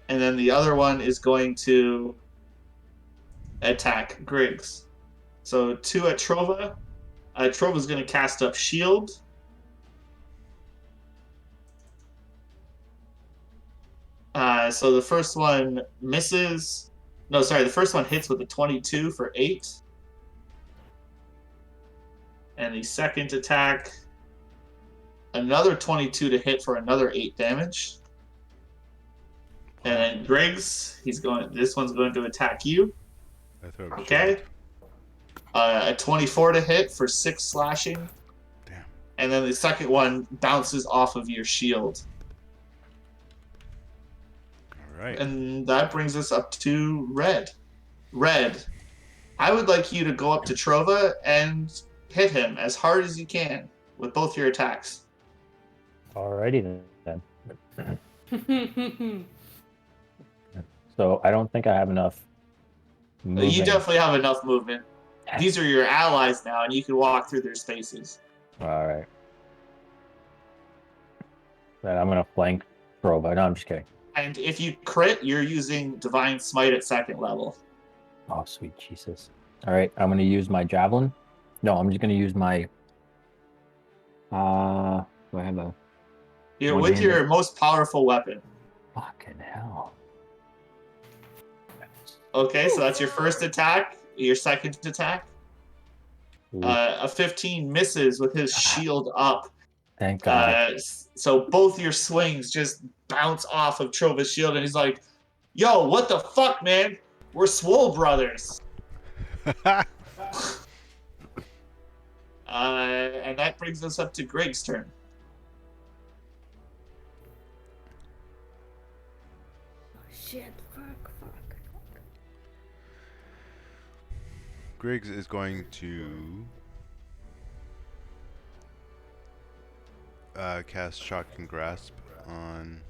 and then the other one is going to attack Griggs. So 2 at Trova. Trova's going to cast up Shield. So the first one misses. No, sorry, the first one hits with a 22 for 8. And the second attack, another 22 to hit for another 8 damage. And then Griggs, this one's going to attack you. Okay. A 24 to hit for 6 slashing. Damn. And then the second one bounces off of your shield. All right. And that brings us up to Red. Red, I would like you to go up to Trova and hit him as hard as you can with both your attacks. Alrighty then. So I don't think I have enough movement. You definitely have enough movement. These are your allies now, and you can walk through their spaces. Alright. Then I'm gonna flank Trova. No, I'm just kidding. And if you crit, you're using Divine Smite at 2nd level. Oh, sweet Jesus. Alright, I'm gonna use my javelin. No, I'm just gonna use my do I have a You're with your most powerful weapon. fucking hell. Okay, so that's your first attack. Your second attack. A 15 misses with his shield up. Thank God. So both your swings just bounce off of Trova's shield, and he's like, "Yo, what the fuck, man? We're swole brothers." And that brings us up to Greg's turn. Shit, fuck. Griggs is going to cast Shock and Grasp on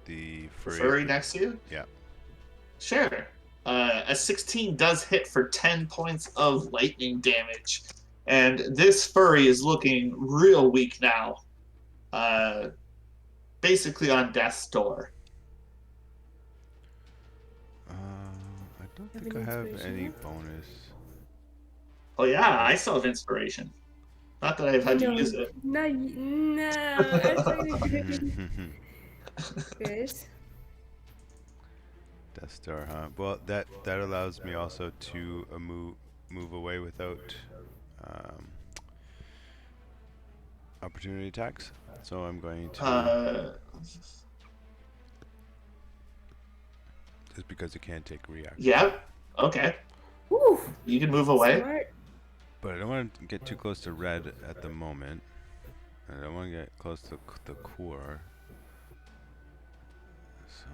the furry. Furry next to you? Yeah. Sure. A 16 does hit for 10 points of lightning damage. And this furry is looking real weak now. Basically on death's door. I don't Have think an I have inspiration any left? bonus. Oh yeah, I still have inspiration. Not that I've had to No, use it. no, I thought you did. Chris. Death Star, huh? Well, that allows me also to move away without um, opportunity attacks. So I'm going to just because it can take reaction. Yeah. Okay. Woo! You can move away. Smart. But I don't want to get too close to red at the moment. I don't want to get close to the core. So.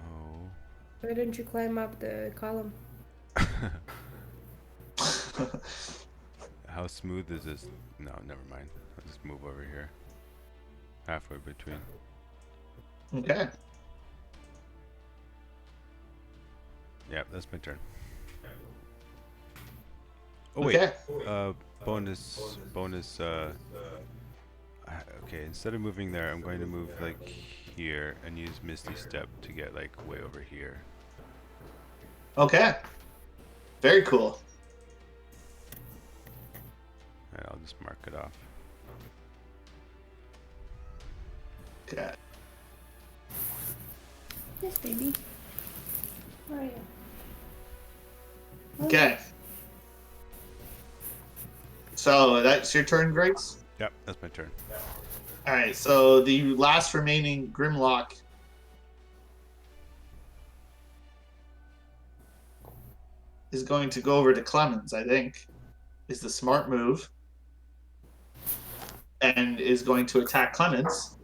Why don't you climb up the column? How smooth is this? No, never mind. I'll just move over here. Halfway between. Okay. Yep, that's my turn. Oh Okay. wait. Bonus. Okay, instead of moving there, I'm going to move like here and use Misty Step to get like way over here. Okay. Very cool. And I'll just mark it off. Okay. Yes, baby. Where are you? Okay. So that's your turn, Griggs? Yep, that's my turn. Alright, so the last remaining Grimlock is going to go over to Clemens, I think. Is the smart move. And is going to attack Clemens.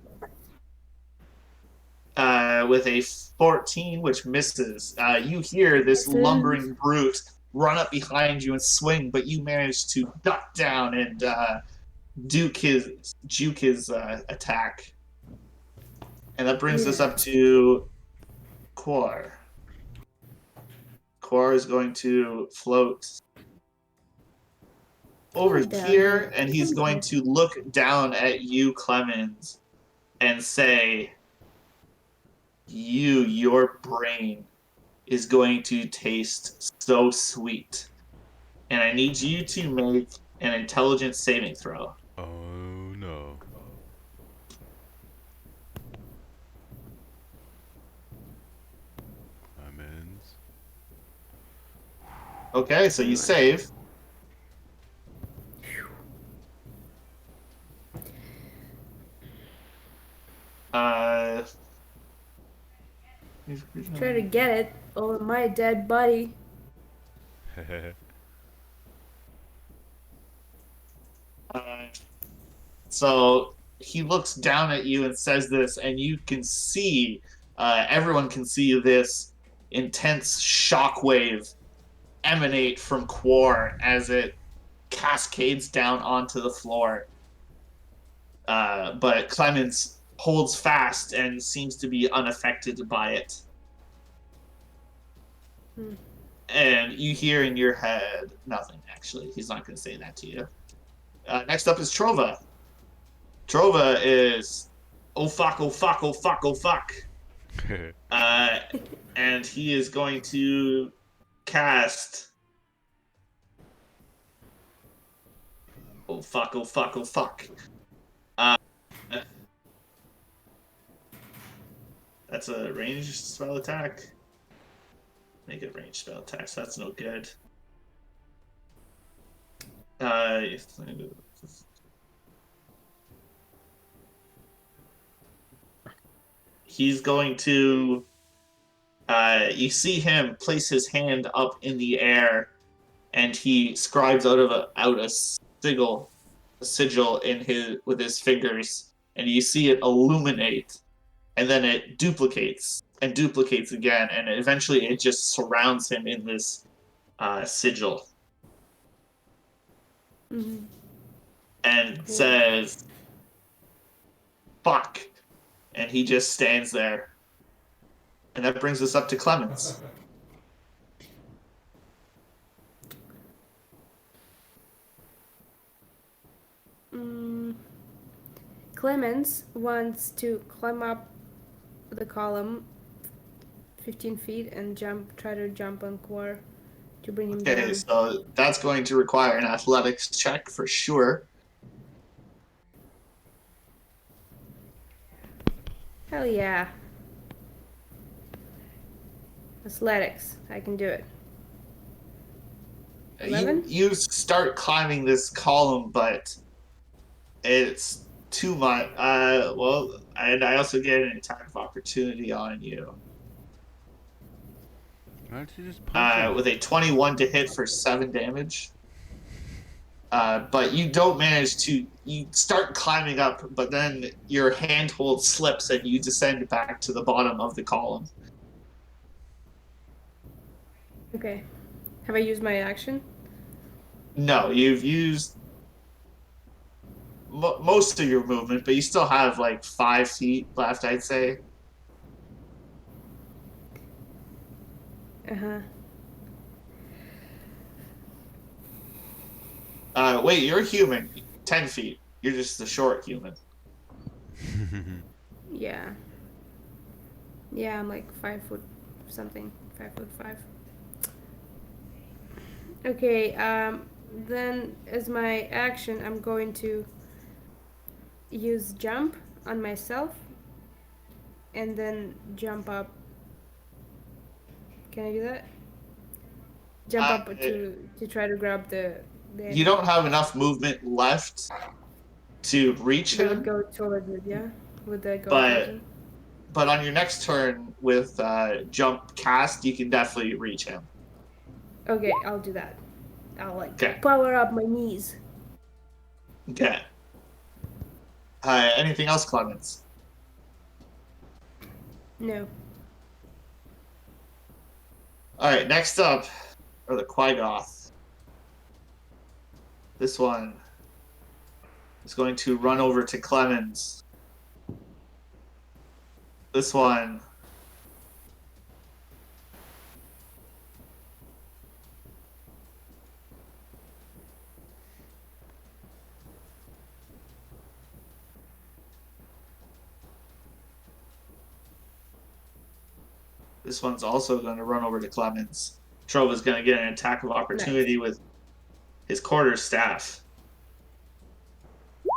With a 14, which misses. You hear this lumbering brute run up behind you and swing, but you manage to duck down and juke his attack. And that brings us up to Quar. Quar is going to float over here, and he's going to look down at you, Clemens, and say, your brain is going to taste so sweet. And I need you to make an intelligence saving throw. Oh no. Clemens. Okay, so you save. Try to get it over my dead body. So he looks down at you and says this, and you can see, everyone can see this intense shockwave emanate from Quar as it cascades down onto the floor. But Clemens holds fast and seems to be unaffected by it. And you hear in your head nothing, actually. He's not going to say that to you. Next up is Trova. Trova is, oh fuck, oh fuck, oh fuck, oh fuck. And he is going to cast, oh fuck, oh fuck, oh fuck. That's a ranged spell attack. Make it ranged spell attack, so that's no good. He's going to, you see him place his hand up in the air, and he scribes out a sigil with his fingers, and you see it illuminate, and then it duplicates and duplicates again, and eventually it just surrounds him in this sigil. And says, fuck. And he just stands there. And that brings us up to Clemens. Clemens wants to climb up the column 15 feet and try to jump on Core to bring him Okay, down. so that's going to require an athletics check for sure. Hell yeah. Athletics. I can do it. 11? You start climbing this column, but it's too much. Well, and I also get an attack of opportunity on you. Why don't you just punch him? With a 21 to hit for 7 damage. But you don't manage to. You start climbing up, but then your handhold slips and you descend back to the bottom of the column. Okay. Have I used my action? No, you've used most of your movement, but you still have like 5 feet left, I'd say. Uh-huh. Wait, you're human. 10 feet. You're just a short human. Yeah. Yeah, I'm like 5 foot something. 5'5". Okay, then as my action, I'm going to use jump on myself and then jump up. Can I do that? Jump up to try to grab the You don't have enough movement left to reach that would him, go towards it, yeah? Would that go But- towards him? but on your next turn with jump cast, you can definitely reach him. Okay, I'll do that. I'll like Okay. power up my knees. Okay. Anything else, Clemens? No. All right, next up are the Quagoth. This one is going to run over to Clemens. This one This one's also going to run over to Clemens. Trova's going to get an attack of opportunity with his quarter staff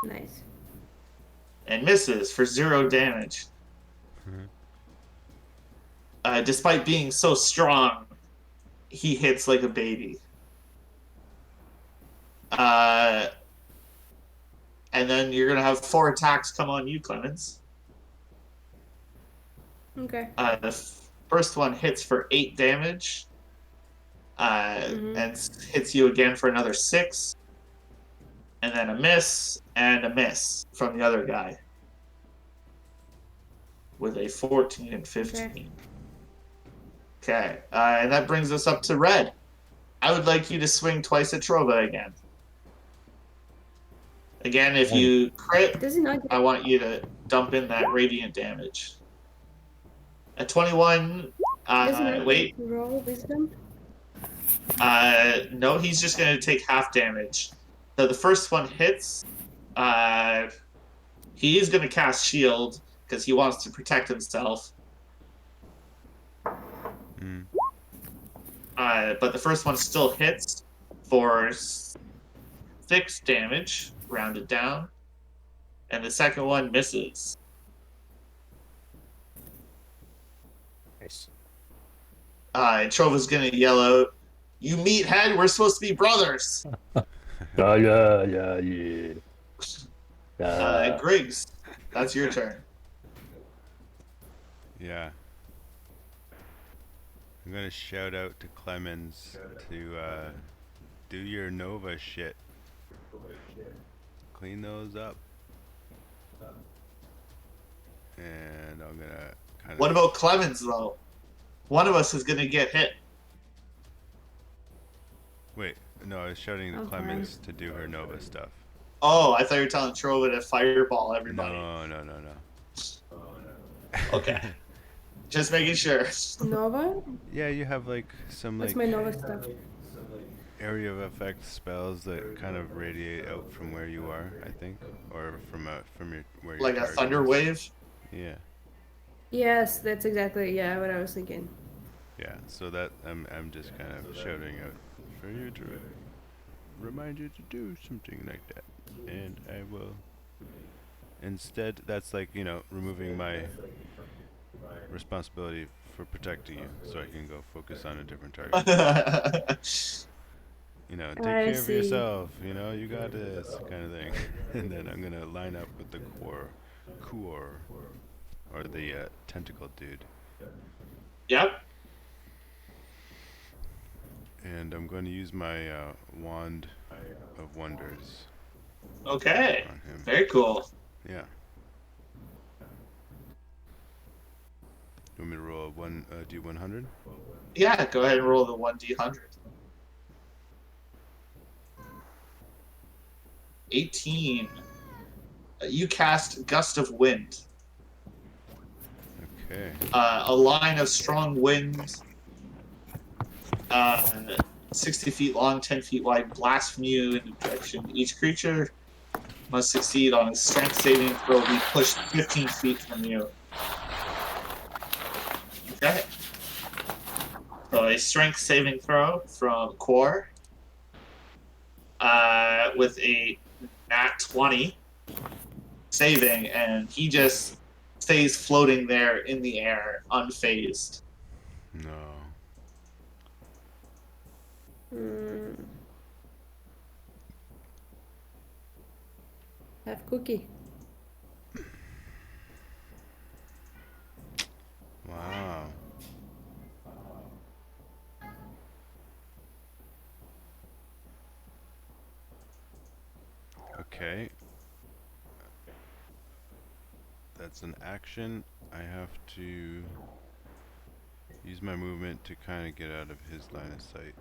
Nice. and misses for 0 damage. Despite being so strong, he hits like a baby. And then you're going to have 4 attacks come on you, Clemens. Okay. The first one hits for 8 damage. And hits you again for another 6. And then a miss and a miss from the other guy. With a 14 and 15. Okay. And that brings us up to Red. I would like you to swing twice at Trova again. Again, if you crit, Does he not get I want you to dump in that radiant damage. At 21, does he not wait. get roll wisdom? No, he's just going to take half damage. So the first one hits. He is going to cast shield because he wants to protect himself. But the first one still hits for 6 damage, rounded down. And the second one misses. Nice. And Trova's going to yell out, "You meathead, we're supposed to be brothers!" Yeah. Griggs, that's your turn. Yeah. I'm gonna shout out to Clemens to do your Nova shit. Clean those up. And I'm gonna kind of... What about Clemens, though? One of us is going to get hit. Wait, no, I was shouting to Okay. Clemens to do her Nova stuff. Oh, I thought you were telling Trova to fireball everybody. No. Okay. Just making sure. Nova? Yeah, you have like some What's like my Nova stuff? area of effect spells that kind of radiate out from where you are, I think, or from your where your Like a target thunder is. wave. Yeah, Yes, that's exactly what I was thinking. yeah. So that I'm just kind of shouting out for you to remind you to do something like that, and I will. Instead, that's like removing my responsibility for protecting you, so I can go focus on a different target. Take I care of see. yourself. You got this kind of thing. And then I'm gonna line up with the core, or the tentacle dude, Yep. and I'm going to use my wand of wonders Okay. on him. Very cool. Yeah. You want me to roll a D100? Yeah, go ahead and roll the 1d100. 18. You cast Gust of Wind. Okay. A line of strong wind, 60 feet long, 10 feet wide, blasts from you in the direction. Each creature must succeed on a strength saving throw, be pushed 15 feet from you. Okay. So a strength saving throw from Core with a nat 20 saving, and he just stays floating there in the air, unfazed. No. Have cookie. Wow. Okay. That's an action. I have to use my movement to kind of get out of his line of sight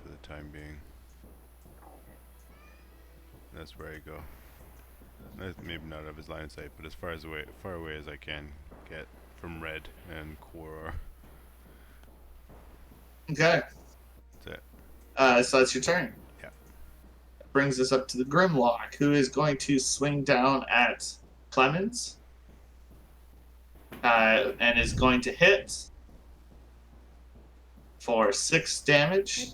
for the time being. That's where I go. Maybe not out of his line of sight, but as far away as I can get from Red and Quora. Okay. That's it. So that's your turn. Yeah. That brings us up to the Grimlock, who is going to swing down at Clemens and is going to hit for 6 damage.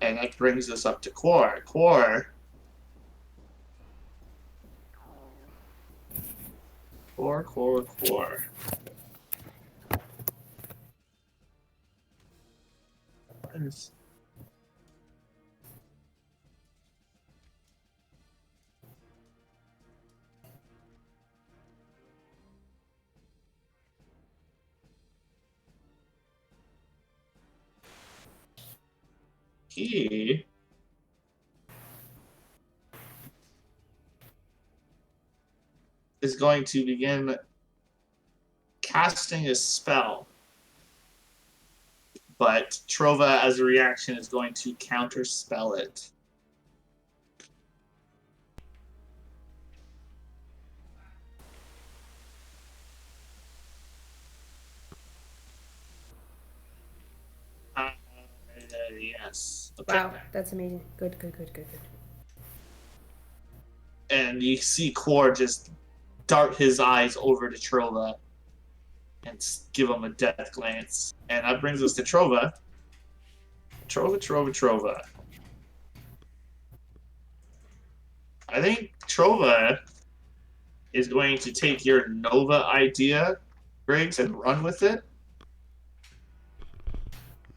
And that brings us up to Quor. Quor. He is going to begin casting a spell, but Trova, as a reaction, is going to counterspell it. Yes. Okay. Wow, that's amazing. Good. And you see Quor just dart his eyes over to Trova and give him a death glance. And that brings us to Trova. Trova. I think Trova is going to take your Nova idea, Griggs, and run with it.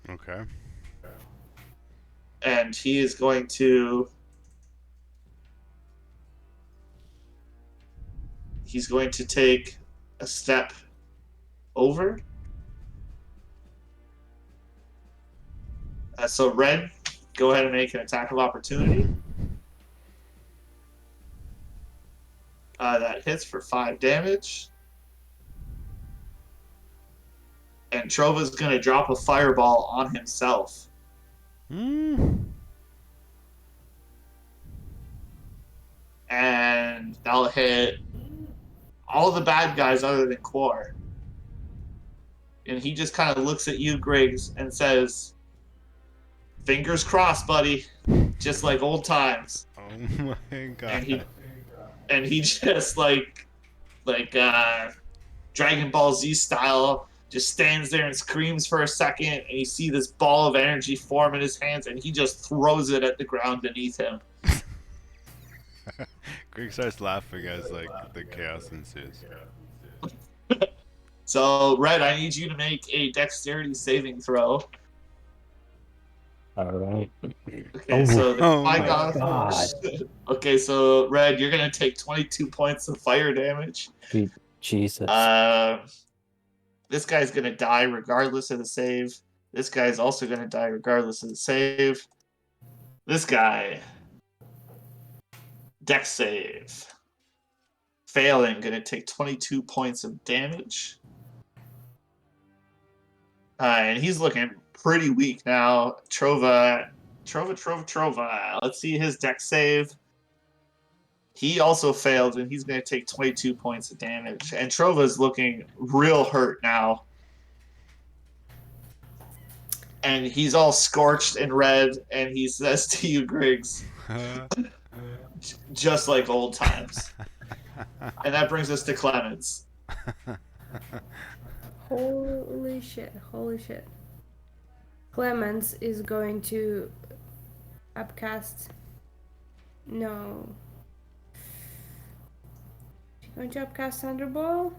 Okay. And he is going to... He's going to take a step over. So Red, go ahead and make an attack of opportunity. That hits for 5 damage. And Trova's going to drop a fireball on himself. And that'll hit all the bad guys other than Quor. And he just kind of looks at you, Griggs, and says, Fingers crossed, buddy. Just like old times. Oh my god. And he just like Dragon Ball Z style just stands there and screams for a second, and you see this ball of energy form in his hands, and he just throws it at the ground beneath him. Greg starts laughing as like the chaos ensues. So, Red, I need you to make a dexterity saving throw. All right. Okay, so the Oh my God. Okay, so Red, you're gonna take 22 points of fire damage. Sweet Jesus. This guy's gonna die regardless of the save. This guy's also gonna die regardless of the save. This guy, dex save, failing, gonna take 22 points of damage. And he's looking pretty weak now. Trova. Let's see his dex save. He also failed, and he's going to take 22 points of damage. And Trova's looking real hurt now. And he's all scorched and red, and he says to you, Griggs, just like old times. And that brings us to Clemens. Holy shit. Clemens is going to upcast. No. She's going to upcast Thunderball?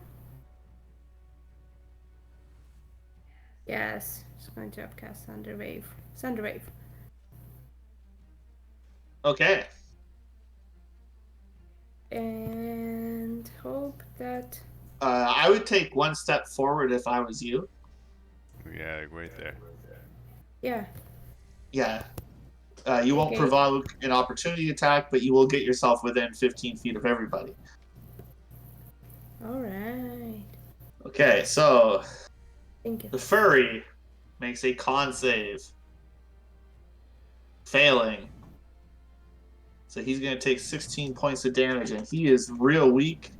Yes, she's going to upcast Thunderwave. Thunderwave. Okay. And hope that. I would take one step forward if I was you. Yeah, like right there. Yeah. Yeah. You won't Okay. provoke an opportunity attack, but you will get yourself within 15 feet of everybody. Alright. Okay, so Thank you. the furry makes a con save. Failing. So he's going to take 16 points of damage, and he is real weak.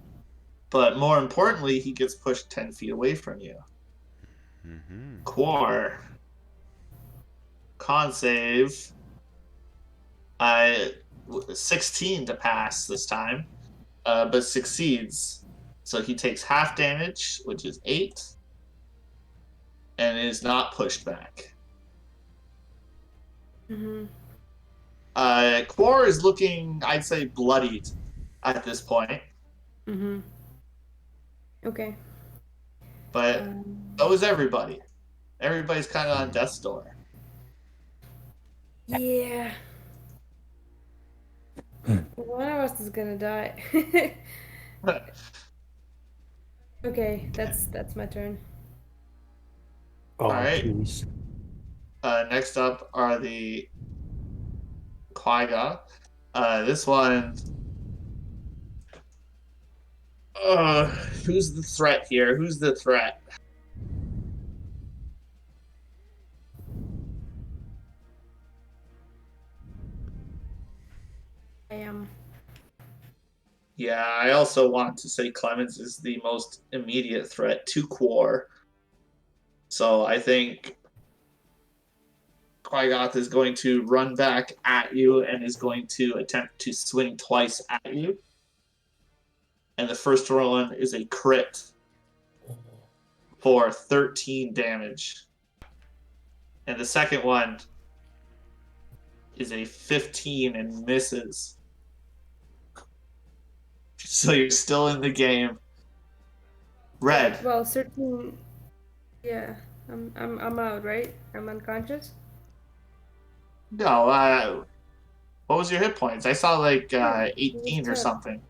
But more importantly, he gets pushed 10 feet away from you. Mm-hmm. Quar. Con save. 16 to pass this time, but succeeds. So he takes half damage, which is 8, and is not pushed back. Mm-hmm. Quar is looking, I'd say, bloodied at this point, Mm-hmm. Okay. but so is everybody. Everybody's kind of on death's door. Yeah. One of us is gonna die. Okay, that's my turn. Oh, Alright. jeez. Next up are the Qui-Gon. This one. Who's the threat here? Who's the threat? I am. Yeah, I also want to say Clemens is the most immediate threat to Quar. So I think Qui-Gon is going to run back at you and is going to attempt to swing twice at you. And the first one is a crit for 13 damage. And the second one is a 15 and misses. So you're still in the game. Red. Well, 13. Yeah, I'm out, right? I'm unconscious. No, what was your hit points? I saw like 18 or 10. something.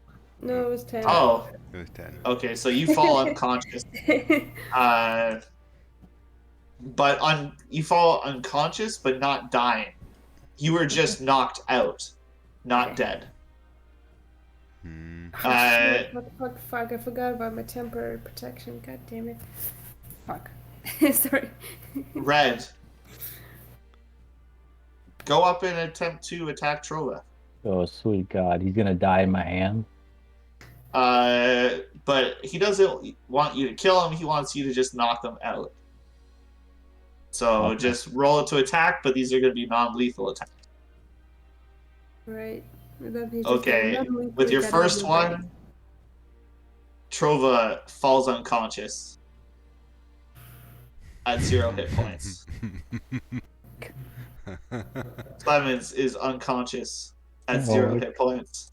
No, it was 10. Oh, It was 10. okay, so you fall unconscious. But you fall unconscious, but not dying. You were just knocked out, not Okay. dead. Hmm. Fuck, I forgot about my temporary protection. God damn it. Fuck. Sorry. Red. Go up and attempt to attack Trova. Oh, sweet God. He's going to die in my hand. But he doesn't want you to kill him. He wants you to just knock him out. So Okay. just roll it to attack, but these are going to be non-lethal attacks. Right. That means Okay, with your first one, Trova falls unconscious at 0 hit points. Clemens is unconscious at Oh, 0 hit points.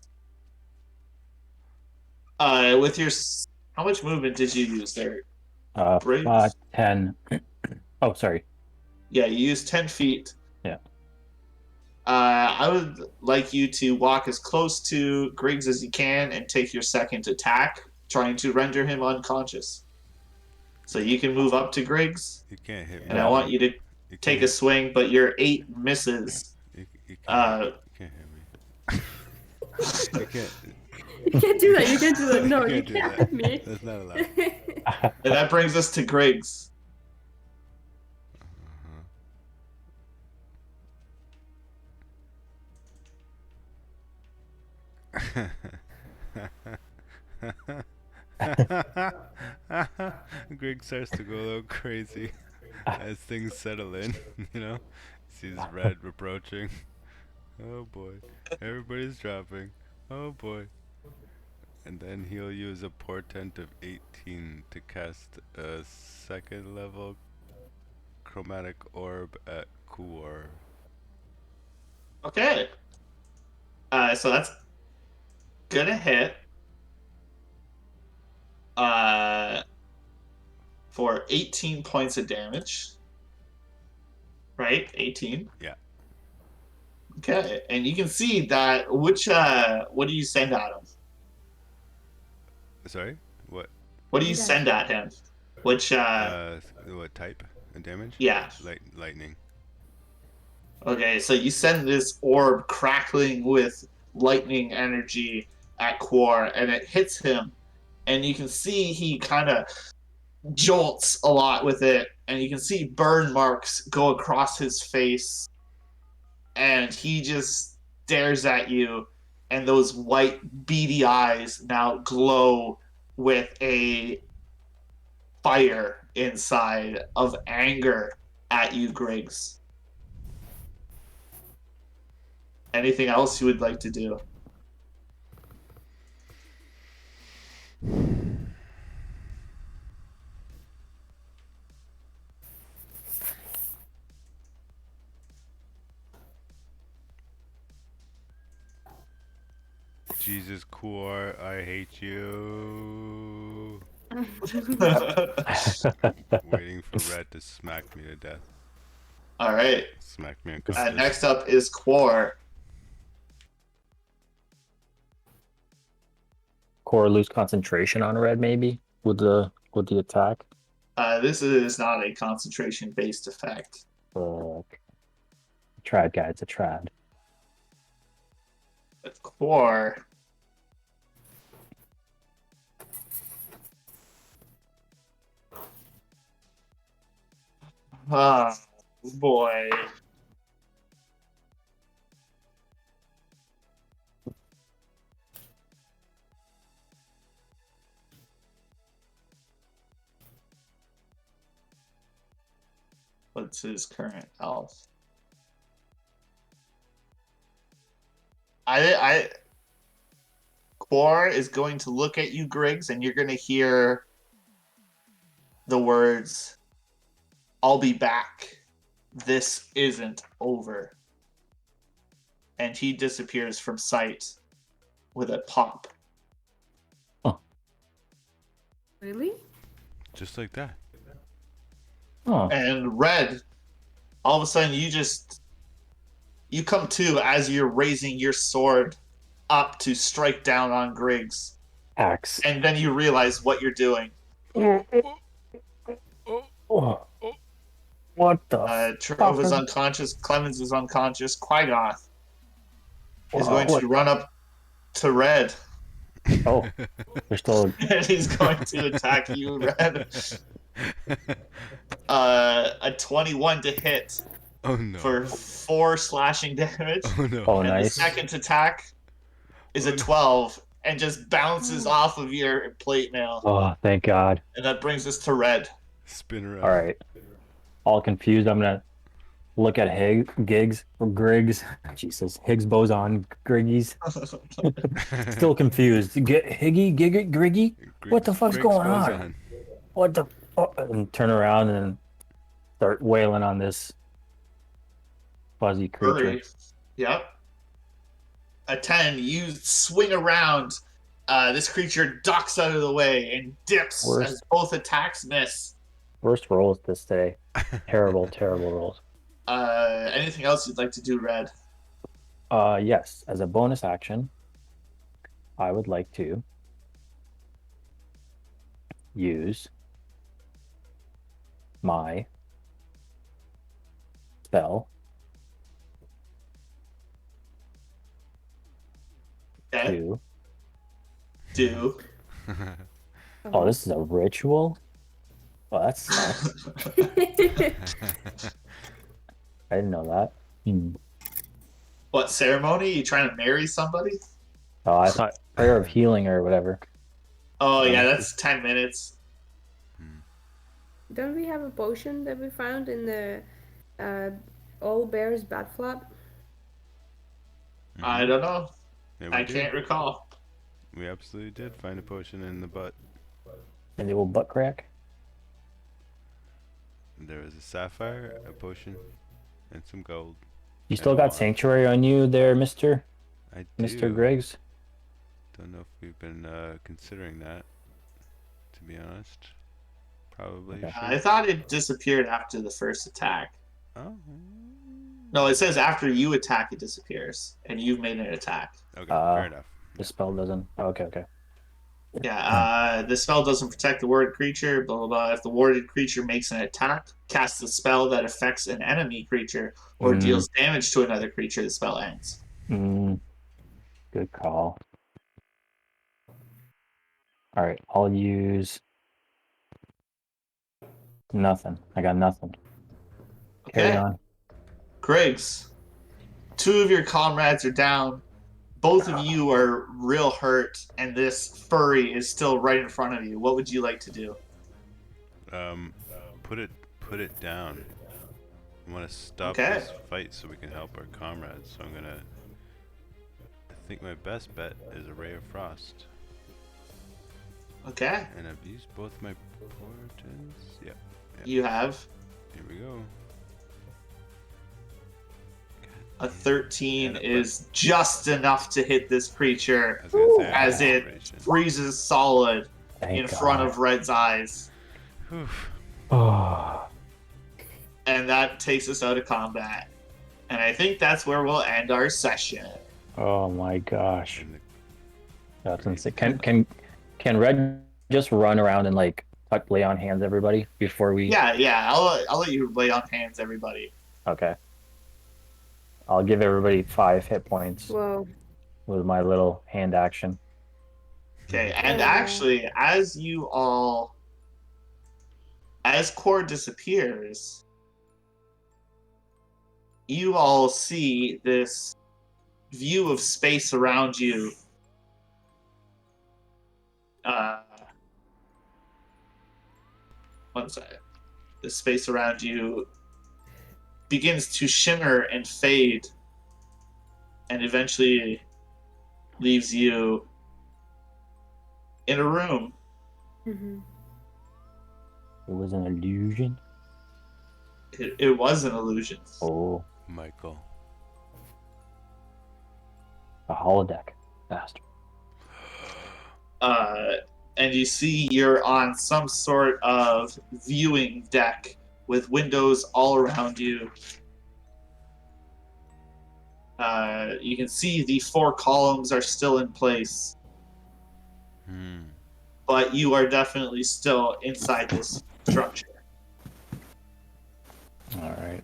With your, how much movement did you use there? Briggs? 10. Oh, sorry. Yeah, you used 10 feet. Yeah. I would like you to walk as close to Griggs as you can and take your second attack, trying to render him unconscious. So you can move up to Griggs, You can't hit me. and I want you to You can't take a hit- swing, but your 8 misses. You Uh, can't hit me. You can't. You can't do that. You can't do that. No, You you can't do can't that. hit me. That's not allowed. And that brings us to Griggs. Greg starts to go a little crazy as things settle in, you know? Sees Red approaching. Oh boy. Everybody's dropping. Oh boy. And then he'll use a portent of 18 to cast a second level chromatic orb at Kuor. Okay. So that's gonna hit. For 18 points of damage. Right? 18. Yeah. Okay. And you can see that what do you send at him? Sorry? What? What do you send at him? Which What type of damage? yeah. Lightning. Okay, so you send this orb crackling with lightning energy at Quar, and it hits him, and you can see he kind of jolts a lot with it, and you can see burn marks go across his face, and he just stares at you, and those white beady eyes now glow with a fire inside of anger at you, Griggs. Anything else you would like to do? Jesus, Kuor, I hate you. Waiting for Red to smack me to death. All right. Smack me unconscious. Next up is Quar. Core lose concentration on red, maybe with the attack. This is not a concentration-based effect. Trad guy, it's a trad. With Quar. Oh boy. What's his current health? Quar is going to look at you, Griggs, and you're going to hear the words, "I'll be back. This isn't over." And he disappears from sight with a pop. Really? Just like that. Oh, And Red, all of a sudden you come to as you're raising your sword up to strike down on Griggs. axe. And then you realize what you're doing. Oh. What the? Trove is unconscious, Clemens is unconscious, Qui-Goth is going to run up to Red. Oh, they're still. And he's going to attack you, Red. A 21 to hit Oh no. for 4 slashing damage. Oh no. Oh, And the nice. second attack is a 12 and just bounces off of your plate mail. Oh, thank God. And that brings us to Red. Spin around. All right. all confused. I'm gonna look at Griggs. Jesus, Higgs boson, Griggies. Still confused. Get Higgy, Griggy. What the fuck's Griggs going on? boson. What the? And turn around and start wailing on this fuzzy creature. Hurry. Yep. A 10. You swing around. This creature ducks out of the way and dips Worst. as both attacks miss. Worst rolls this day. Terrible, terrible rolls. Anything else you'd like to do, Red? Yes. As a bonus action, I would like to use my spell Okay. to. Do. Oh, this is a ritual? Well, that sucks. I didn't know that. What ceremony? You trying to marry somebody? Oh, I thought prayer of healing or whatever. Oh yeah, that's 10 minutes. Don't we have a potion that we found in the All Bear's bat flap? I don't know. Yeah, we I did. can't recall. We absolutely did find a potion in the butt. And the old butt crack. There was a sapphire, a potion, and some gold. You still And got wine. sanctuary on you there, Mr. I do. Mr. Griggs? Don't know if we've been considering that, to be honest. Probably Okay. should. I thought it disappeared after the first attack. Oh. No, it says after you attack, it disappears, and you've made an attack. Okay, fair enough. The spell doesn't. Oh, okay. Yeah, the spell doesn't protect the warded creature, blah, blah, blah. If the warded creature makes an attack, casts a spell that affects an enemy creature, or deals damage to another creature, the spell ends. Good call. All right, I'll use nothing. I got nothing. Carry Okay. on. Griggs, 2 of your comrades are down. Both of you are real hurt, and this furry is still right in front of you. What would you like to do? Put it down. I want to stop Okay. this fight so we can help our comrades. So I think my best bet is a ray of frost. Okay, And I've used both my portents. Yep. you have Here we go. a 13 is just enough to hit this creature I was gonna say, I as have it inspiration. freezes solid Thank in front God. of Red's eyes. Whew. Oh, And that takes us out of combat. And I think that's where we'll end our session. oh my gosh. And the- That's insane. Can Red just run around and like lay on hands everybody before we? Yeah, I'll let you lay on hands, everybody. Okay. I'll give everybody 5 hit points Whoa. with my little hand action. Okay, and actually, as Core disappears, you all see this view of space around you. One second. The space around you begins to shimmer and fade, and eventually leaves you in a room. Mm-hmm. It was an illusion. It was an illusion. Oh, Michael. a holodeck. Bastard. And you see you're on some sort of viewing deck with windows all around you. You can see the 4 columns are still in place, but you are definitely still inside this structure. All right.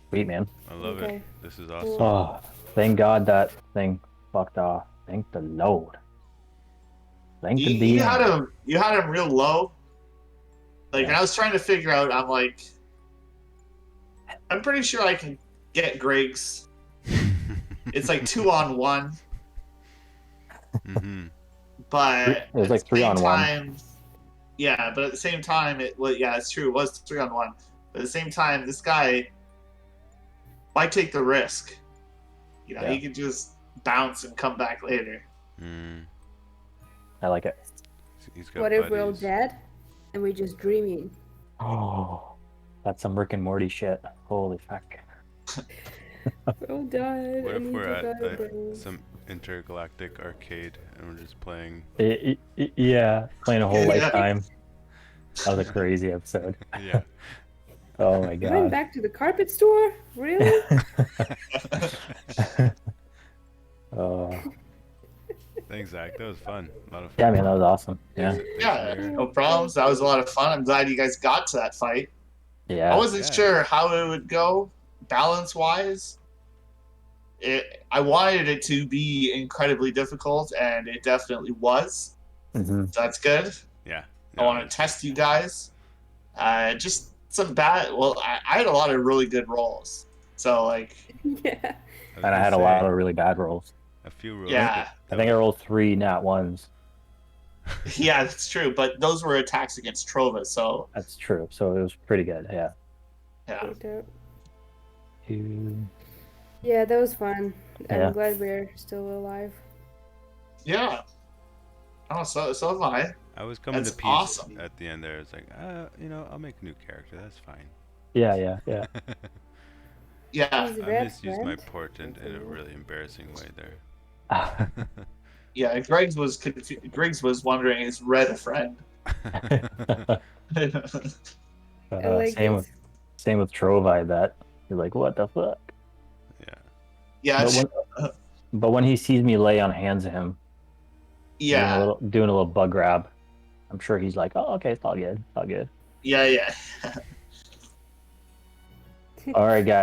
Sweet, man. I love Okay. it. This is awesome. Oh, thank God that thing fucked off. Thank the Lord. Thank the You DM. had him real low. Like, and I was trying to figure out. I'm like, I'm pretty sure I can get Griggs. It's like 2-on-1, Mm-hmm. but It was like at the same 3-on-1. time, Yeah, but at the same time, it's true. It was 3-on-1. But at the same time, this guy, why take the risk? You know, Yeah. he could just bounce and come back later. Mm. I like it. He's got What if we're all buddies. dead and we're just dreaming? Oh, that's some Rick and Morty shit. Holy fuck. We're all dead. What I if need we're to at go like, to some intergalactic arcade and we're just playing? Yeah, playing a whole Yeah. lifetime. That was a crazy episode. Yeah. Oh my Went god. back to the carpet store? Really? Oh, Thanks, Zach. That was fun. A lot of fun. yeah, man, that was awesome. Yeah, Thanks, Yeah, Amir. no problems. That was a lot of fun. I'm glad you guys got to that fight. I yeah. wasn't Yeah. sure how it would go balance wise. I wanted it to be incredibly difficult, and it definitely was. Hmm. So that's good. Yeah. I No, want it's to test you guys. Just some bad. Well, I had a lot of really good rolls. So like, Yeah. was And I gonna had a lot say, of really bad rolls. a few rolls. Yeah. I think I rolled 3 nat ones. yeah, that's true. But those were attacks against Trova. So That's true. So it was pretty good. Yeah. yeah, Worked out. Two. Yeah, that was fun. Yeah. I'm glad we're still alive. yeah. Oh, so am I. I was coming That's to peace awesome. at the end there. It's like, I'll make a new character. That's fine. Yeah. Yeah, He's I red, misused my friend. portent in a really embarrassing way there. yeah. Griggs was wondering, is Red a friend? I like Same it. with Trove, I bet. You're like, what the fuck? Yeah. yeah, But when he sees me lay on hands of him, yeah, doing a little bug grab, I'm sure he's like, oh, okay, it's all good. It's all good. yeah. All right, guys.